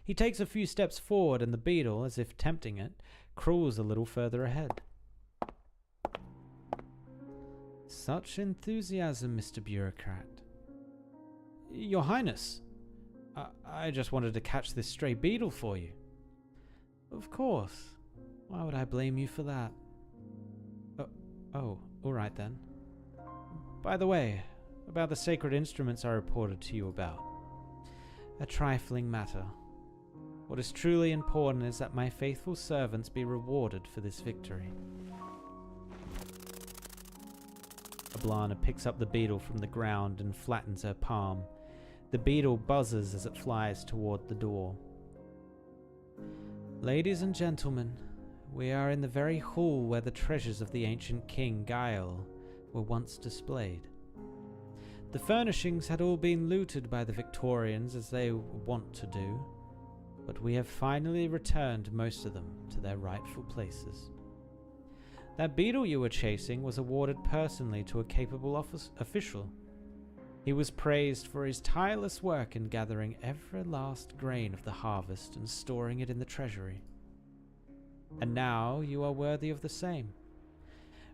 He takes a few steps forward and the beetle, as if tempting it, crawls a little further ahead. Such enthusiasm, Mr. Bureaucrat. Your Highness, I just wanted to catch this stray beetle for you. Of course. Why would I blame you for that? Oh, all right then. By the way, about the sacred instruments I reported to you about. A trifling matter. What is truly important is that my faithful servants be rewarded for this victory. Eblana picks up the beetle from the ground and flattens her palm. The beetle buzzes as it flies toward the door. Ladies and gentlemen, we are in the very hall where the treasures of the ancient king Gael were once displayed. The furnishings had all been looted by the Victorians as they want to do, but we have finally returned most of them to their rightful places. That beetle you were chasing was awarded personally to a capable official. He was praised for his tireless work in gathering every last grain of the harvest and storing it in the treasury. And now you are worthy of the same.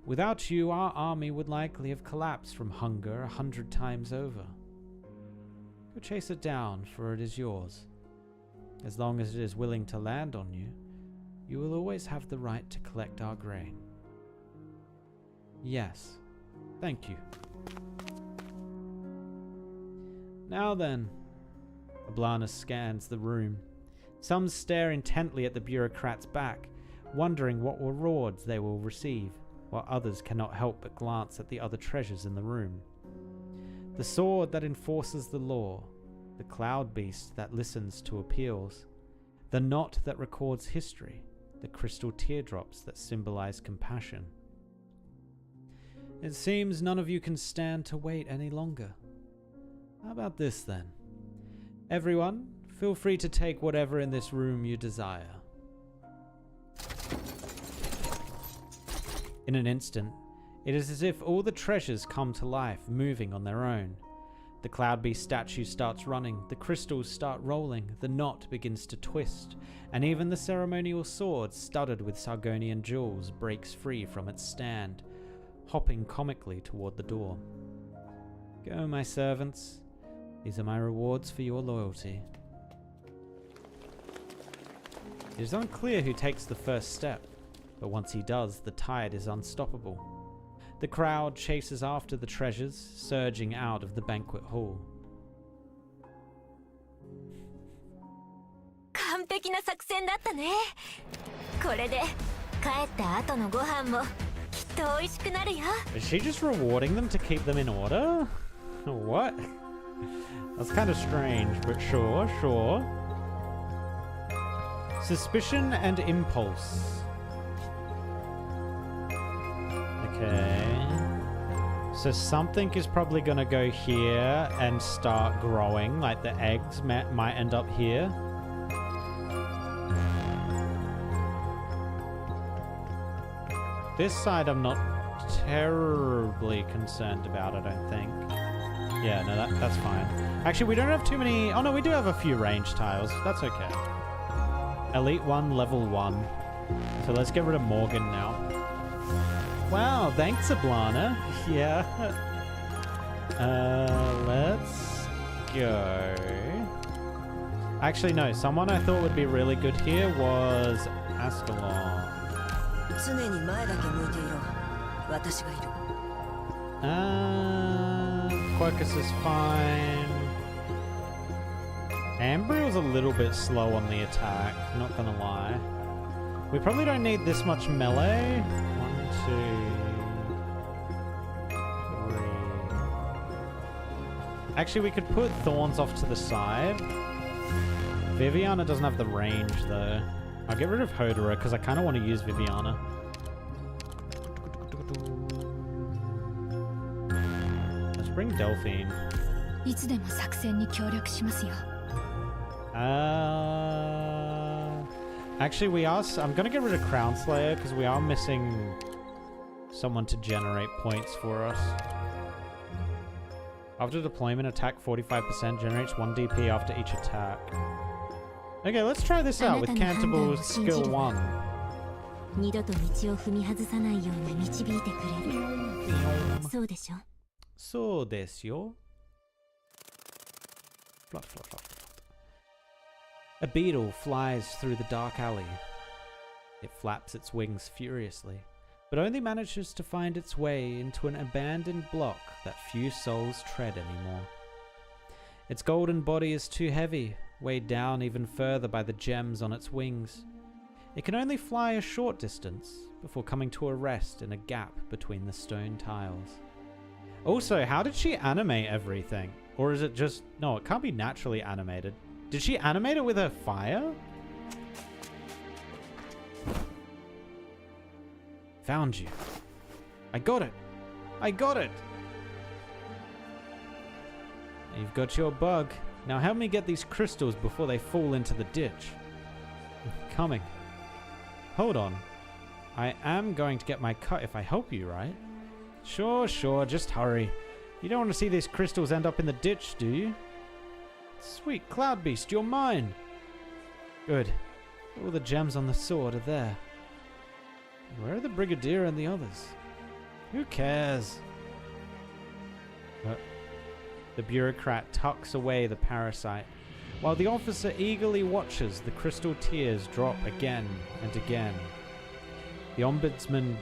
Without you, our army would likely have collapsed from hunger 100 times over. Go chase it down, for it is yours. As long as it is willing to land on you, you will always have the right to collect our grain. Yes, thank you. Now then, Eblana scans the room. Some stare intently at the bureaucrat's back, wondering what rewards they will receive, while others cannot help but glance at the other treasures in the room. The sword that enforces the law, the cloud beast that listens to appeals, the knot that records history, the crystal teardrops that symbolize compassion. It seems none of you can stand to wait any longer. How about this then? Everyone, feel free to take whatever in this room you desire. In an instant, it is as if all the treasures come to life, moving on their own. The cloud beast statue starts running, the crystals start rolling, the knot begins to twist, and even the ceremonial sword studded with Sargonian jewels breaks free from its stand, hopping comically toward the door. Go, my servants. These are my rewards for your loyalty. It is unclear who takes the first step, but once he does, the tide is unstoppable. The crowd chases after the treasures, surging out of the banquet hall. 完璧な作戦だったね。これで帰った後のご飯もきっと美味しくなるよ。 Is she just rewarding them to keep them in order? What? That's kind of strange, but sure, sure. Suspicion and impulse. Okay. So something is probably going to go here and start growing, like the eggs might end up here. This side I'm not terribly concerned about, I don't think. Yeah, no, that's fine. Actually, we don't have too many... Oh, no, we do have a few range tiles. That's okay. Elite 1, level 1. So let's get rid of Morgan now. Wow, thanks, Eblana. Yeah. Let's go. Actually, no. Someone I thought would be really good here was Ascalon. Quercus is fine. Ambriel's a little bit slow on the attack, not gonna lie. We probably don't need this much melee. 1, 2, 3. Actually, we could put Thorns off to the side. Viviana doesn't have the range, though. I'll get rid of Hodora, because I kind of want to use Viviana. Let's bring Delphine. Actually, I'm going to get rid of Crown Slayer, because we are missing someone to generate points for us. After deployment, attack 45% generates 1 DP after each attack. Okay, let's try this out with Cantable's skill 1. So desyo. Flop, flop, flop, flop. A beetle flies through the dark alley. It flaps its wings furiously, but only manages to find its way into an abandoned block that few souls tread anymore. Its golden body is too heavy, weighed down even further by the gems on its wings. It can only fly a short distance before coming to a rest in a gap between the stone tiles. Also, how did she animate everything? Or is it just... No, it can't be naturally animated. Did she animate it with her fire? Found you. I got it. I got it. You've got your bug. Now help me get these crystals before they fall into the ditch. Coming. Hold on. I am going to get my cut if I help you, right? Sure, sure. Just hurry. You don't want to see these crystals end up in the ditch, do you? Sweet Cloud Beast, you're mine. Good. All the gems on the sword are there. Where are the Brigadier and the others? Who cares? The bureaucrat tucks away the parasite, while the officer eagerly watches the crystal tears drop again and again. The ombudsman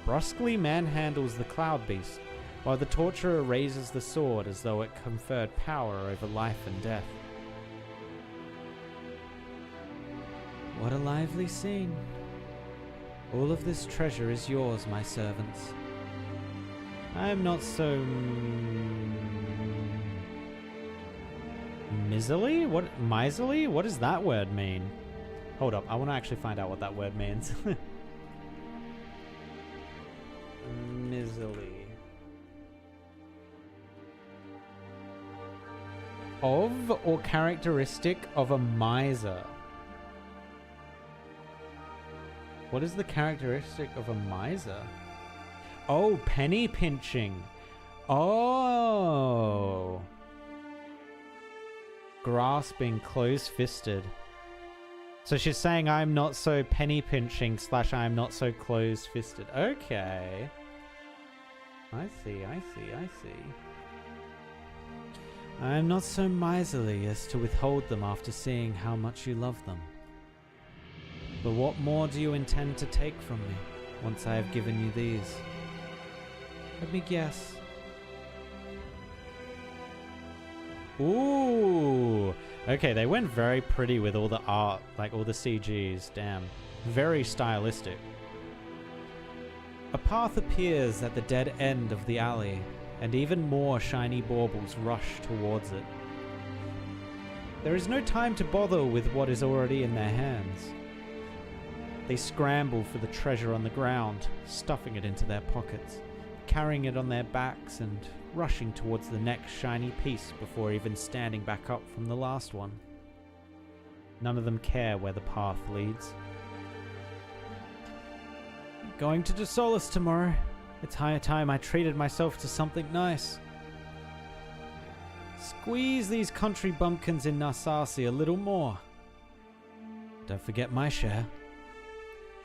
brusquely manhandles the cloud beast, while the torturer raises the sword as though it conferred power over life and death. What a lively scene. All of this treasure is yours, my servants. I am not so... Miserly? What? Miserly? What does that word mean? Hold up, I want to actually find out what that word means. Miserly. Of or characteristic of a miser? What is the characteristic of a miser? Oh, penny pinching. Oh. Grasping, close-fisted. So she's saying I'm not so penny pinching / I'm not so close-fisted. Okay. I see. I'm not so miserly as to withhold them after seeing how much you love them. But what more do you intend to take from me once I have given you these? Let me guess. Ooh! Okay, they went very pretty with all the art, like all the CGs, damn. Very stylistic. A path appears at the dead end of the alley, and even more shiny baubles rush towards it. There is no time to bother with what is already in their hands. They scramble for the treasure on the ground, stuffing it into their pockets, carrying it on their backs and rushing towards the next shiny piece before even standing back up from the last one. None of them care where the path leads. Going to Solace tomorrow. It's high time I treated myself to something nice. Squeeze these country bumpkins in Narsasi a little more. Don't forget my share.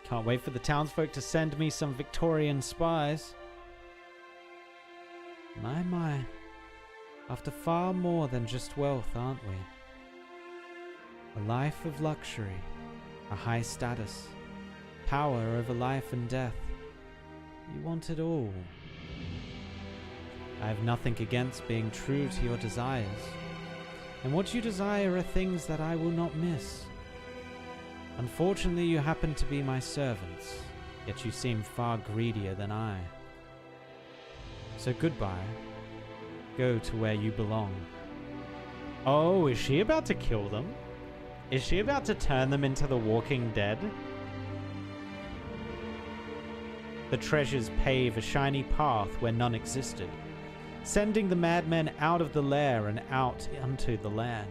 Can't wait for the townsfolk to send me some Victorian spies. My. After far more than just wealth, aren't we? A life of luxury, a high status, power over life and death. You want it all. I have nothing against being true to your desires, and what you desire are things that I will not miss. Unfortunately, you happen to be my servants, yet you seem far greedier than I. So goodbye. Go to where you belong. Oh, is she about to kill them? Is she about to turn them into the Walking Dead? The treasures pave a shiny path where none existed, sending the madmen out of the lair and out unto the land.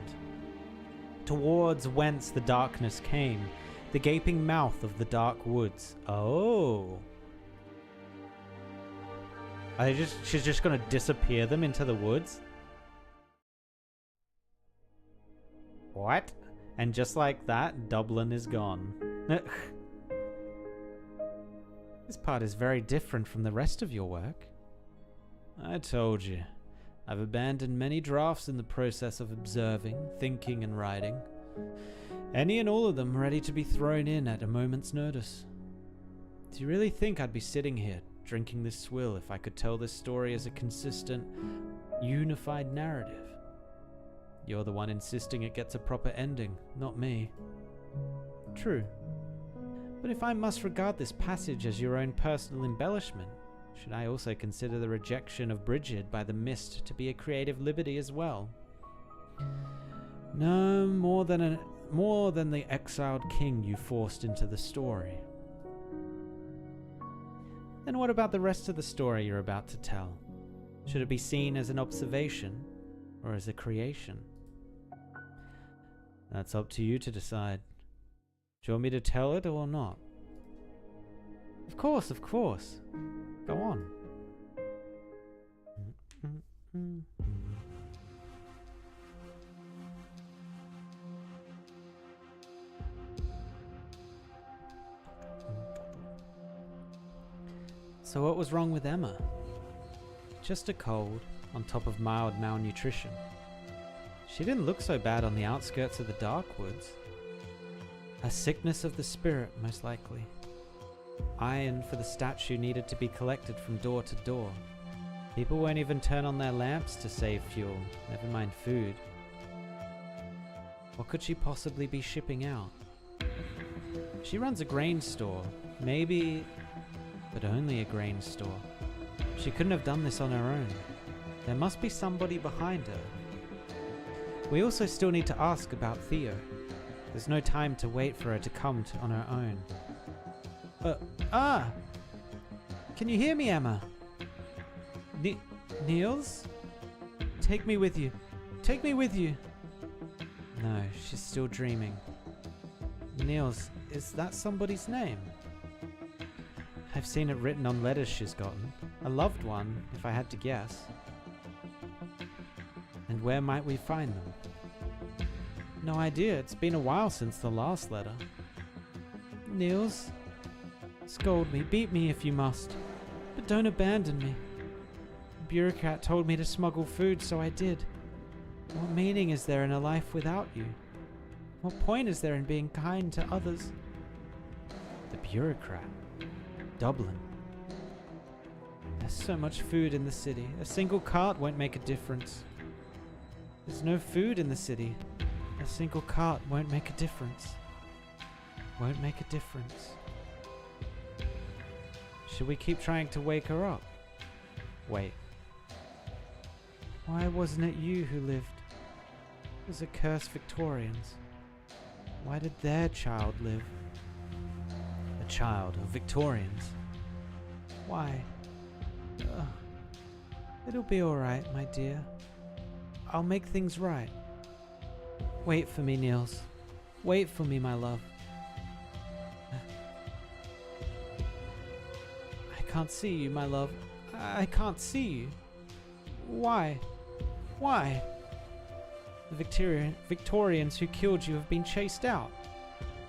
Towards whence the darkness came, the gaping mouth of the dark woods. Oh. She's just gonna disappear them into the woods? What? And just like that, Dublin is gone. This part is very different from the rest of your work. I told you. I've abandoned many drafts in the process of observing, thinking, and writing. Any and all of them ready to be thrown in at a moment's notice. Do you really think I'd be sitting here, drinking this swill, if I could tell this story as a consistent, unified narrative? You're the one insisting it gets a proper ending, not me. True. But if I must regard this passage as your own personal embellishment, should I also consider the rejection of Bridget by the Mist to be a creative liberty as well? No, more than the exiled king you forced into the story. Then what about the rest of the story you're about to tell? Should it be seen as an observation or as a creation? That's up to you to decide. Do you want me to tell it or not? Of course. Go on. So what was wrong with Emma? Just a cold, on top of mild malnutrition. She didn't look so bad on the outskirts of the dark woods. A sickness of the spirit, most likely. Iron for the statue needed to be collected from door to door. People won't even turn on their lamps to save fuel, never mind food. What could she possibly be shipping out? She runs a grain store, maybe, but only a grain store. She couldn't have done this on her own. There must be somebody behind her. We also still need to ask about Theo. There's no time to wait for her to come on her own. Can you hear me, Emma? Niels? Take me with you. Take me with you. No, she's still dreaming. Niels, is that somebody's name? I've seen it written on letters she's gotten. A loved one, if I had to guess. And where might we find them? No idea. It's been a while since the last letter. Niels, scold me, beat me if you must, but don't abandon me. The bureaucrat told me to smuggle food, so I did. What meaning is there in a life without you? What point is there in being kind to others? The bureaucrat. Dublin. There's so much food in the city. A single cart won't make a difference. There's no food in the city. A single cart won't make a difference. Won't make a difference. Should we keep trying to wake her up? Wait. Why wasn't it you who lived? It was accursed Victorians. Why did their child live? A child of Victorians. Why? It'll be alright, my dear. I'll make things right. Wait for me, Niels. Wait for me, my love. I can't see you, my love. I can't see you. Why? Why? The Victorians who killed you have been chased out.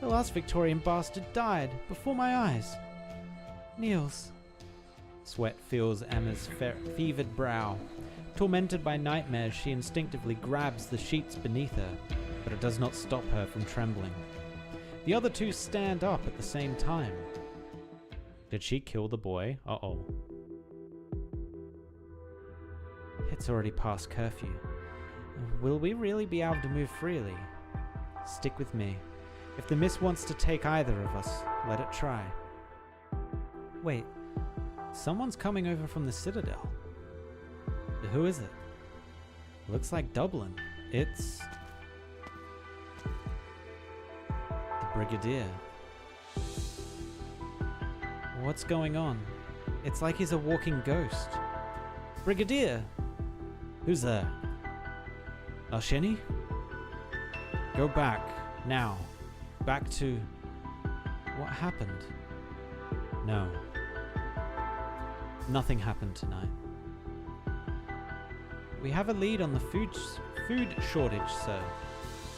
The last Victorian bastard died before my eyes. Niels. Sweat fills Emma's fevered brow. Tormented by nightmares, she instinctively grabs the sheets beneath her, but it does not stop her from trembling. The other two stand up at the same time. Did she kill the boy? Uh-oh. It's already past curfew. Will we really be able to move freely? Stick with me. If the mist wants to take either of us, let it try. Wait, someone's coming over from the Citadel. Who is it? Looks like Dublin. It's the Brigadier. What's going on? It's like he's a walking ghost. Brigadier! Who's there? Alsheni? Go back, now. Back to... What happened? No. Nothing happened tonight. We have a lead on the food shortage, sir.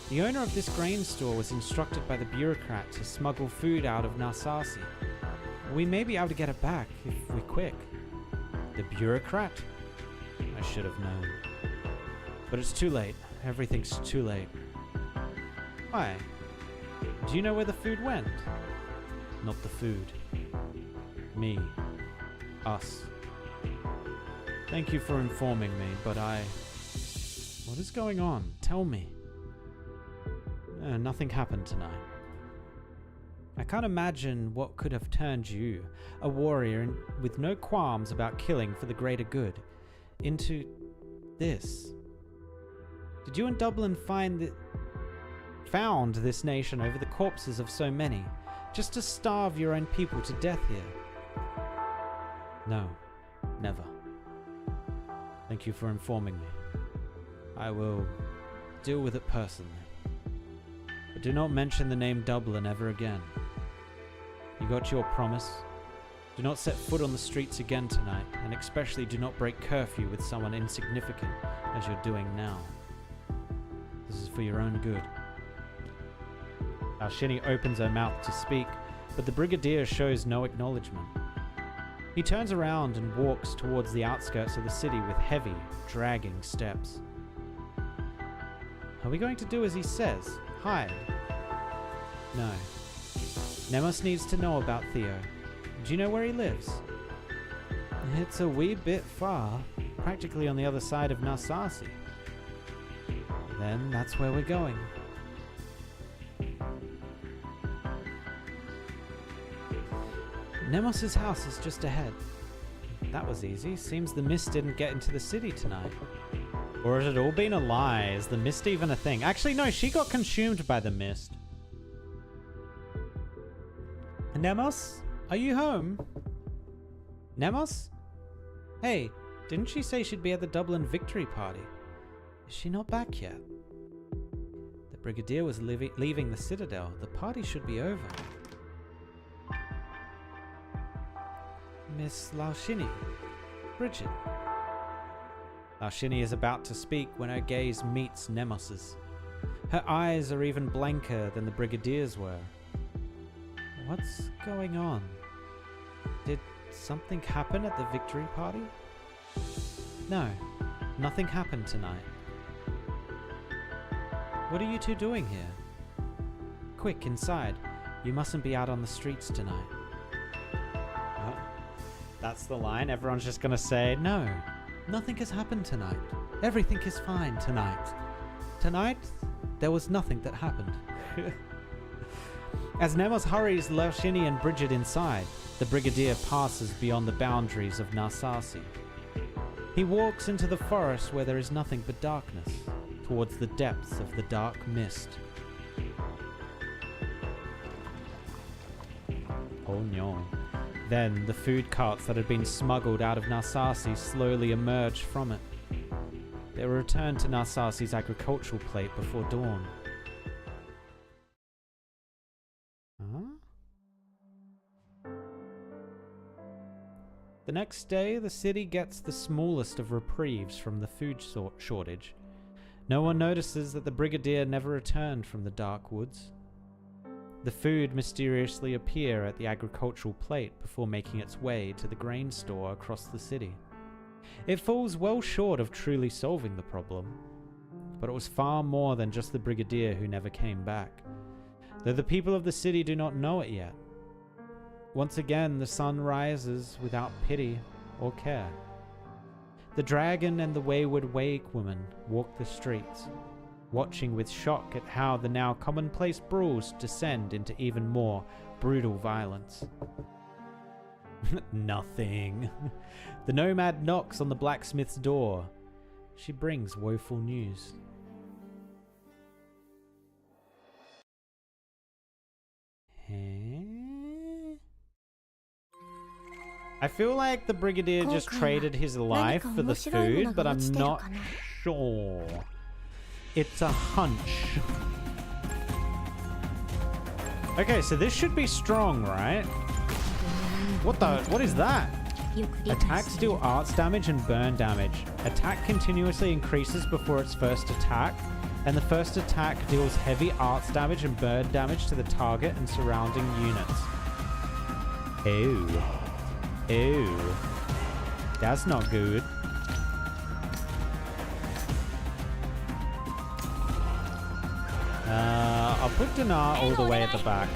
The owner of this grain store was instructed by the bureaucrat to smuggle food out of Narsasi. We may be able to get it back if we're quick. The bureaucrat? I should have known. But it's too late. Everything's too late. Why? Do you know where the food went? Not the food. Me. Us. Thank you for informing me, but What is going on? Tell me. Nothing happened tonight. I can't imagine what could have turned you, a warrior with no qualms about killing for the greater good, into this. Did you and Dublin found this nation over the corpses of so many, just to starve your own people to death here? No, never. Thank you for informing me. I will deal with it personally. But do not mention the name Dublin ever again. You got your promise. Do not set foot on the streets again tonight, and especially do not break curfew with someone insignificant as you're doing now. This is for your own good. Alsheni opens her mouth to speak, but the Brigadier shows no acknowledgement. He turns around and walks towards the outskirts of the city with heavy, dragging steps. Are we going to do as he says? Hide? No. Nemos needs to know about Theo. Do you know where he lives? It's a wee bit far, practically on the other side of Narsasi. Then that's where we're going. Nemos's house is just ahead. That was easy. Seems the mist didn't get into the city tonight. Or has it all been a lie? Is the mist even a thing? Actually, no, she got consumed by the mist. Nemos? Are you home? Nemos? Hey, didn't she say she'd be at the Dublin victory party? Is she not back yet? The Brigadier was leaving the Citadel. The party should be over. Miss Laushini. Bridget. Laushini is about to speak when her gaze meets Nemos's. Her eyes are even blanker than the Brigadier's were. What's going on? Did something happen at the victory party? No, nothing happened tonight. What are you two doing here? Quick, inside. You mustn't be out on the streets tonight. Oh, that's the line. Everyone's just gonna say, no, nothing has happened tonight. Everything is fine tonight. Tonight, there was nothing that happened. As Nemos hurries Laushini and Bridget inside, the Brigadier passes beyond the boundaries of Narsasi. He walks into the forest where there is nothing but darkness, towards the depths of the dark mist. Oh no. Then the food carts that had been smuggled out of Narsasi slowly emerge from it. They will return to Narsasi's agricultural plate before dawn. The next day, the city gets the smallest of reprieves from the food shortage. No one notices that the Brigadier never returned from the dark woods. The food mysteriously appears at the agricultural plate before making its way to the grain store across the city. It falls well short of truly solving the problem, but it was far more than just the Brigadier who never came back, though the people of the city do not know it yet. Once again, the sun rises without pity or care. The dragon and the wayward wake woman walk the streets, watching with shock at how the now commonplace brawls descend into even more brutal violence. Nothing. The nomad knocks on the blacksmith's door. She brings woeful news. I feel like the Brigadier just traded his life for the food, but I'm not sure. It's a hunch. Okay, so this should be strong, right? What is that? Attacks deal arts damage and burn damage. Attack continuously increases before its first attack, and the first attack deals heavy arts damage and burn damage to the target and surrounding units. Ew. Ew. That's not good. I'll put Dinar all the way at the back.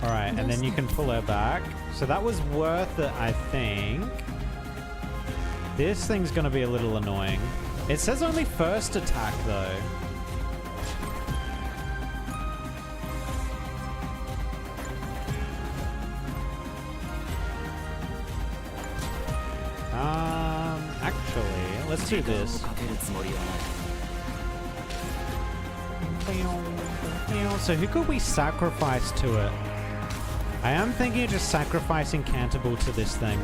Alright, and then you can pull her back. So that was worth it, I think. This thing's gonna be a little annoying. It says only first attack, though. Actually, let's do this. So who could we sacrifice to it? I am thinking of just sacrificing Canterbull to this thing.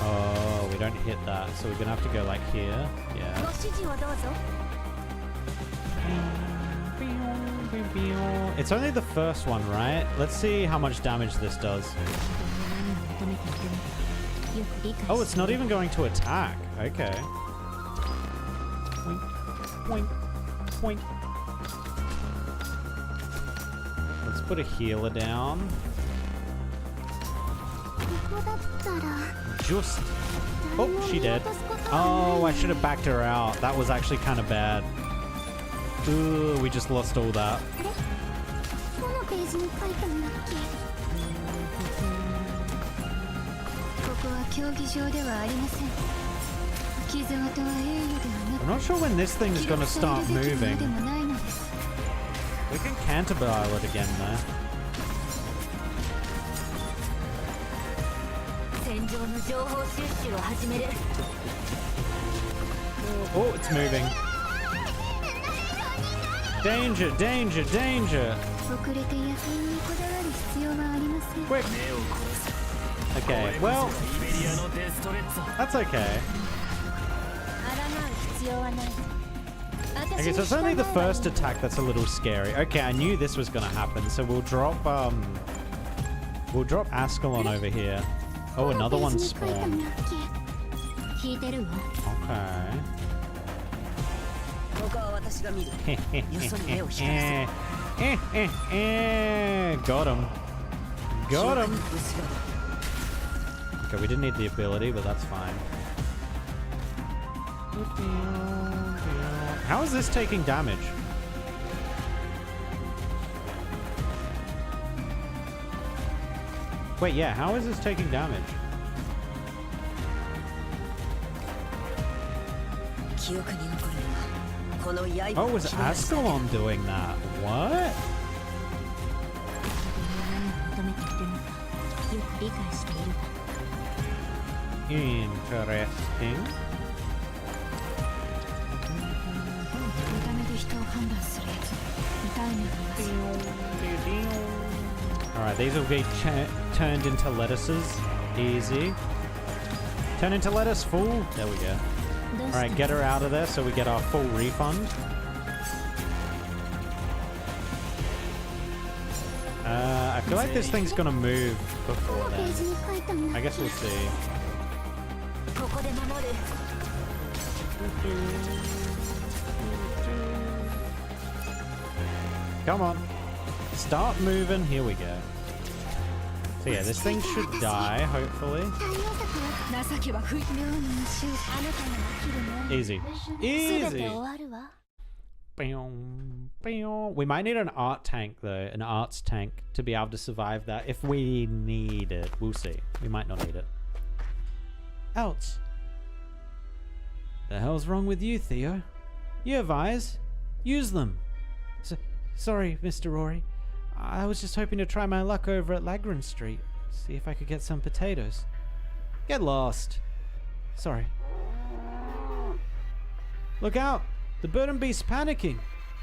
Oh, we don't hit that, so we're gonna have to go like here. Yeah. It's only the first one, right? Let's see how much damage this does. Oh, it's not even going to attack. Okay. Point, point, point. Let's put a healer down. Just. Oh, she dead. Oh, I should have backed her out. That was actually kind of bad. Ooh, we just lost all that. I'm not sure when this thing's gonna start moving. We can counterbarrel it again though. Oh, it's moving. Danger, danger, danger! Quick! Okay, well, that's okay. Okay, so it's only the first attack that's a little scary. Okay, I knew this was gonna happen, so we'll drop Ascalon over here. Oh, another one spawned. Okay. Got him. Got him. Okay, we didn't need the ability, but that's fine. How is this taking damage? Wait, yeah, how is this taking damage? Oh, was Ascalon doing that? What? Interesting. Alright, these will be turned into lettuces. Easy. Turn into lettuce, fool. There we go. Alright, get her out of there so we get our full refund. I feel like this thing's gonna move before then. I guess we'll see. Come on. Start moving. Here we go. So yeah, this thing should die, hopefully. Easy. Easy. We might need an art tank though, an arts tank to be able to survive that if we need it. We'll see. We might not need it. Ouch. The hell's wrong with you, Theo? You have eyes. Use them. Sorry, Mr. Rory. I was just hoping to try my luck over at Lagran Street. See if I could get some potatoes. Get lost. Sorry. Look out! The burden beast's panicking!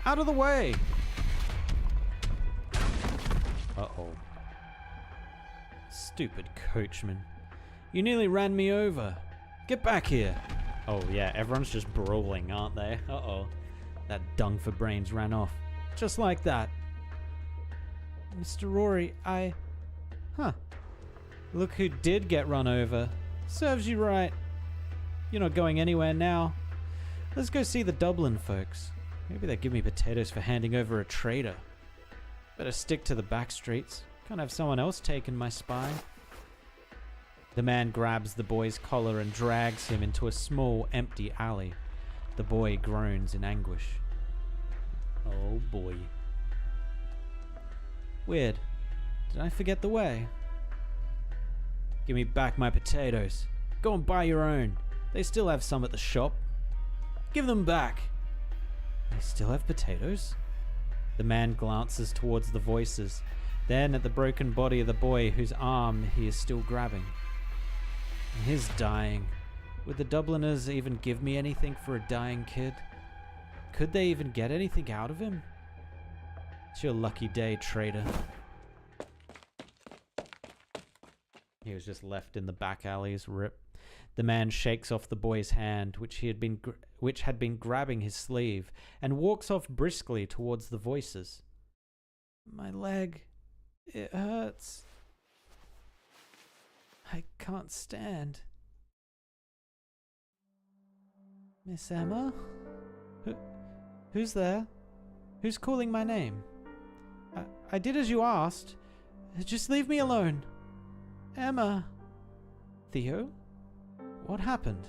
Out of the way! Uh-oh. Stupid coachman. You nearly ran me over. Get back here! Oh yeah, everyone's just brawling, aren't they? Uh-oh. That dung for brains ran off. Just like that. Mr. Rory, Huh. Look who did get run over. Serves you right. You're not going anywhere now. Let's go see the Dublin folks. Maybe they'll give me potatoes for handing over a traitor. Better stick to the back streets. Can't have someone else taking my spy. The man grabs the boy's collar and drags him into a small, empty alley. The boy groans in anguish. Oh boy. Weird. Did I forget the way? Give me back my potatoes. Go and buy your own. They still have some at the shop. Give them back. They still have potatoes? The man glances towards the voices, then at the broken body of the boy whose arm he is still grabbing. He's dying. Would the Dubliners even give me anything for a dying kid? Could they even get anything out of him? It's your lucky day, traitor. He was just left in the back alleys. Rip. The man shakes off the boy's hand, which had been grabbing his sleeve, and walks off briskly towards the voices. My leg, it hurts. I can't stand. Miss Emma? Who's there? Who's calling my name? I did as you asked. Just leave me alone. Emma. Theo? What happened?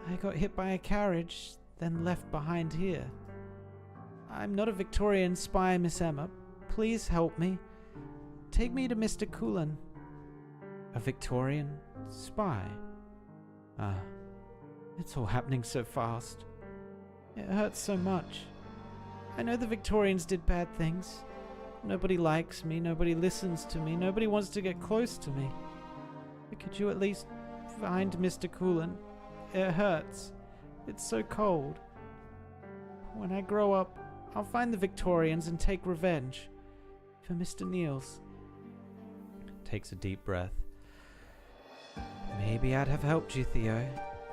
I got hit by a carriage, then left behind here. I'm not a Victorian spy, Miss Emma. Please help me. Take me to Mr. Cullen. A Victorian spy? Ah. It's all happening so fast. It hurts so much. I know the Victorians did bad things. Nobody likes me, nobody listens to me, nobody wants to get close to me. But could you at least find Mr. Coolan? It hurts. It's so cold. When I grow up, I'll find the Victorians and take revenge. For Mr. Niels. Takes a deep breath. Maybe I'd have helped you, Theo,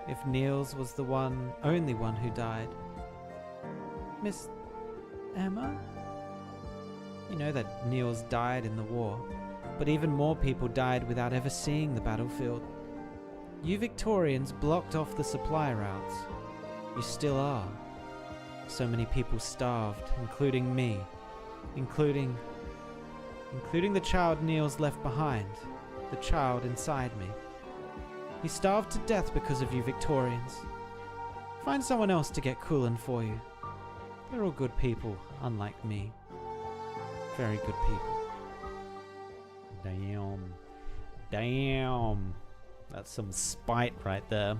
if Niels was the only one who died. Miss Emma? You know that Niels died in the war, but even more people died without ever seeing the battlefield. You Victorians blocked off the supply routes. You still are. So many people starved, including me, including the child Niels left behind, the child inside me. He starved to death because of you Victorians. Find someone else to get Coolan for you. They're all good people, unlike me. Very good people. Damn. Damn. That's some spite right there.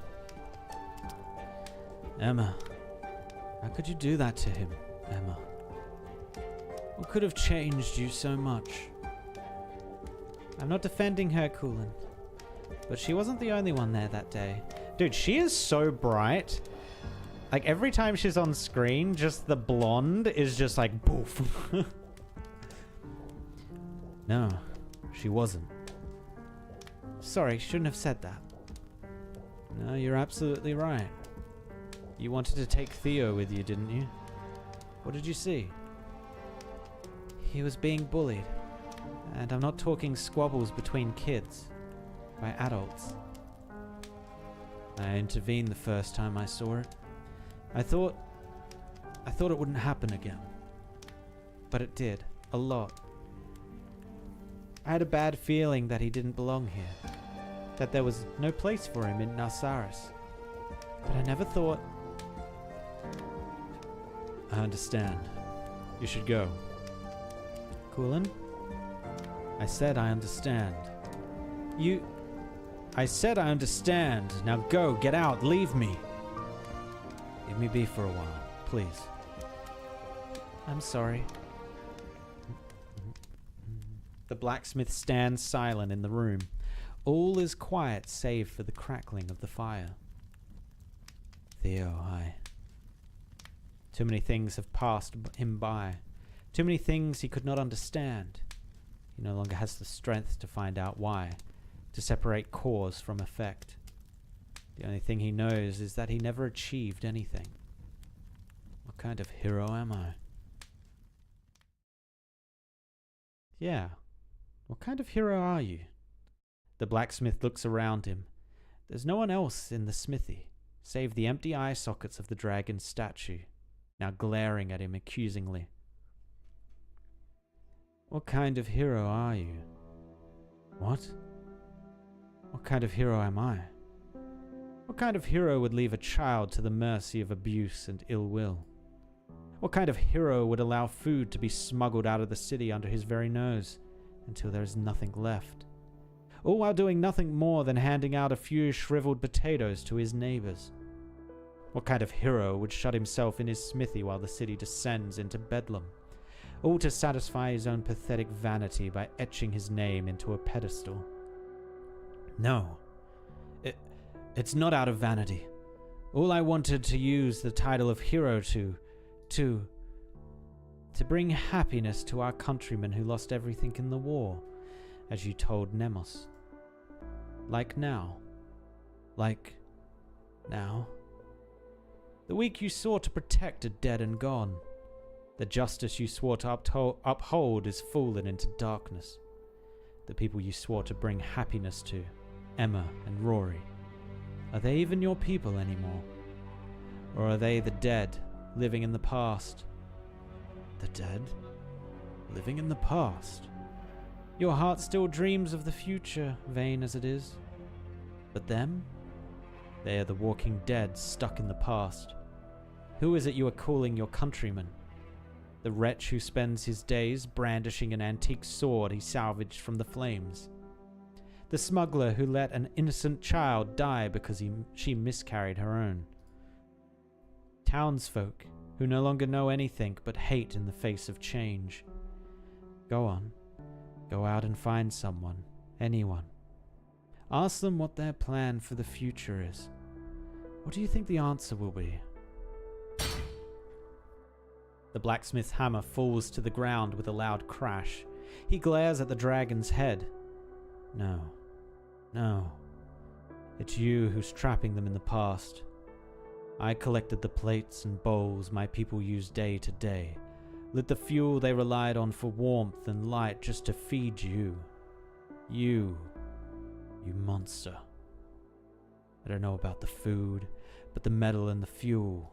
Emma. How could you do that to him, Emma? What could have changed you so much? I'm not defending her, Coolan. But she wasn't the only one there that day. Dude, she is so bright. Like, every time she's on screen, just the blonde is just like, poof. No, she wasn't. Sorry, shouldn't have said that. No, you're absolutely right. You wanted to take Theo with you, didn't you? What did you see? He was being bullied. And I'm not talking squabbles between kids. By adults. I intervened the first time I saw it. I thought it wouldn't happen again. But it did. A lot. I had a bad feeling that he didn't belong here. That there was no place for him in Narsaris. But I never thought... I understand. You should go. Coolan? I said I understand. I said I understand. Now go, get out, leave me. Leave me be for a while, please. I'm sorry. The blacksmith stands silent in the room. All is quiet save for the crackling of the fire. Theo, Too many things have passed him by. Too many things he could not understand. He no longer has the strength to find out why. To separate cause from effect. The only thing he knows is that he never achieved anything. What kind of hero am I? Yeah. What kind of hero are you? The blacksmith looks around him. There's no one else in the smithy, save the empty eye sockets of the dragon statue, now glaring at him accusingly. What kind of hero are you? What? What kind of hero am I? What kind of hero would leave a child to the mercy of abuse and ill will? What kind of hero would allow food to be smuggled out of the city under his very nose until there is nothing left? All while doing nothing more than handing out a few shriveled potatoes to his neighbors? What kind of hero would shut himself in his smithy while the city descends into bedlam? All to satisfy his own pathetic vanity by etching his name into a pedestal. No, it's not out of vanity. All I wanted to use the title of hero to bring happiness to our countrymen who lost everything in the war, as you told Nemos. Like now. The weak you swore to protect are dead and gone. The justice you swore to uphold is fallen into darkness. The people you swore to bring happiness to, Emma and Rory, are they even your people anymore? Or are they the dead, living in the past? The dead? Living in the past? Your heart still dreams of the future, vain as it is. But them? They are the walking dead stuck in the past. Who is it you are calling your countryman? The wretch who spends his days brandishing an antique sword he salvaged from the flames. The smuggler who let an innocent child die because she miscarried her own. Townsfolk who no longer know anything but hate in the face of change. Go on. Go out and find someone. Anyone. Ask them what their plan for the future is. What do you think the answer will be? The blacksmith's hammer falls to the ground with a loud crash. He glares at the dragon's head. No. No. It's you who's trapping them in the past. I collected the plates and bowls my people use day to day, lit the fuel they relied on for warmth and light just to feed you. You monster. I don't know about the food, but the metal and the fuel.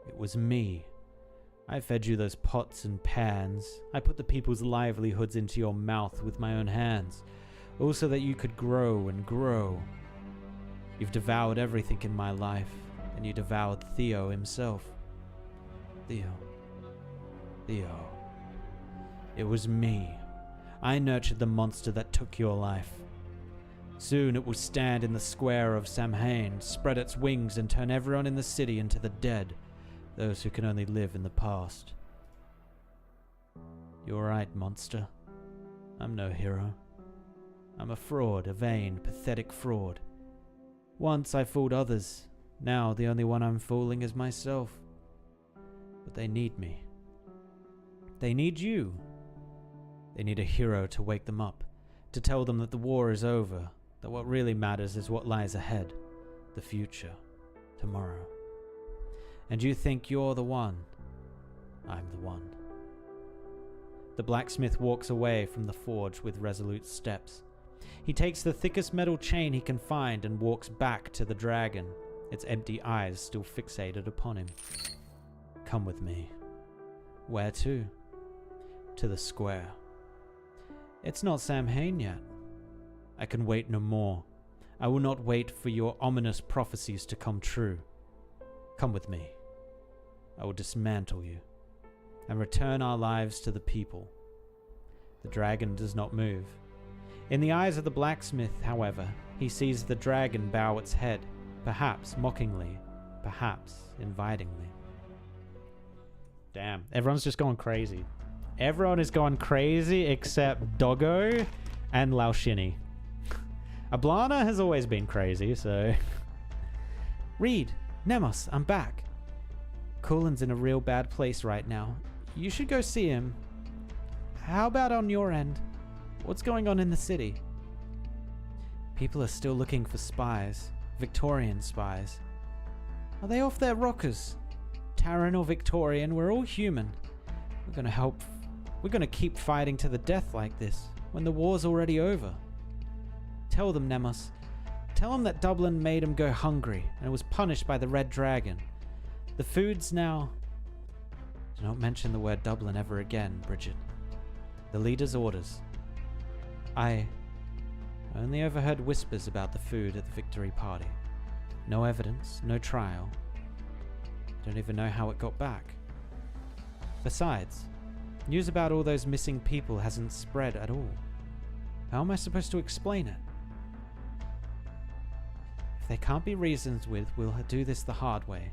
It was me. I fed you those pots and pans. I put the people's livelihoods into your mouth with my own hands, all so that you could grow and grow. You've devoured everything in my life, and you devoured Theo himself. Theo. It was me. I nurtured the monster that took your life. Soon it will stand in the square of Samhain, spread its wings and turn everyone in the city into the dead, those who can only live in the past. You're right, monster. I'm no hero. I'm a fraud, a vain, pathetic fraud. Once I fooled others. Now the only one I'm fooling is myself. But they need me. They need you. They need a hero to wake them up, to tell them that the war is over, that what really matters is what lies ahead, the future, tomorrow. And you think you're the one. I'm the one. The blacksmith walks away from the forge with resolute steps. He takes the thickest metal chain he can find and walks back to the dragon, its empty eyes still fixated upon him. Come with me. Where to? To the square. It's not Samhain yet. I can wait no more. I will not wait for your ominous prophecies to come true. Come with me. I will dismantle you and return our lives to the people. The dragon does not move. In the eyes of the blacksmith, however, he sees the dragon bow its head, perhaps mockingly, perhaps invitingly. Damn, everyone's just going crazy. Everyone is going crazy except Doggo and Laushini. Eblana has always been crazy, so... Reed, Nemos, I'm back. Cullen's in a real bad place right now. You should go see him. How about on your end? What's going on in the city? People are still looking for spies. Victorian spies. Are they off their rockers? Terran or Victorian, we're all human. We're gonna help. We're gonna keep fighting to the death like this, when the war's already over. Tell them, Nemos. Tell them that Dublin made him go hungry, and was punished by the Red Dragon. The food's now... Do not mention the word Dublin ever again, Bridget. The leader's orders. I only overheard whispers about the food at the victory party. No evidence, no trial. I don't even know how it got back. Besides, news about all those missing people hasn't spread at all. How am I supposed to explain it? If there can't be reasons with, we'll do this the hard way.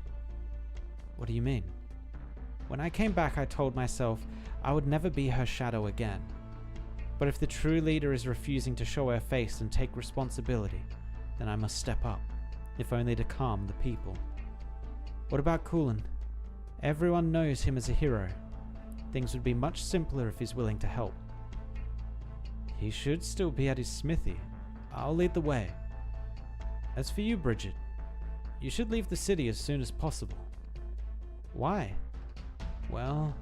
What do you mean? When I came back, I told myself I would never be her shadow again. But if the true leader is refusing to show her face and take responsibility, then I must step up, if only to calm the people. What about Cullen? Everyone knows him as a hero. Things would be much simpler if he's willing to help. He should still be at his smithy. I'll lead the way. As for you, Bridget, you should leave the city as soon as possible. Why? Well,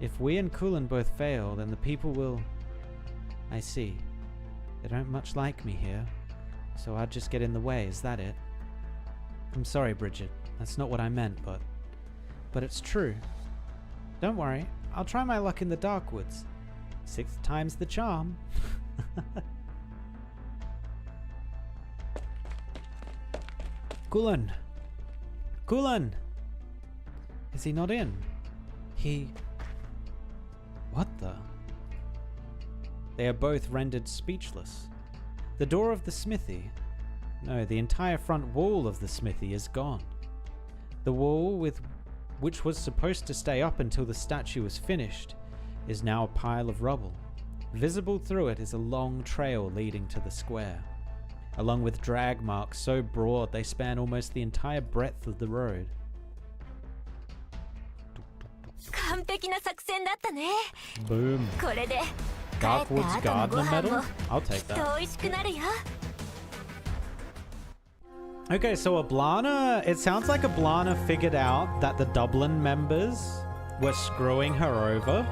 if we and Cullen both fail, then the people will... I see. They don't much like me here, so I'd just get in the way, is that it? I'm sorry, Bridget. That's not what I meant, but it's true. Don't worry, I'll try my luck in the Darkwoods. 6th time's the charm. Cullen! Cullen! Is he not in? What the? They are both rendered speechless, The door of the smithy. No, the entire front wall of the smithy is gone. The wall which was supposed to stay up until the statue was finished is now a pile of rubble. Visible through it is a long trail leading to the square, along with drag marks so broad they span almost the entire breadth of the road. 完璧な作戦だったね。 Boom. これで帰 Darkwoods った後のご Gardener 飯 medal? も I'll take きっと that. 美味しくなるよ。 Okay, so Eblana, it sounds like Eblana figured out that the Dublin members were screwing her over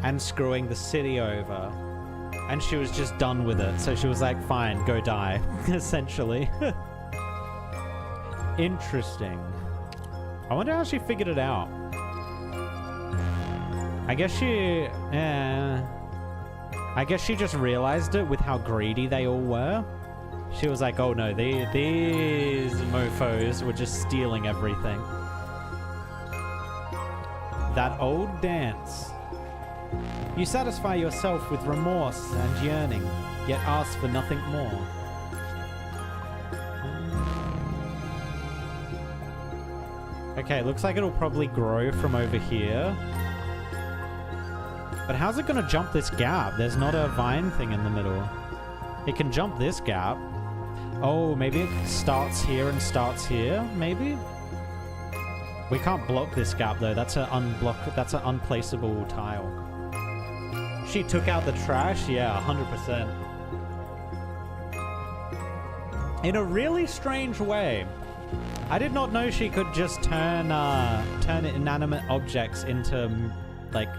and screwing the city over. And she was just done with it. So she was like, fine, go die, essentially. Interesting. I wonder how she figured it out. I guess she just realized it with how greedy they all were. She was like, oh no, these mofos were just stealing everything. That old dance. You satisfy yourself with remorse and yearning, yet ask for nothing more. Okay, looks like it'll probably grow from over here. But how's it gonna jump this gap? There's not a vine thing in the middle. It can jump this gap. Oh, maybe it starts here and starts here, maybe? We can't block this gap though, that's an unplaceable tile. She took out the trash? Yeah, 100%. In a really strange way. I did not know she could just turn inanimate objects into, like,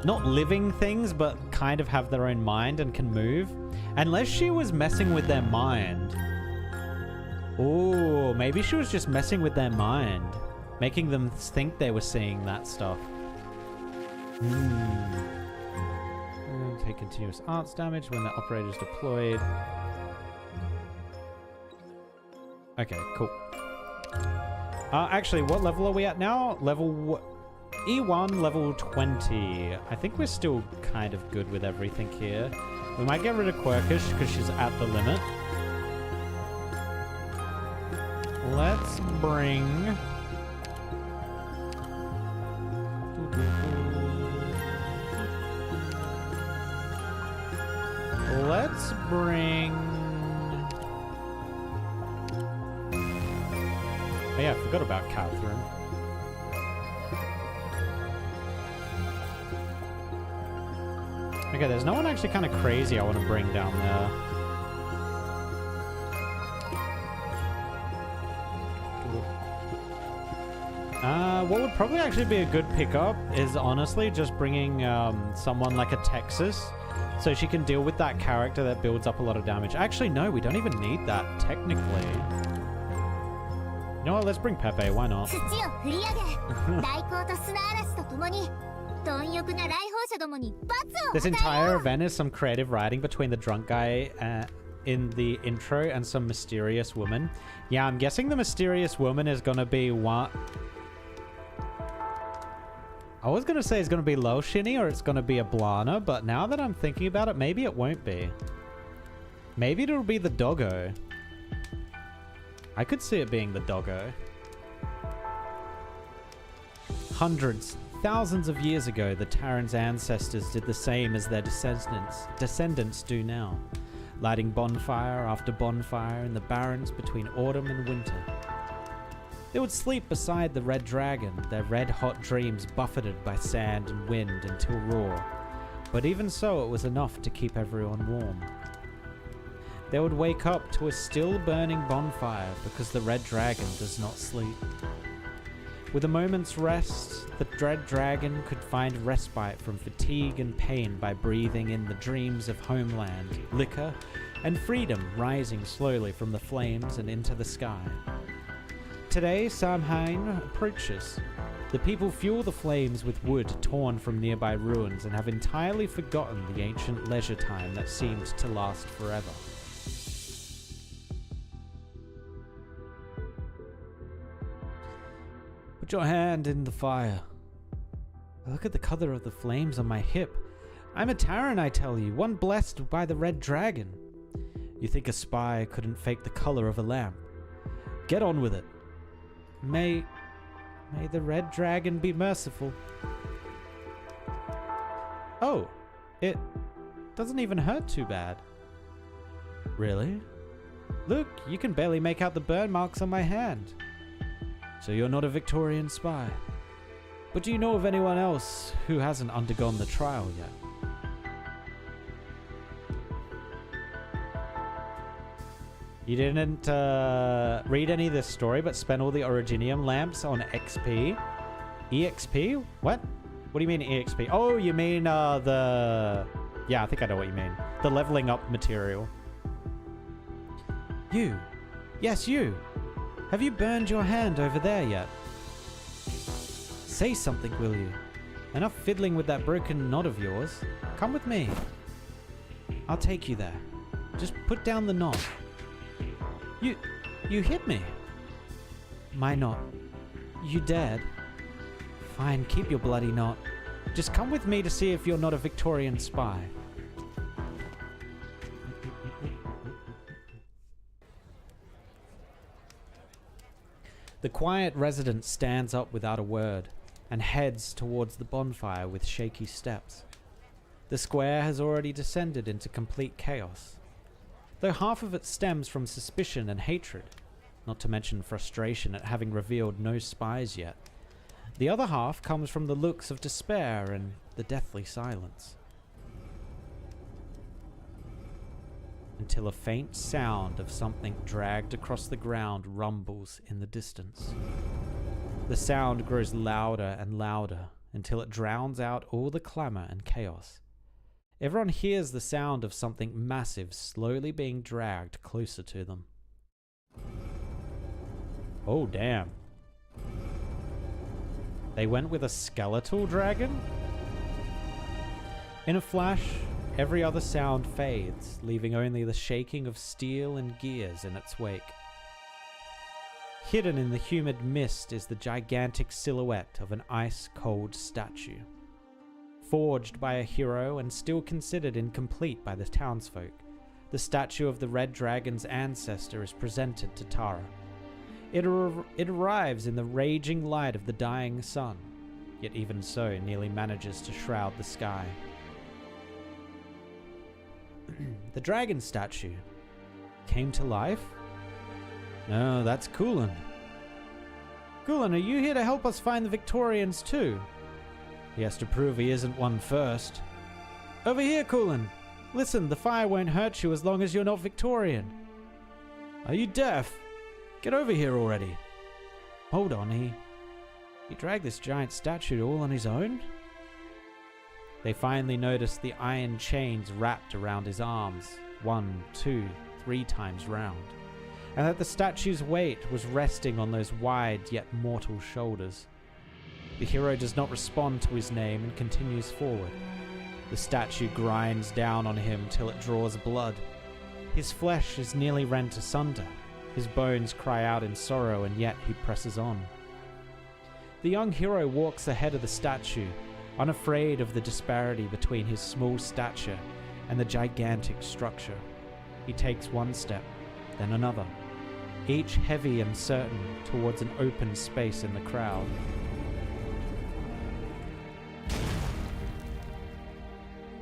not living things, but kind of have their own mind and can move. Unless she was messing with their mind. Oh, maybe she was just messing with their mind. Making them think they were seeing that stuff. Take continuous arts damage when the operator is deployed. Okay, cool. Actually, what level are we at now? Level E1, level 20. I think we're still kind of good with everything here. We might get rid of Quirkish because she's at the limit. Let's bring... Let's bring... Oh yeah, I forgot about Catherine. Okay, there's no one actually kind of crazy I want to bring down there. What would probably actually be a good pickup is honestly just bringing someone like a Texas so she can deal with that character that builds up a lot of damage. Actually, no, we don't even need that technically. You know what, let's bring Pepe, why not? This entire event is some creative writing between the drunk guy in the intro and some mysterious woman. Yeah, I'm guessing the mysterious woman is gonna be what? I was gonna say it's gonna be Loshini or it's gonna be Eblana, but now that I'm thinking about it, maybe it won't be. Maybe it'll be the doggo. I could see it being the doggo. Hundreds, thousands of years ago, the Terran's ancestors did the same as their descendants do now, lighting bonfire after bonfire in the barrens between autumn and winter. They would sleep beside the red dragon, their red-hot dreams buffeted by sand and wind until raw, but even so it was enough to keep everyone warm. They would wake up to a still burning bonfire because the red dragon does not sleep. With a moment's rest, the dread dragon could find respite from fatigue and pain by breathing in the dreams of homeland, liquor, and freedom rising slowly from the flames and into the sky. Today, Samhain approaches. The people fuel the flames with wood torn from nearby ruins and have entirely forgotten the ancient leisure time that seemed to last forever. Put your hand in the fire. Look at the color of the flames on my hip. I'm a Terran, I tell you, one blessed by the red dragon. You think a spy couldn't fake the color of a lamp? Get on with it. May the red dragon be merciful. Oh, it doesn't even hurt too bad. Really? Look, you can barely make out the burn marks on my hand. So you're not a Victorian spy. But do you know of anyone else who hasn't undergone the trial yet? You didn't read any of this story, but spent all the Originium lamps on XP? EXP? What? What do you mean EXP? Oh, you mean the... Yeah, I think I know what you mean. The leveling up material. You. Yes, you. Have you burned your hand over there yet? Say something, will you? Enough fiddling with that broken knot of yours. Come with me. I'll take you there. Just put down the knot. You hit me. My knot. You dared. Fine, keep your bloody knot. Just come with me to see if you're not a Victorian spy. The quiet resident stands up without a word and heads towards the bonfire with shaky steps. The square has already descended into complete chaos, though half of it stems from suspicion and hatred, not to mention frustration at having revealed no spies yet. The other half comes from the looks of despair and the deathly silence. Until a faint sound of something dragged across the ground rumbles in the distance. The sound grows louder and louder until it drowns out all the clamor and chaos. Everyone hears the sound of something massive slowly being dragged closer to them. Oh, damn. They went with a skeletal dragon? In a flash, every other sound fades, leaving only the shaking of steel and gears in its wake. Hidden in the humid mist is the gigantic silhouette of an ice-cold statue. Forged by a hero and still considered incomplete by the townsfolk, the statue of the Red Dragon's ancestor is presented to Tara. It arrives in the raging light of the dying sun, yet even so nearly manages to shroud the sky. The dragon statue came to life? No, that's Coolin. Coolin, are you here to help us find the Victorians too? He has to prove he isn't one first. Over here, Coolin. Listen, the fire won't hurt you as long as you're not Victorian. Are you deaf? Get over here already. Hold on, he dragged this giant statue all on his own? They finally noticed the iron chains wrapped around his arms, 1, 2, 3 times round, and that the statue's weight was resting on those wide yet mortal shoulders. The hero does not respond to his name and continues forward. The statue grinds down on him till it draws blood. His flesh is nearly rent asunder. His bones cry out in sorrow, and yet he presses on. The young hero walks ahead of the statue, unafraid of the disparity between his small stature and the gigantic structure. He takes one step, then another, each heavy and certain towards an open space in the crowd.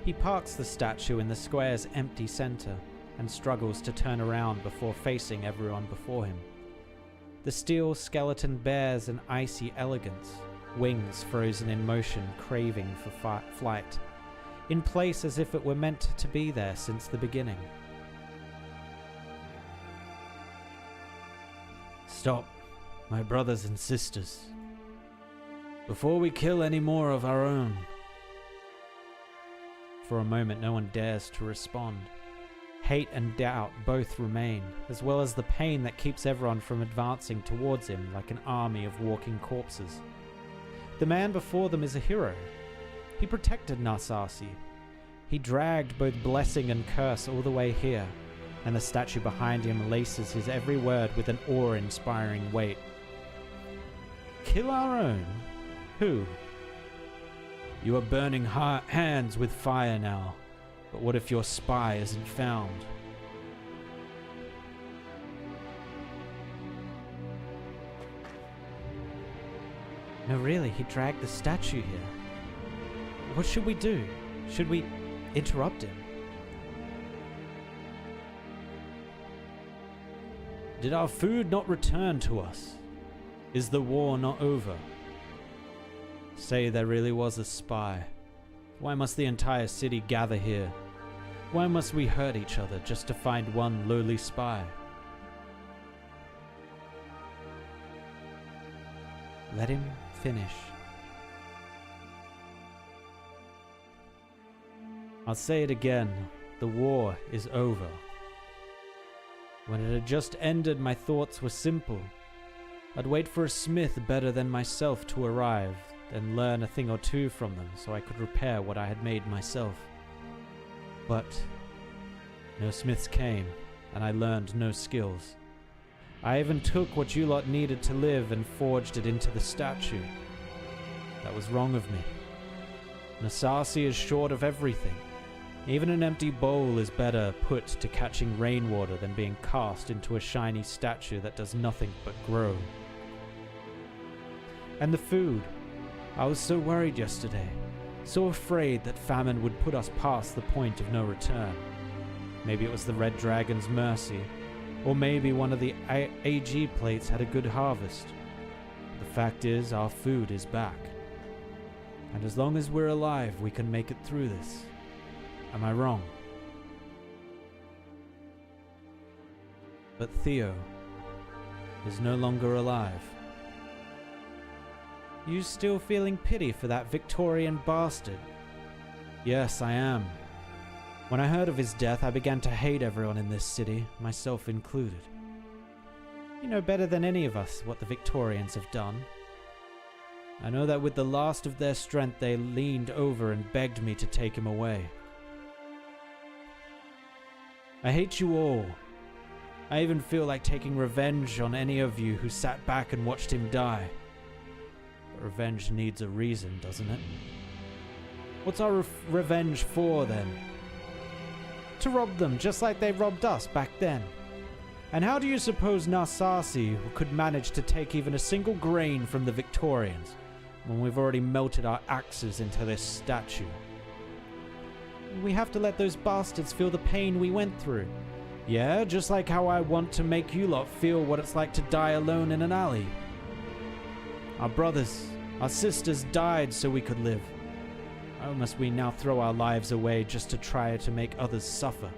He parks the statue in the square's empty center and struggles to turn around before facing everyone before him. The steel skeleton bears an icy elegance, wings frozen in motion, craving for flight, in place as if it were meant to be there since the beginning. Stop, my brothers and sisters, before we kill any more of our own. For a moment, no one dares to respond. Hate and doubt both remain, as well as the pain that keeps everyone from advancing towards him like an army of walking corpses. The man before them is a hero. He protected Narsasi. He dragged both blessing and curse all the way here, and the statue behind him laces his every word with an awe-inspiring weight. Kill our own? Who? You are burning hands with fire now. But what if your spy isn't found? No, really, he dragged the statue here. What should we do? Should we interrupt him? Did our food not return to us? Is the war not over? Say there really was a spy. Why must the entire city gather here? Why must we hurt each other just to find one lowly spy? Let him finish. I'll say it again. The war is over. When it had just ended, my thoughts were simple. I'd wait for a smith better than myself to arrive, then learn a thing or two from them so I could repair what I had made myself. But no smiths came, and I learned no skills. I even took what you lot needed to live and forged it into the statue. That was wrong of me. Narsasi is short of everything. Even an empty bowl is better put to catching rainwater than being cast into a shiny statue that does nothing but grow. And the food. I was so worried yesterday, so afraid that famine would put us past the point of no return. Maybe it was the Red Dragon's mercy, or maybe one of the AG plates had a good harvest. But the fact is, our food is back. And as long as we're alive, we can make it through this. Am I wrong? But Theo is no longer alive. You still feeling pity for that Victorian bastard? Yes, I am. When I heard of his death, I began to hate everyone in this city, myself included. You know better than any of us what the Victorians have done. I know that with the last of their strength, they leaned over and begged me to take him away. I hate you all. I even feel like taking revenge on any of you who sat back and watched him die. But revenge needs a reason, doesn't it? What's our revenge for, then? To rob them, just like they robbed us back then. And how do you suppose Narsasi could manage to take even a single grain from the Victorians, when we've already melted our axes into this statue? We have to let those bastards feel the pain we went through. Yeah, just like how I want to make you lot feel what it's like to die alone in an alley. Our brothers, our sisters died so we could live. How must we now throw our lives away just to try to make others suffer?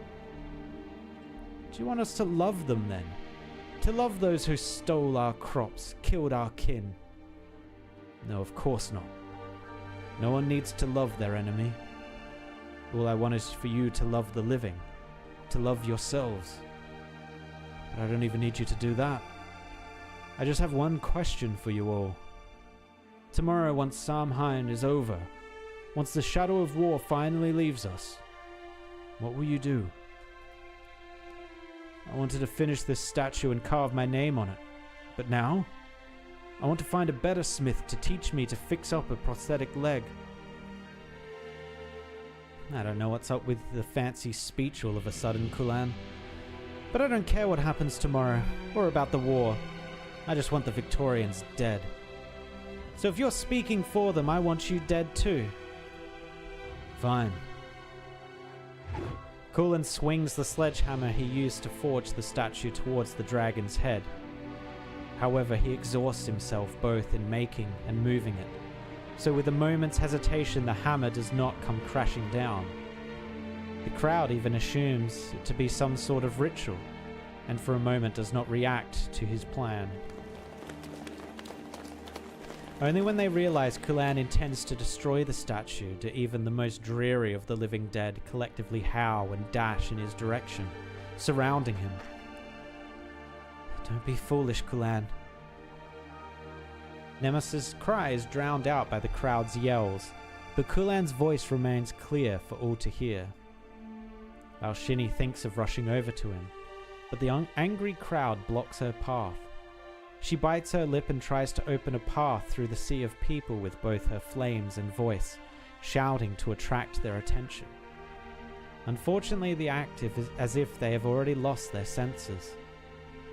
Do you want us to love them then? To love those who stole our crops, killed our kin? No, of course not. No one needs to love their enemy. All I want is for you to love the living, to love yourselves. But I don't even need you to do that. I just have one question for you all. Tomorrow, once Samhain is over, once the shadow of war finally leaves us, what will you do? I wanted to finish this statue and carve my name on it, but now I want to find a better smith to teach me to fix up a prosthetic leg. I don't know what's up with the fancy speech all of a sudden, Kulan. But I don't care what happens tomorrow, or about the war. I just want the Victorians dead. So if you're speaking for them, I want you dead too. Fine. Kulan swings the sledgehammer he used to forge the statue towards the dragon's head. However, he exhausts himself both in making and moving it. So with a moment's hesitation, the hammer does not come crashing down. The crowd even assumes it to be some sort of ritual, and for a moment does not react to his plan. Only when they realize Kulan intends to destroy the statue do even the most dreary of the living dead collectively howl and dash in his direction, surrounding him. Don't be foolish, Kulan. Nemesis' cry is drowned out by the crowd's yells, but Kulan's voice remains clear for all to hear. Alshini thinks of rushing over to him, but the angry crowd blocks her path. She bites her lip and tries to open a path through the sea of people with both her flames and voice, shouting to attract their attention. Unfortunately, the act is as if they have already lost their senses.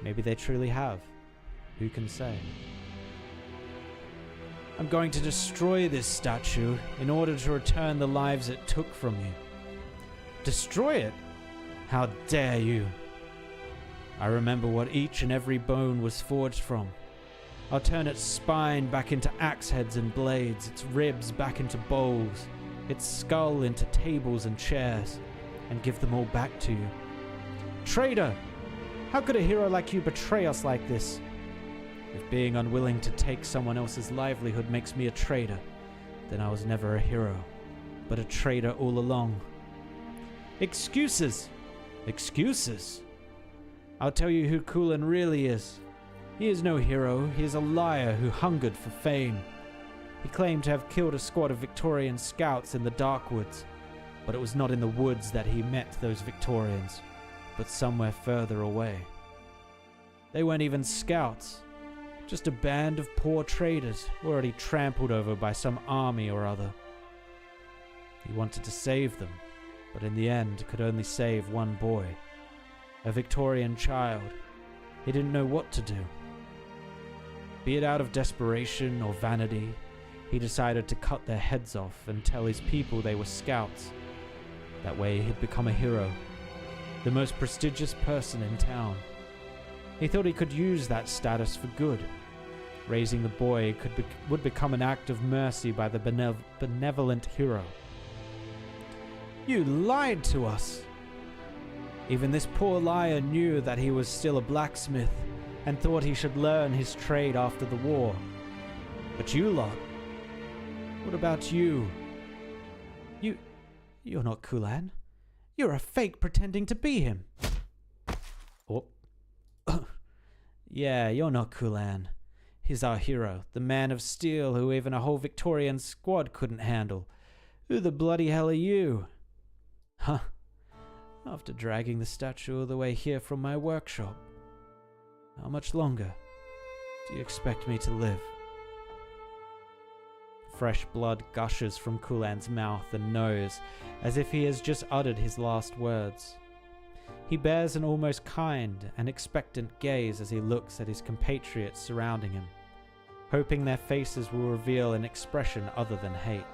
Maybe they truly have. Who can say? I'm going to destroy this statue in order to return the lives it took from you. Destroy it? How dare you? I remember what each and every bone was forged from. I'll turn its spine back into axe heads and blades, its ribs back into bowls, its skull into tables and chairs, and give them all back to you. Traitor! How could a hero like you betray us like this? If being unwilling to take someone else's livelihood makes me a traitor, then I was never a hero, but a traitor all along. Excuses! Excuses! I'll tell you who Kulan really is. He is no hero, he is a liar who hungered for fame. He claimed to have killed a squad of Victorian scouts in the dark woods, but it was not in the woods that he met those Victorians, but somewhere further away. They weren't even scouts, just a band of poor traders already trampled over by some army or other. He wanted to save them, but in the end could only save one boy, a Victorian child. He didn't know what to do. Be it out of desperation or vanity, he decided to cut their heads off and tell his people they were scouts. That way he'd become a hero, the most prestigious person in town. He thought he could use that status for good. Raising the boy would become an act of mercy by the benevolent hero. You lied to us! Even this poor liar knew that he was still a blacksmith and thought he should learn his trade after the war. But you lot, what about you? You're not Kulan. You're a fake pretending to be him. Oh. Yeah, you're not Kulan. He's our hero, the man of steel who even a whole Victorian squad couldn't handle. Who the bloody hell are you? Huh. After dragging the statue all the way here from my workshop. How much longer do you expect me to live? Fresh blood gushes from Kulan's mouth and nose, as if he has just uttered his last words. He bears an almost kind and expectant gaze as he looks at his compatriots surrounding him, hoping their faces will reveal an expression other than hate.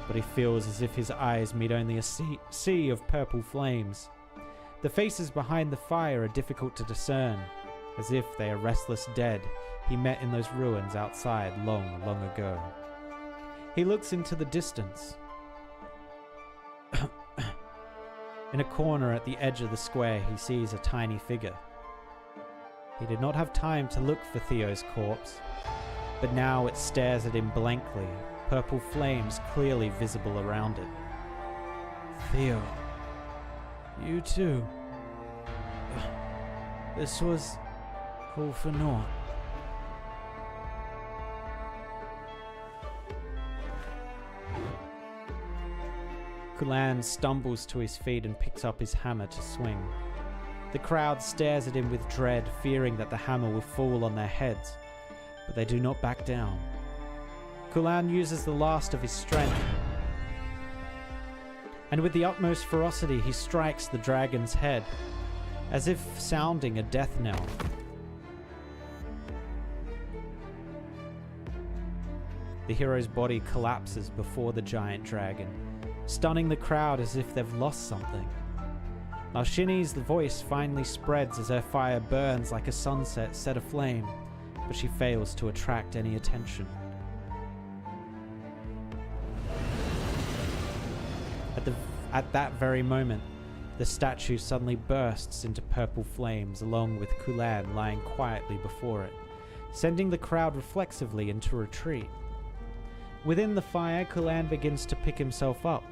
But he feels as if his eyes meet only a sea of purple flames. The faces behind the fire are difficult to discern, as if they are restless dead he met in those ruins outside long, long ago. He looks into the distance. In a corner at the edge of the square, he sees a tiny figure. He did not have time to look for Theo's corpse, but now it stares at him blankly, purple flames clearly visible around it. Theo, you too. This was all for naught. Kulan stumbles to his feet and picks up his hammer to swing. The crowd stares at him with dread, fearing that the hammer will fall on their heads, but they do not back down. Kulan uses the last of his strength, and with the utmost ferocity he strikes the dragon's head, as if sounding a death knell. The hero's body collapses before the giant dragon, stunning the crowd as if they've lost something. Nalshini's voice finally spreads as her fire burns like a sunset set aflame, but she fails to attract any attention. At that very moment, the statue suddenly bursts into purple flames along with Kulan lying quietly before it, sending the crowd reflexively into retreat. Within the fire, Kulan begins to pick himself up,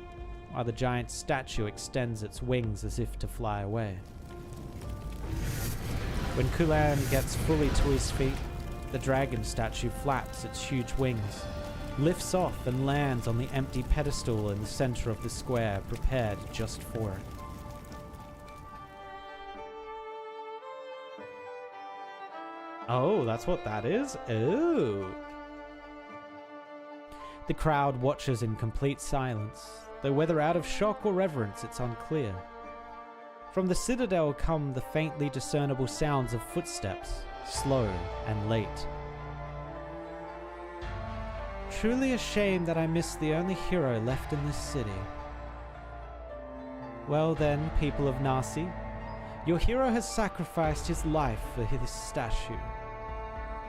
while the giant statue extends its wings as if to fly away. When Kulan gets fully to his feet, the dragon statue flaps its huge wings, lifts off and lands on the empty pedestal in the center of the square prepared just for it. Oh, that's what that is? Oh. The crowd watches in complete silence, though whether out of shock or reverence it's unclear. From the citadel come the faintly discernible sounds of footsteps, slow and late. Truly a shame that I missed the only hero left in this city. Well then, people of Nasi, your hero has sacrificed his life for his statue.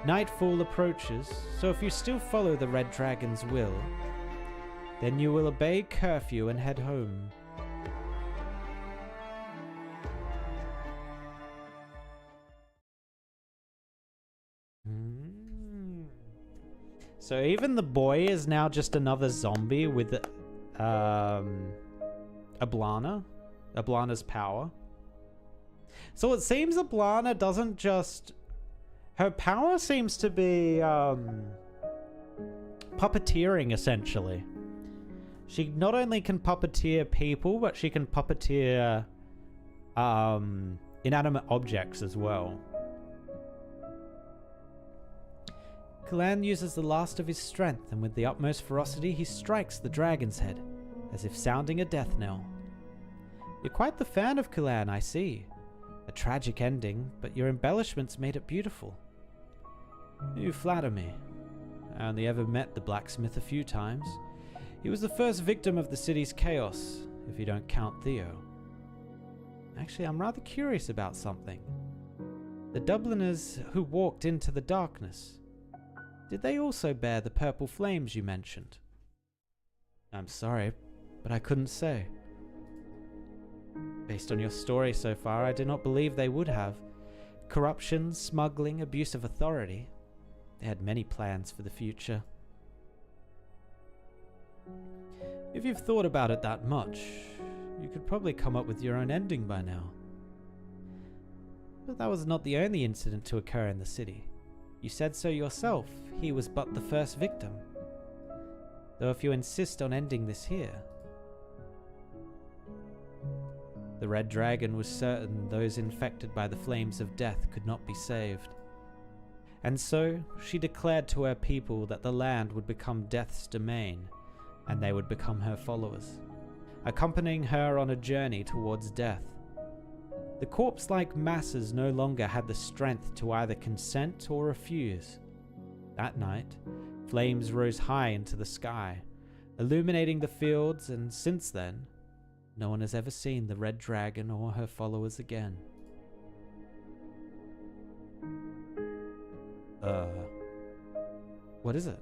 Nightfall approaches, so if you still follow the Red Dragon's will, then you will obey curfew and head home. So even the boy is now just another zombie with Eblana's power. So it seems Eblana doesn't just... Her power seems to be puppeteering, essentially. She not only can puppeteer people, but she can puppeteer inanimate objects as well. Kalan uses the last of his strength, and with the utmost ferocity he strikes the dragon's head, as if sounding a death knell. You're quite the fan of Kalan, I see. A tragic ending, but your embellishments made it beautiful. You flatter me. I only ever met the blacksmith a few times. He was the first victim of the city's chaos, if you don't count Theo. Actually, I'm rather curious about something. The Dubliners who walked into the darkness, did they also bear the purple flames you mentioned? I'm sorry, but I couldn't say. Based on your story so far, I do not believe they would have. Corruption, smuggling, abuse of authority. They had many plans for the future. If you've thought about it that much, you could probably come up with your own ending by now. But that was not the only incident to occur in the city. You said so yourself, he was but the first victim. Though if you insist on ending this here... The Red Dragon was certain those infected by the flames of death could not be saved. And so, she declared to her people that the land would become Death's domain, and they would become her followers, accompanying her on a journey towards death. The corpse-like masses no longer had the strength to either consent or refuse. That night, flames rose high into the sky, illuminating the fields, and since then, no one has ever seen the Red Dragon or her followers again. What is it?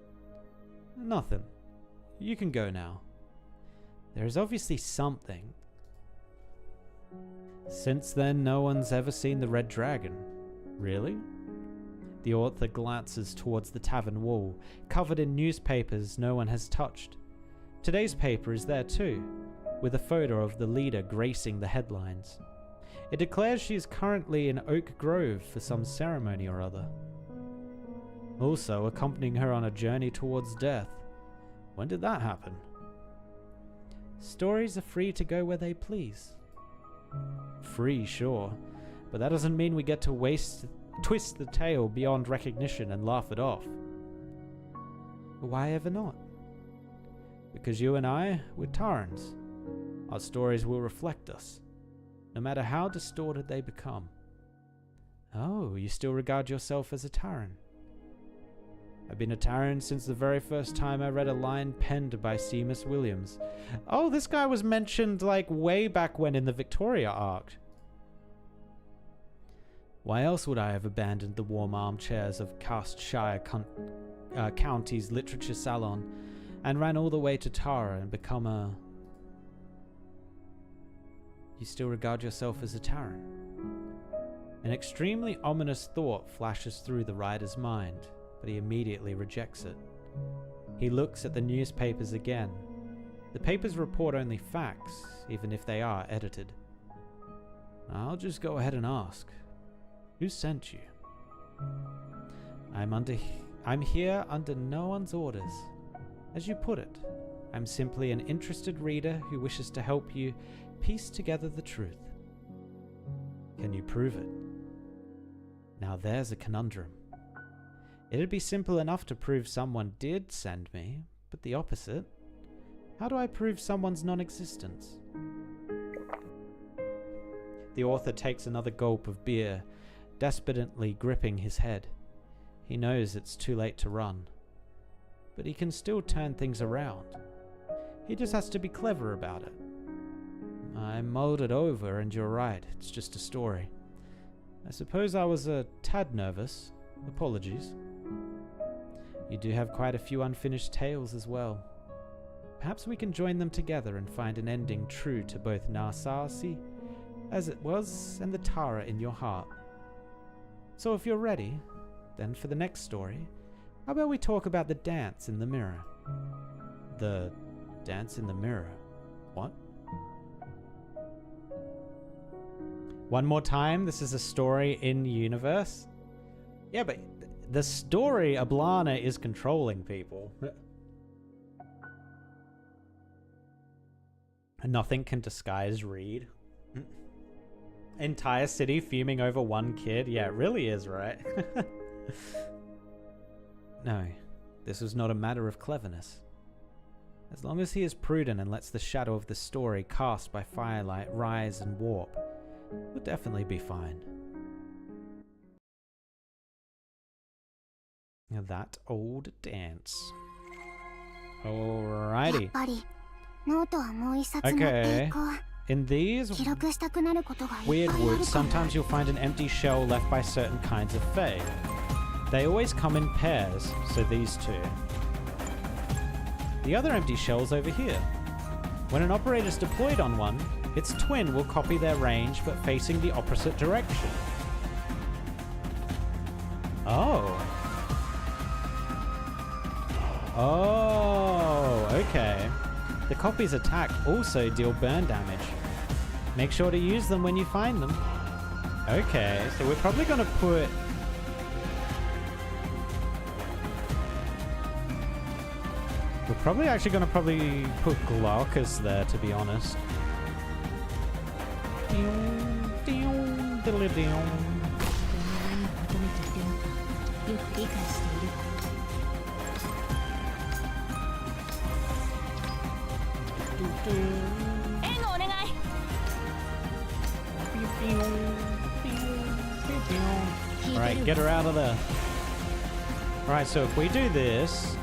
Nothing. You can go now. There is obviously something. Since then, no one's ever seen the Red Dragon. Really? The author glances towards the tavern wall, covered in newspapers no one has touched. Today's paper is there too, with a photo of the leader gracing the headlines. It declares she is currently in Oak Grove for some ceremony or other. Also accompanying her on a journey towards death. When did that happen? Stories are free to go where they please. Free, sure, but that doesn't mean we get to twist the tale beyond recognition and laugh it off. Why ever not? Because you and I, we're Tarans. Our stories will reflect us, no matter how distorted they become. Oh, you still regard yourself as a Taran? I've been a Taran since the very first time I read a line penned by Seamus Williams. Oh, this guy was mentioned like way back when in the Victoria arc. Why else would I have abandoned the warm armchairs of Castshire County's literature salon and ran all the way to Tara and become a... You still regard yourself as a Taran? An extremely ominous thought flashes through the rider's mind, but he immediately rejects it. He looks at the newspapers again. The papers report only facts, even if they are edited. I'll just go ahead and ask. Who sent you? I'm here under no one's orders. As you put it, I'm simply an interested reader who wishes to help you piece together the truth. Can you prove it? Now there's a conundrum. It'd be simple enough to prove someone did send me, but the opposite. How do I prove someone's non-existence? The author takes another gulp of beer, desperately gripping his head. He knows it's too late to run, but he can still turn things around. He just has to be clever about it. I mulled it over, and you're right, it's just a story. I suppose I was a tad nervous. Apologies. You do have quite a few unfinished tales as well. Perhaps we can join them together and find an ending true to both Narsasi, as it was, and the Tara in your heart. So if you're ready, then for the next story, how about we talk about the dance in the mirror? The dance in the mirror? What? One more time, this is a story in universe? Yeah, but the story, Eblana is controlling people. Nothing can disguise Reed. Entire city fuming over one kid. Yeah, it really is, right? No, this was not a matter of cleverness. As long as he is prudent and lets the shadow of the story cast by firelight rise and warp, we'll definitely be fine. That old dance. Alrighty. Okay. In these weird woods, sometimes you'll find an empty shell left by certain kinds of fae. They always come in pairs, so these two. The other empty shell's over here. When an operator's deployed on one, its twin will copy their range but facing the opposite direction. Oh. Oh, okay. The copies attack also deal burn damage. Make sure to use them when you find them. Okay, so we're probably going to put... We're probably actually going to put Glaucus there, to be honest. Alright, get her out of there. Alright, so if we do this...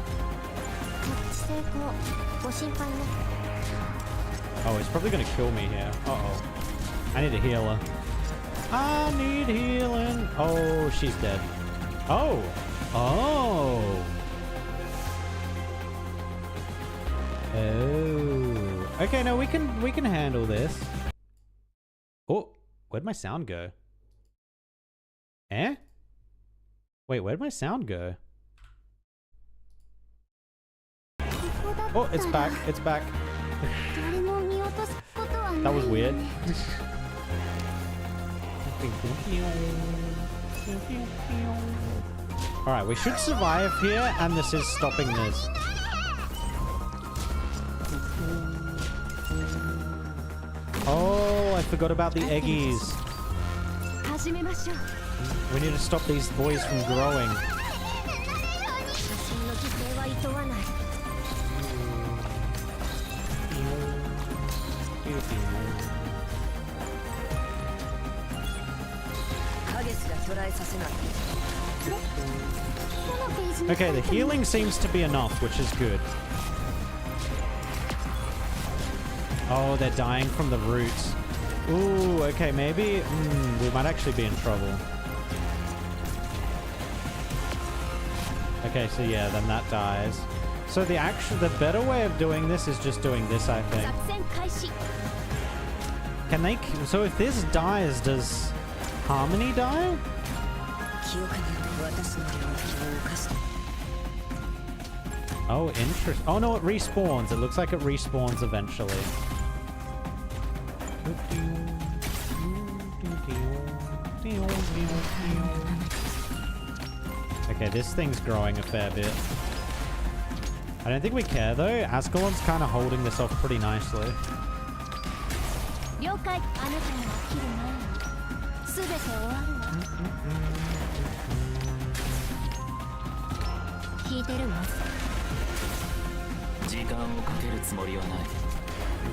Oh, he's probably gonna kill me here. Uh-oh. I need a healer. I need healing. Oh, she's dead. Oh! Oh! Oh. Okay, no, we can handle this. Oh, where'd my sound go? Eh? Wait, where'd my sound go? Oh, it's back. It's back. That was weird. Alright, we should survive here, and this is stopping this. Oh, I forgot about the eggies. We need to stop these boys from growing. Okay, the healing seems to be enough, which is good. Oh, they're dying from the roots. Ooh, okay, maybe we might actually be in trouble. Okay, so yeah, then that dies. So the better way of doing this is just doing this, I think. Can they? So if this dies, does Harmony die? Oh, interesting. Oh no, it respawns. It looks like it respawns eventually. Okay, this thing's growing a fair bit. I don't think we care though. Ascalon's kind of holding this off pretty nicely.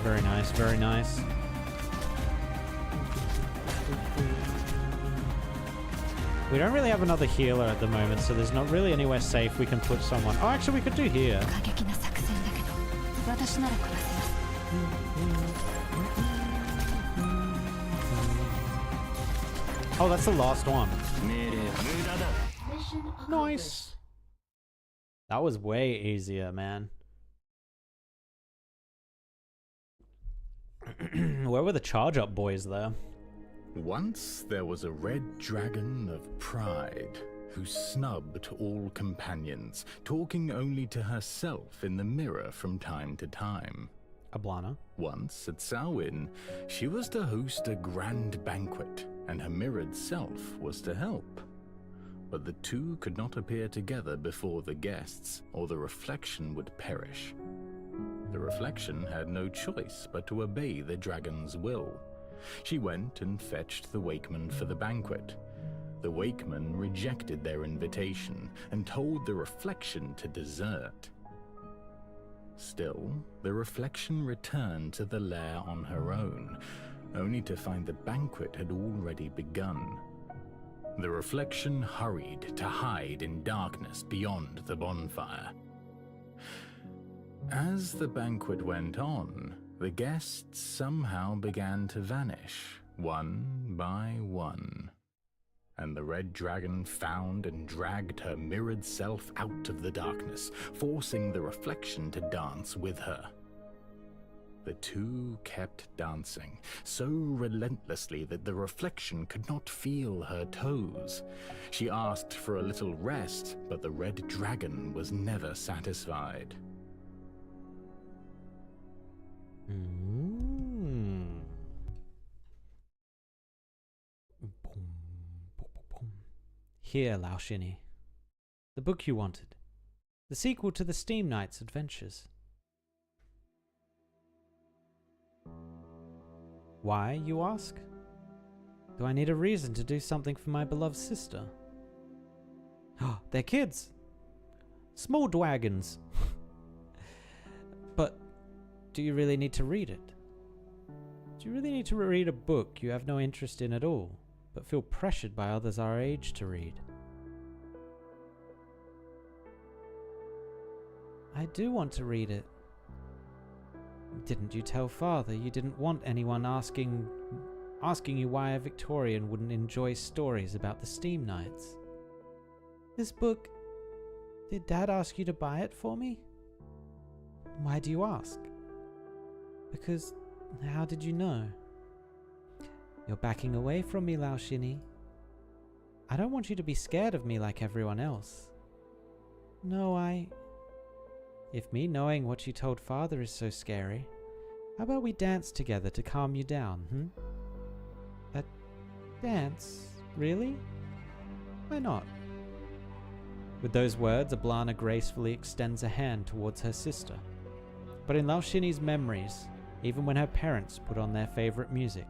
Very nice, very nice. We don't really have another healer at the moment, so there's not really anywhere safe we can put someone. Oh, actually, we could do here. Oh, that's the last one. Nice. That was way easier, man. Where were the charge-up boys there? Once there was a red dragon of pride who snubbed all companions, talking only to herself in the mirror from time to time. Eblana. Once at Samhain, she was to host a grand banquet, and her mirrored self was to help. But the two could not appear together before the guests, or the reflection would perish. The reflection had no choice but to obey the dragon's will. She went and fetched the wakeman for the banquet. The wakeman rejected their invitation and told the reflection to desert. Still, the reflection returned to the lair on her own, only to find the banquet had already begun. The reflection hurried to hide in darkness beyond the bonfire. As the banquet went on, the guests somehow began to vanish, one by one. And the red dragon found and dragged her mirrored self out of the darkness, forcing the reflection to dance with her. The two kept dancing, so relentlessly that the reflection could not feel her toes. She asked for a little rest, but the red dragon was never satisfied. Here, Lao Shini. The book you wanted. The sequel to the Steam Knights adventures. Why, you ask? Do I need a reason to do something for my beloved sister? Oh, they're kids. Small dragons. But do you really need to read it? Do you really need to read a book you have no interest in at all, but feel pressured by others our age to read? I do want to read it. Didn't you tell Father you didn't want anyone asking you why a Victorian wouldn't enjoy stories about the Steam Knights? This book... Did Dad ask you to buy it for me? Why do you ask? Because... how did you know? You're backing away from me, Lao Shini. I don't want you to be scared of me like everyone else. No, If me knowing what you told Father is so scary, how about we dance together to calm you down, A dance? Really? Why not? With those words, Eblana gracefully extends a hand towards her sister. But in Lao Shini's memories, even when her parents put on their favorite music,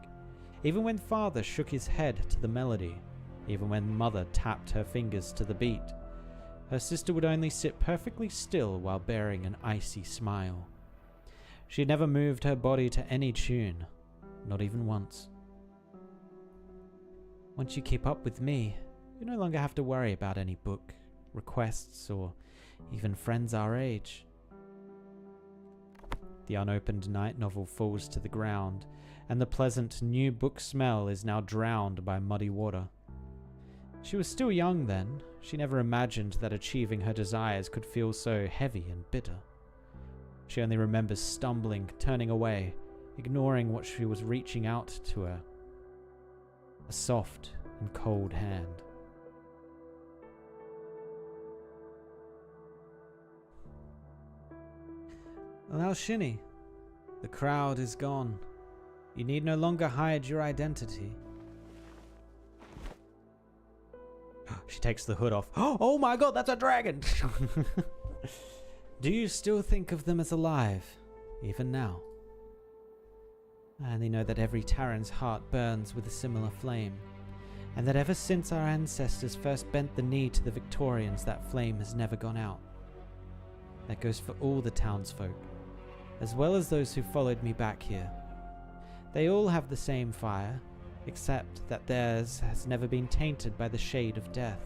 even when Father shook his head to the melody, even when Mother tapped her fingers to the beat, her sister would only sit perfectly still while bearing an icy smile. She never moved her body to any tune, not even once. Once you keep up with me, you no longer have to worry about any book, requests, or even friends our age. The unopened night novel falls to the ground, and the pleasant new book smell is now drowned by muddy water. She was still young then. She never imagined that achieving her desires could feel so heavy and bitter. She only remembers stumbling, turning away, ignoring what she was reaching out to her. A soft and cold hand. Lao Shini, the crowd is gone. You need no longer hide your identity. She takes the hood off. Oh my god, that's a dragon! Do you still think of them as alive, even now? I only know that every Terran's heart burns with a similar flame, and that ever since our ancestors first bent the knee to the Victorians, that flame has never gone out. That goes for all the townsfolk, as well as those who followed me back here. They all have the same fire, except that theirs has never been tainted by the shade of death.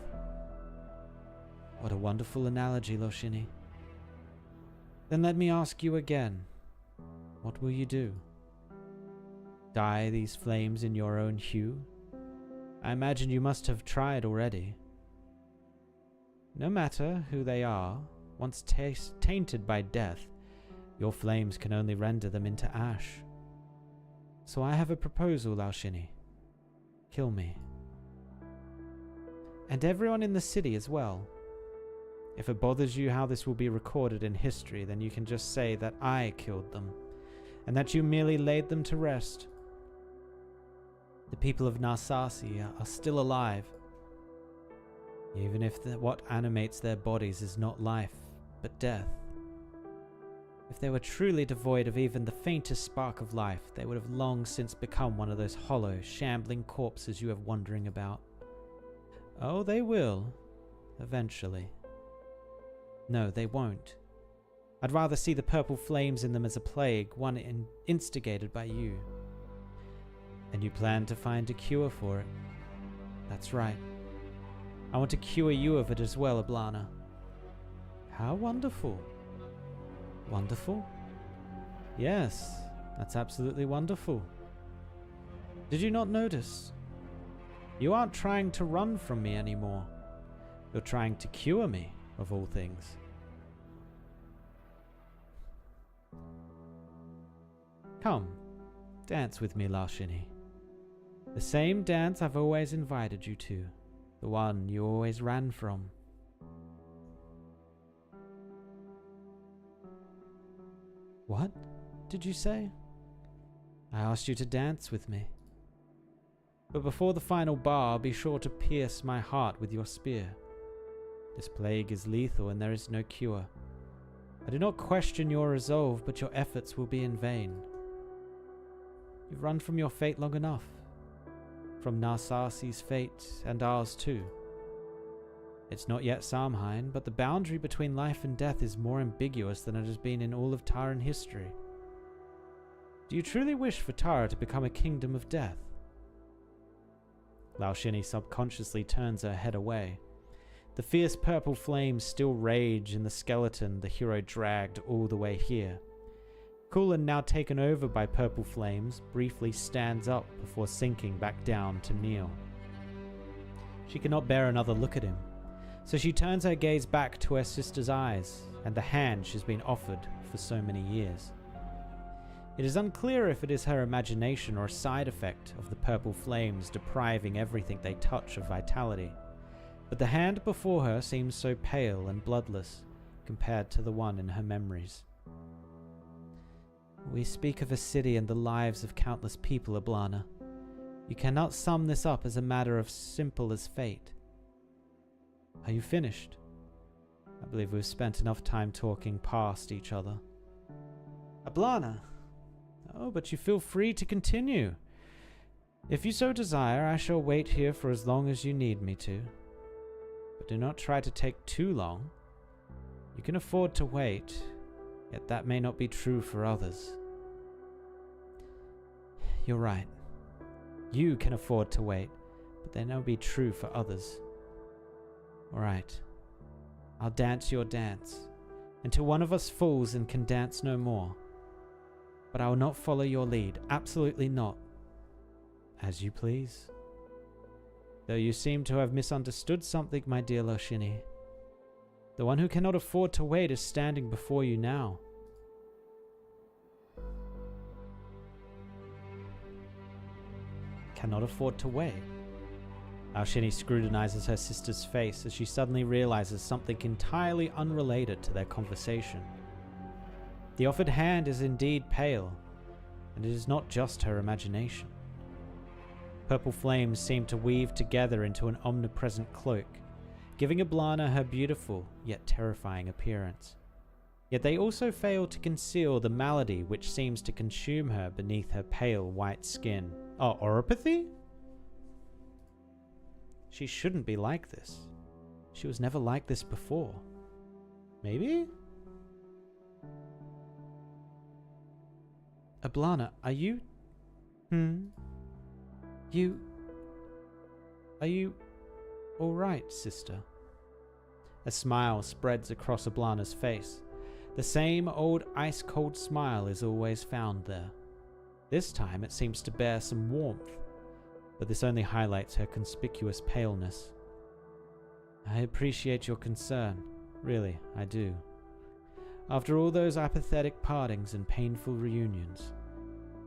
What a wonderful analogy, Loshini. Then let me ask you again, what will you do? Dye these flames in your own hue? I imagine you must have tried already. No matter who they are, once tainted by death, your flames can only render them into ash. So I have a proposal, Loshini. Kill me. And everyone in the city as well. If it bothers you how this will be recorded in history, then you can just say that I killed them, and that you merely laid them to rest. The people of Narsasi are still alive, even if what animates their bodies is not life, but death. If they were truly devoid of even the faintest spark of life, they would have long since become one of those hollow, shambling corpses you have wandering about. Oh, they will, eventually. No, they won't. I'd rather see the purple flames in them as a plague, one instigated by you. And you plan to find a cure for it. That's right. I want to cure you of it as well, Eblana. How wonderful. Wonderful? Yes, that's absolutely wonderful. Did you not notice? You aren't trying to run from me anymore. You're trying to cure me, of all things. Come, dance with me, Loshini. The same dance I've always invited you to, the one you always ran from. What did you say? I asked you to dance with me. But before the final bar, be sure to pierce my heart with your spear. This plague is lethal and there is no cure. I do not question your resolve, but your efforts will be in vain. You've run from your fate long enough. From Narsasi's fate, and ours too. It's not yet Samhain, but the boundary between life and death is more ambiguous than it has been in all of Taran history. Do you truly wish for Tara to become a kingdom of death? Loshini subconsciously turns her head away. The fierce purple flames still rage in the skeleton the hero dragged all the way here. Kulin, now taken over by purple flames, briefly stands up before sinking back down to kneel. She cannot bear another look at him, so she turns her gaze back to her sister's eyes and the hand she's been offered for so many years. It is unclear if it is her imagination or a side effect of the purple flames depriving everything they touch of vitality, but the hand before her seems so pale and bloodless compared to the one in her memories. We speak of a city and the lives of countless people, Eblana. You cannot sum this up as a matter of simple as fate. Are you finished? I believe we've spent enough time talking past each other. Eblana! Oh, but you feel free to continue. If you so desire, I shall wait here for as long as you need me to. But do not try to take too long. You can afford to wait, yet that may not be true for others. You're right. You can afford to wait, but they may not be true for others. Alright. I'll dance your dance, until one of us falls and can dance no more. But I will not follow your lead, absolutely not. As you please. Though you seem to have misunderstood something, my dear Loshini. The one who cannot afford to wait is standing before you now. Cannot afford to wait? Loshini scrutinizes her sister's face as she suddenly realizes something entirely unrelated to their conversation. The offered hand is indeed pale, and it is not just her imagination. Purple flames seem to weave together into an omnipresent cloak, giving Eblana her beautiful yet terrifying appearance. Yet they also fail to conceal the malady which seems to consume her beneath her pale white skin. Oh, oropathy? She shouldn't be like this. She was never like this before. Maybe? Eblana, are you... Are you alright, sister? A smile spreads across Eblana's face. The same old ice-cold smile is always found there. This time it seems to bear some warmth, but this only highlights her conspicuous paleness. I appreciate your concern. Really, I do. After all those apathetic partings and painful reunions,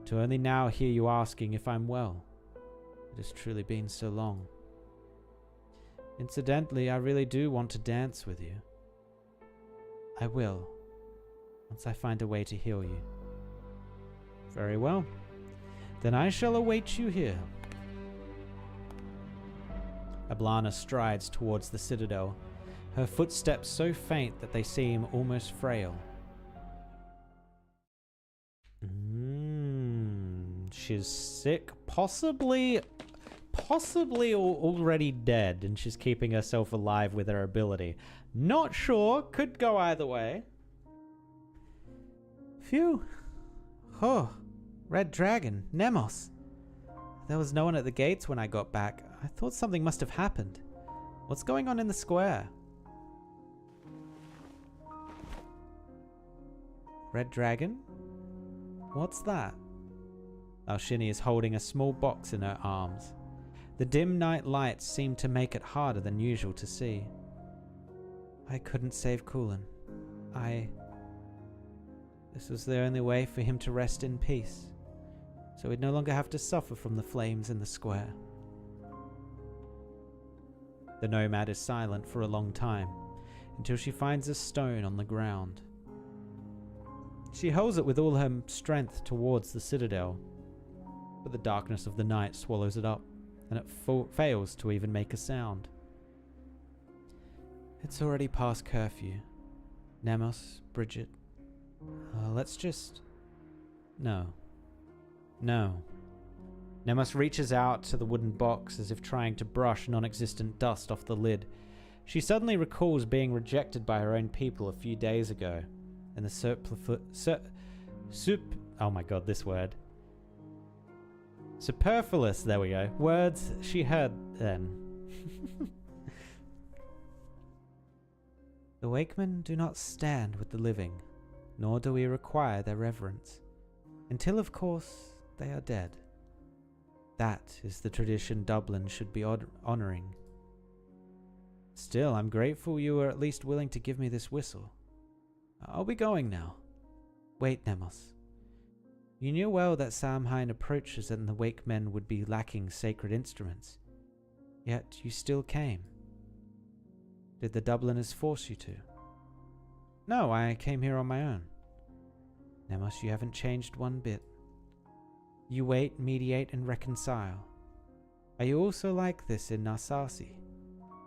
to only now hear you asking if I'm well. It has truly been so long. Incidentally, I really do want to dance with you. I will, once I find a way to heal you. Very well. Then I shall await you here. Eblana strides towards the citadel, her footsteps so faint that they seem almost frail. She's sick, possibly already dead, and she's keeping herself alive with her ability. Not sure, could go either way. Phew. Oh, Red Dragon, Nemos. There was no one at the gates when I got back. I thought something must have happened. What's going on in the square? Red Dragon? What's that? Alshini is holding a small box in her arms. The dim night lights seem to make it harder than usual to see. I couldn't save Kulin. This was the only way for him to rest in peace, so he'd no longer have to suffer from the flames in the square. The nomad is silent for a long time, until she finds a stone on the ground. She hurls it with all her strength towards the citadel, but the darkness of the night swallows it up, and it fails to even make a sound. It's already past curfew. Nemos, Bridget, let's just... No. Nemos reaches out to the wooden box as if trying to brush non-existent dust off the lid. She suddenly recalls being rejected by her own people a few days ago, and the oh my god, this word. Superfluous, there we go. Words she heard then. The Wakemen do not stand with the living, nor do we require their reverence, until, of course, they are dead. That is the tradition Dublin should be honouring. Still, I'm grateful you were at least willing to give me this whistle. I'll be going now. Wait, Nemos. You knew well that Samhain approaches and the Wakemen would be lacking sacred instruments. Yet you still came. Did the Dubliners force you to? No, I came here on my own. Nemos, you haven't changed one bit. You wait, mediate, and reconcile. Are you also like this in Narsasi?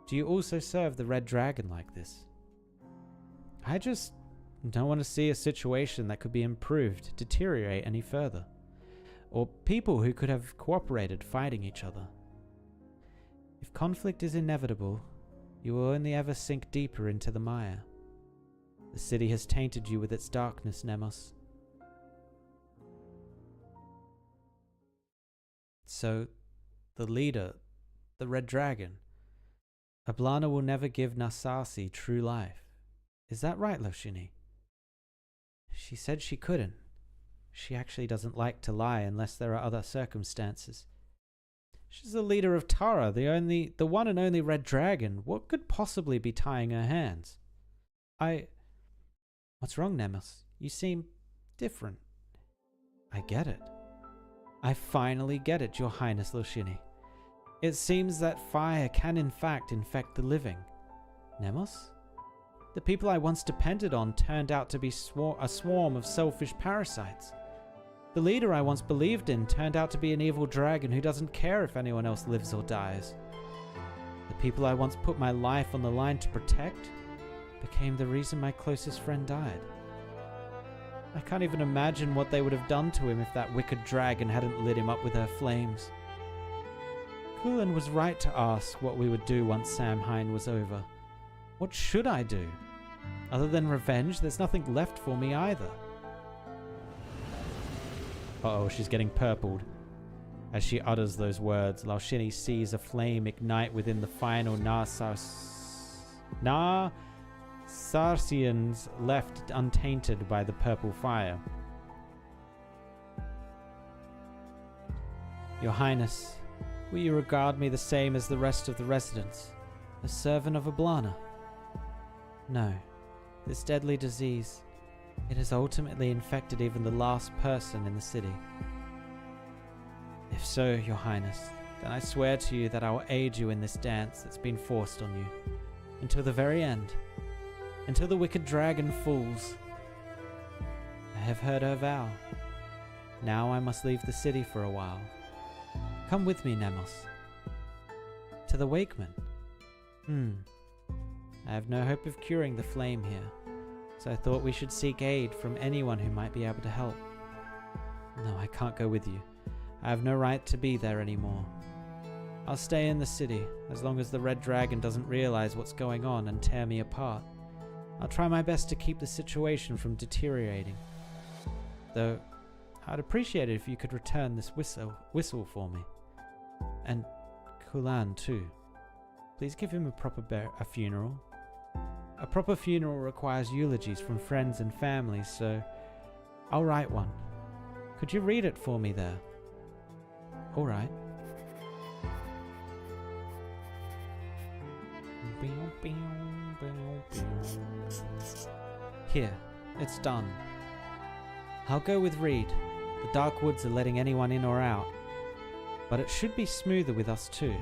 Do you also serve the Red Dragon like this? I just don't want to see a situation that could be improved deteriorate any further, or people who could have cooperated fighting each other. If conflict is inevitable, you will only ever sink deeper into the mire. The city has tainted you with its darkness, Nemos. So, the leader, the Red Dragon, Eblana will never give Narsasi true life. Is that right, Loshini? She said she couldn't. She actually doesn't like to lie unless there are other circumstances. She's the leader of Tara, the one and only Red Dragon. What could possibly be tying her hands? What's wrong, Nemos? You seem different. I get it. I finally get it, Your Highness Loshini. It seems that fire can in fact infect the living. Nemos? The people I once depended on turned out to be a swarm of selfish parasites. The leader I once believed in turned out to be an evil dragon who doesn't care if anyone else lives or dies. The people I once put my life on the line to protect became the reason my closest friend died. I can't even imagine what they would have done to him if that wicked dragon hadn't lit him up with her flames. Kulin was right to ask what we would do once Samhain was over. What should I do? Other than revenge, there's nothing left for me either. Uh-oh, she's getting purpled. As she utters those words, Laushini sees a flame ignite within the final Narsarsians left untainted by the purple fire. Your Highness, will you regard me the same as the rest of the residents? A servant of Eblana? No. This deadly disease, it has ultimately infected even the last person in the city. If so, Your Highness, then I swear to you that I will aid you in this dance that's been forced on you. Until the very end. Until the wicked dragon falls. I have heard her vow. Now I must leave the city for a while. Come with me, Nemos. To the Wakeman? I have no hope of curing the flame here, so I thought we should seek aid from anyone who might be able to help. No, I can't go with you. I have no right to be there anymore. I'll stay in the city, as long as the Red Dragon doesn't realize what's going on and tear me apart. I'll try my best to keep the situation from deteriorating. Though, I'd appreciate it if you could return this whistle for me. And Kulan too. Please give him a proper funeral. A proper funeral requires eulogies from friends and family, so I'll write one. Could you read it for me there? All right. Here, it's done. I'll go with Reed. The Dark Woods are letting anyone in or out. But it should be smoother with us too.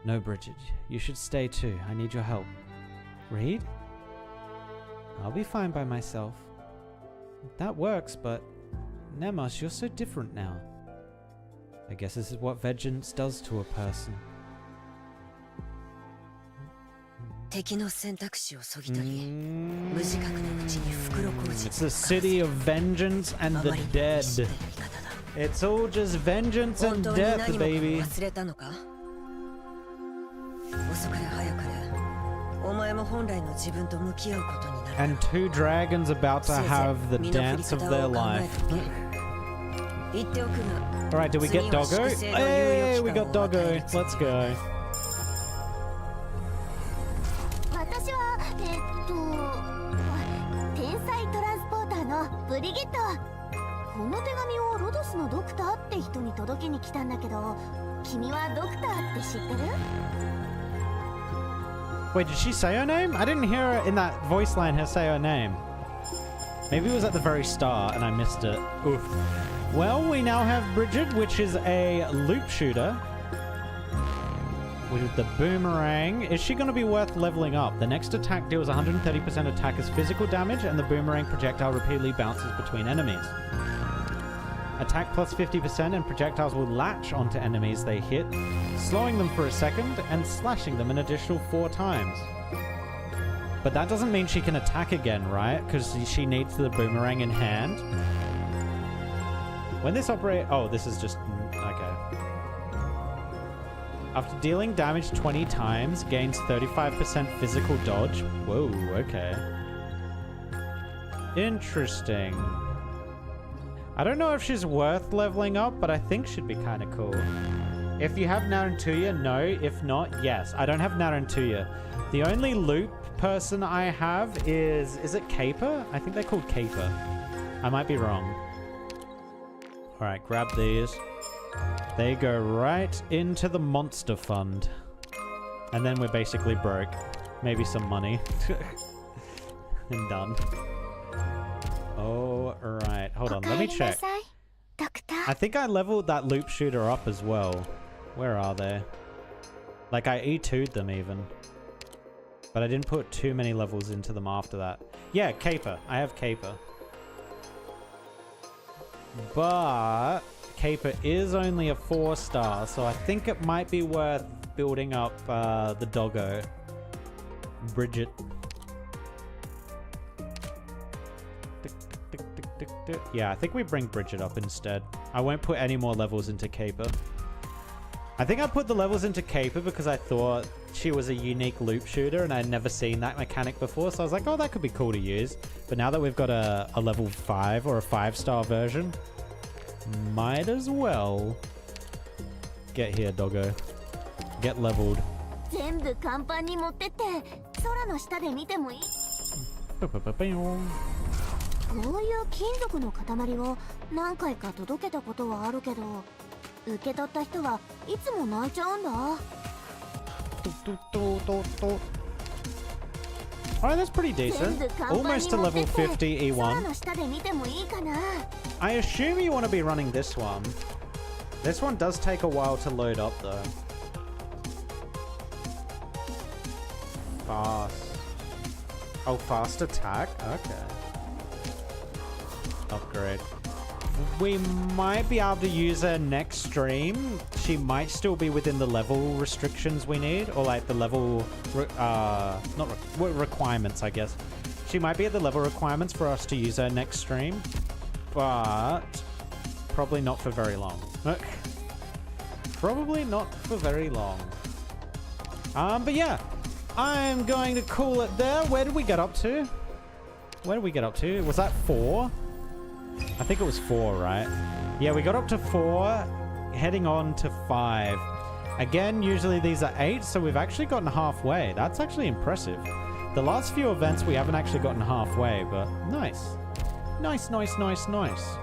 No, Bridget, you should stay too. I need your help. Reed? I'll be fine by myself. That works, but Nemos, you're so different now. I guess this is what vengeance does to a person. It's the city of vengeance and the dead. It's all just vengeance and death, baby. And two dragons about to have the dance of their life. Alright, do we get Doggo? Hey, we got Doggo. Let's go. Wait, did she say her name? I didn't hear her in that voice line her say her name. Maybe it was at the very start and I missed it. Oof. Well, we now have Bridget, which is a loop shooter. With the boomerang. Is she going to be worth leveling up? The next attack deals 130% attacker's physical damage, and the boomerang projectile repeatedly bounces between enemies. Attack plus 50%, and projectiles will latch onto enemies they hit, slowing them for a second and slashing them an additional 4 times. But that doesn't mean she can attack again, right? Because she needs the boomerang in hand. When this oh, this is just... okay. After dealing damage 20 times, gains 35% physical dodge. Whoa, okay. Interesting. I don't know if she's worth leveling up, but I think she'd be kind of cool. If you have Narantuya, no. If not, yes. I don't have Narantuya. The only loop person I have is it Caper? I think they're called Caper. I might be wrong. Alright, grab these. They go right into the monster fund. And then we're basically broke. Maybe some money. And done. Oh, right. Hold on, let me check. I think I leveled that loop shooter up as well. Where are they? Like, I E2'd them even. But I didn't put too many levels into them after that. Yeah, Caper. I have Caper. But Caper is only a 4-star, so I think it might be worth building up the doggo. Bridget. Yeah, I think we bring Bridget up instead. I won't put any more levels into Caper. I think I put the levels into Caper because I thought she was a unique loop shooter and I'd never seen that mechanic before, so I was like, oh, that could be cool to use. But now that we've got a level 5 or a 5-star version, Might as well get here, doggo. Get leveled. 全部甲板に持ってって空の下で見てもいい？こういう金属の塊を何回か届けたことはあるけど、受け取った人はいつも泣いちゃうんだ。Alright, that's pretty decent. Almost to level 50 E1. I assume you want to be running this one. This one does take a while to load up though. Fast. Oh, fast attack? Okay. Upgrade. We might be able to use her next stream. She might still be within the level restrictions we need, or like the level, requirements, I guess. She might be at the level requirements for us to use her next stream, but probably not for very long. Probably not for very long. But yeah, I'm going to call it there. Where did we get up to? Where did we get up to? Was that 4? I think it was 4, right? Yeah, we got up to 4, heading on to 5. Again, usually these are 8, so we've actually gotten halfway. That's actually impressive. The last few events we haven't actually gotten halfway, but nice. Nice, nice, nice, nice.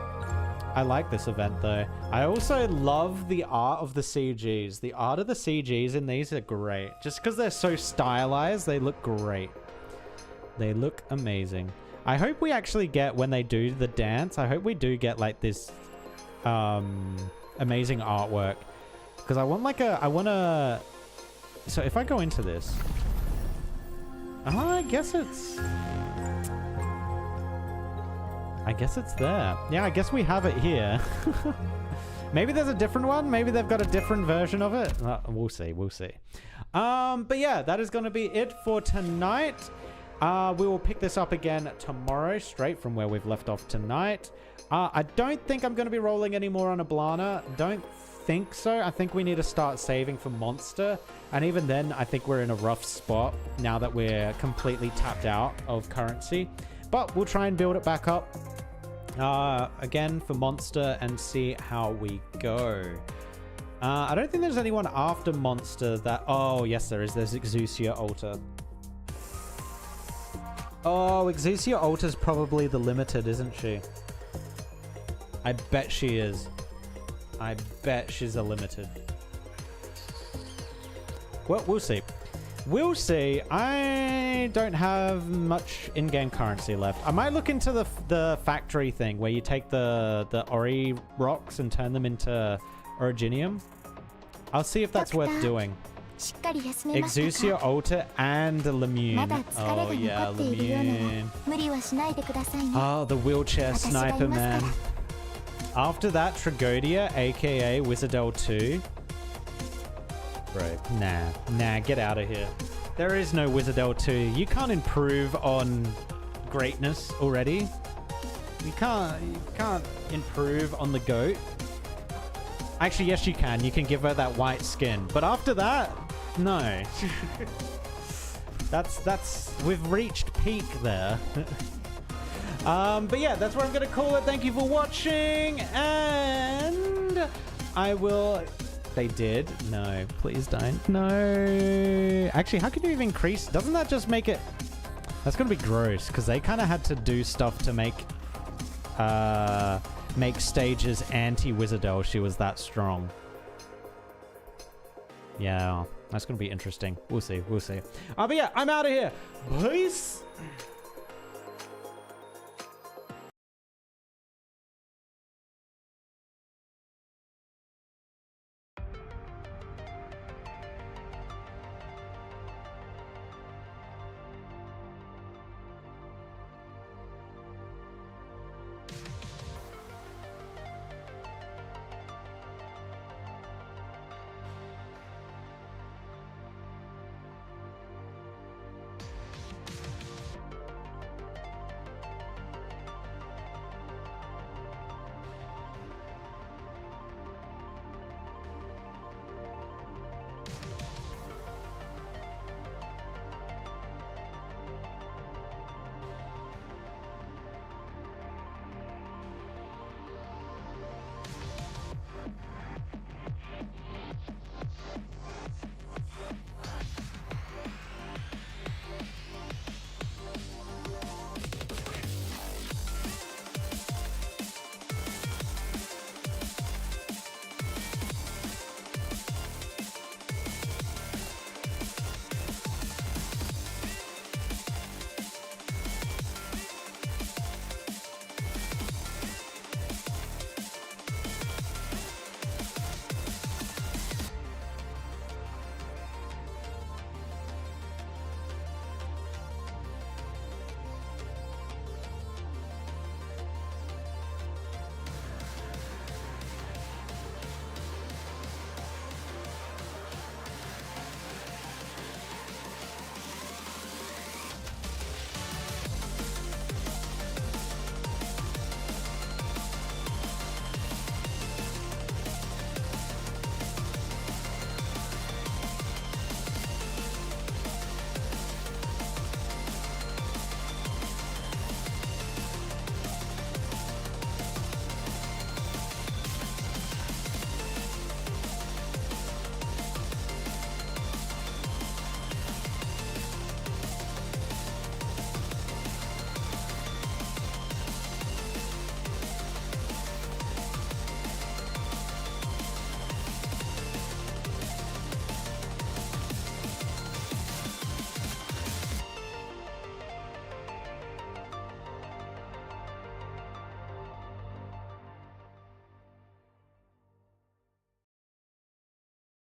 I like this event though. I also love the art of the CGs. The art of the CGs in these are great. Just because they're so stylized, they look great. They look amazing. I hope we actually get, when they do the dance, I hope we do get like this amazing artwork. Because I want like a, so if I go into this, I guess it's there. Yeah, I guess we have it here. Maybe there's a different one. Maybe they've got a different version of it. We'll see. We'll see. But yeah, that is going to be it for tonight. We will pick this up again tomorrow, straight from where we've left off tonight. I don't think I'm going to be rolling any more on Eblana. Don't think so. I think we need to start saving for Monster. And even then, I think we're in a rough spot now that we're completely tapped out of currency. But we'll try and build it back up again for Monster and see how we go. I don't think there's anyone after Monster that... Oh, yes, there is. There's Exousia Altar. Oh, Exousia Altar's probably the limited, isn't she? I bet she is. I bet she's a limited. Well, we'll see. We'll see. I don't have much in-game currency left. I might look into the factory thing where you take the Ori rocks and turn them into Originium. I'll see if that's worth doing. Exousia Altar and Lemune. Oh yeah, Lemune. Oh, the wheelchair sniper, man. After that, Tragodia, aka Wizardel 2. Bro, nah, get out of here. There is no Wizardel 2. You can't improve on greatness already. You can't improve on the goat. Actually, yes, you can. You can give her that white skin. But after that, no. We've reached peak there. But yeah, that's where I'm going to call it. Thank you for watching. And I will... They did? No, please don't. No. Actually, how can you even increase? Doesn't that just make it... That's going to be gross, because they kind of had to do stuff to make stages anti-Wizardel. She was that strong. Yeah, that's going to be interesting. We'll see. We'll see. But yeah, I'm out of here. Peace.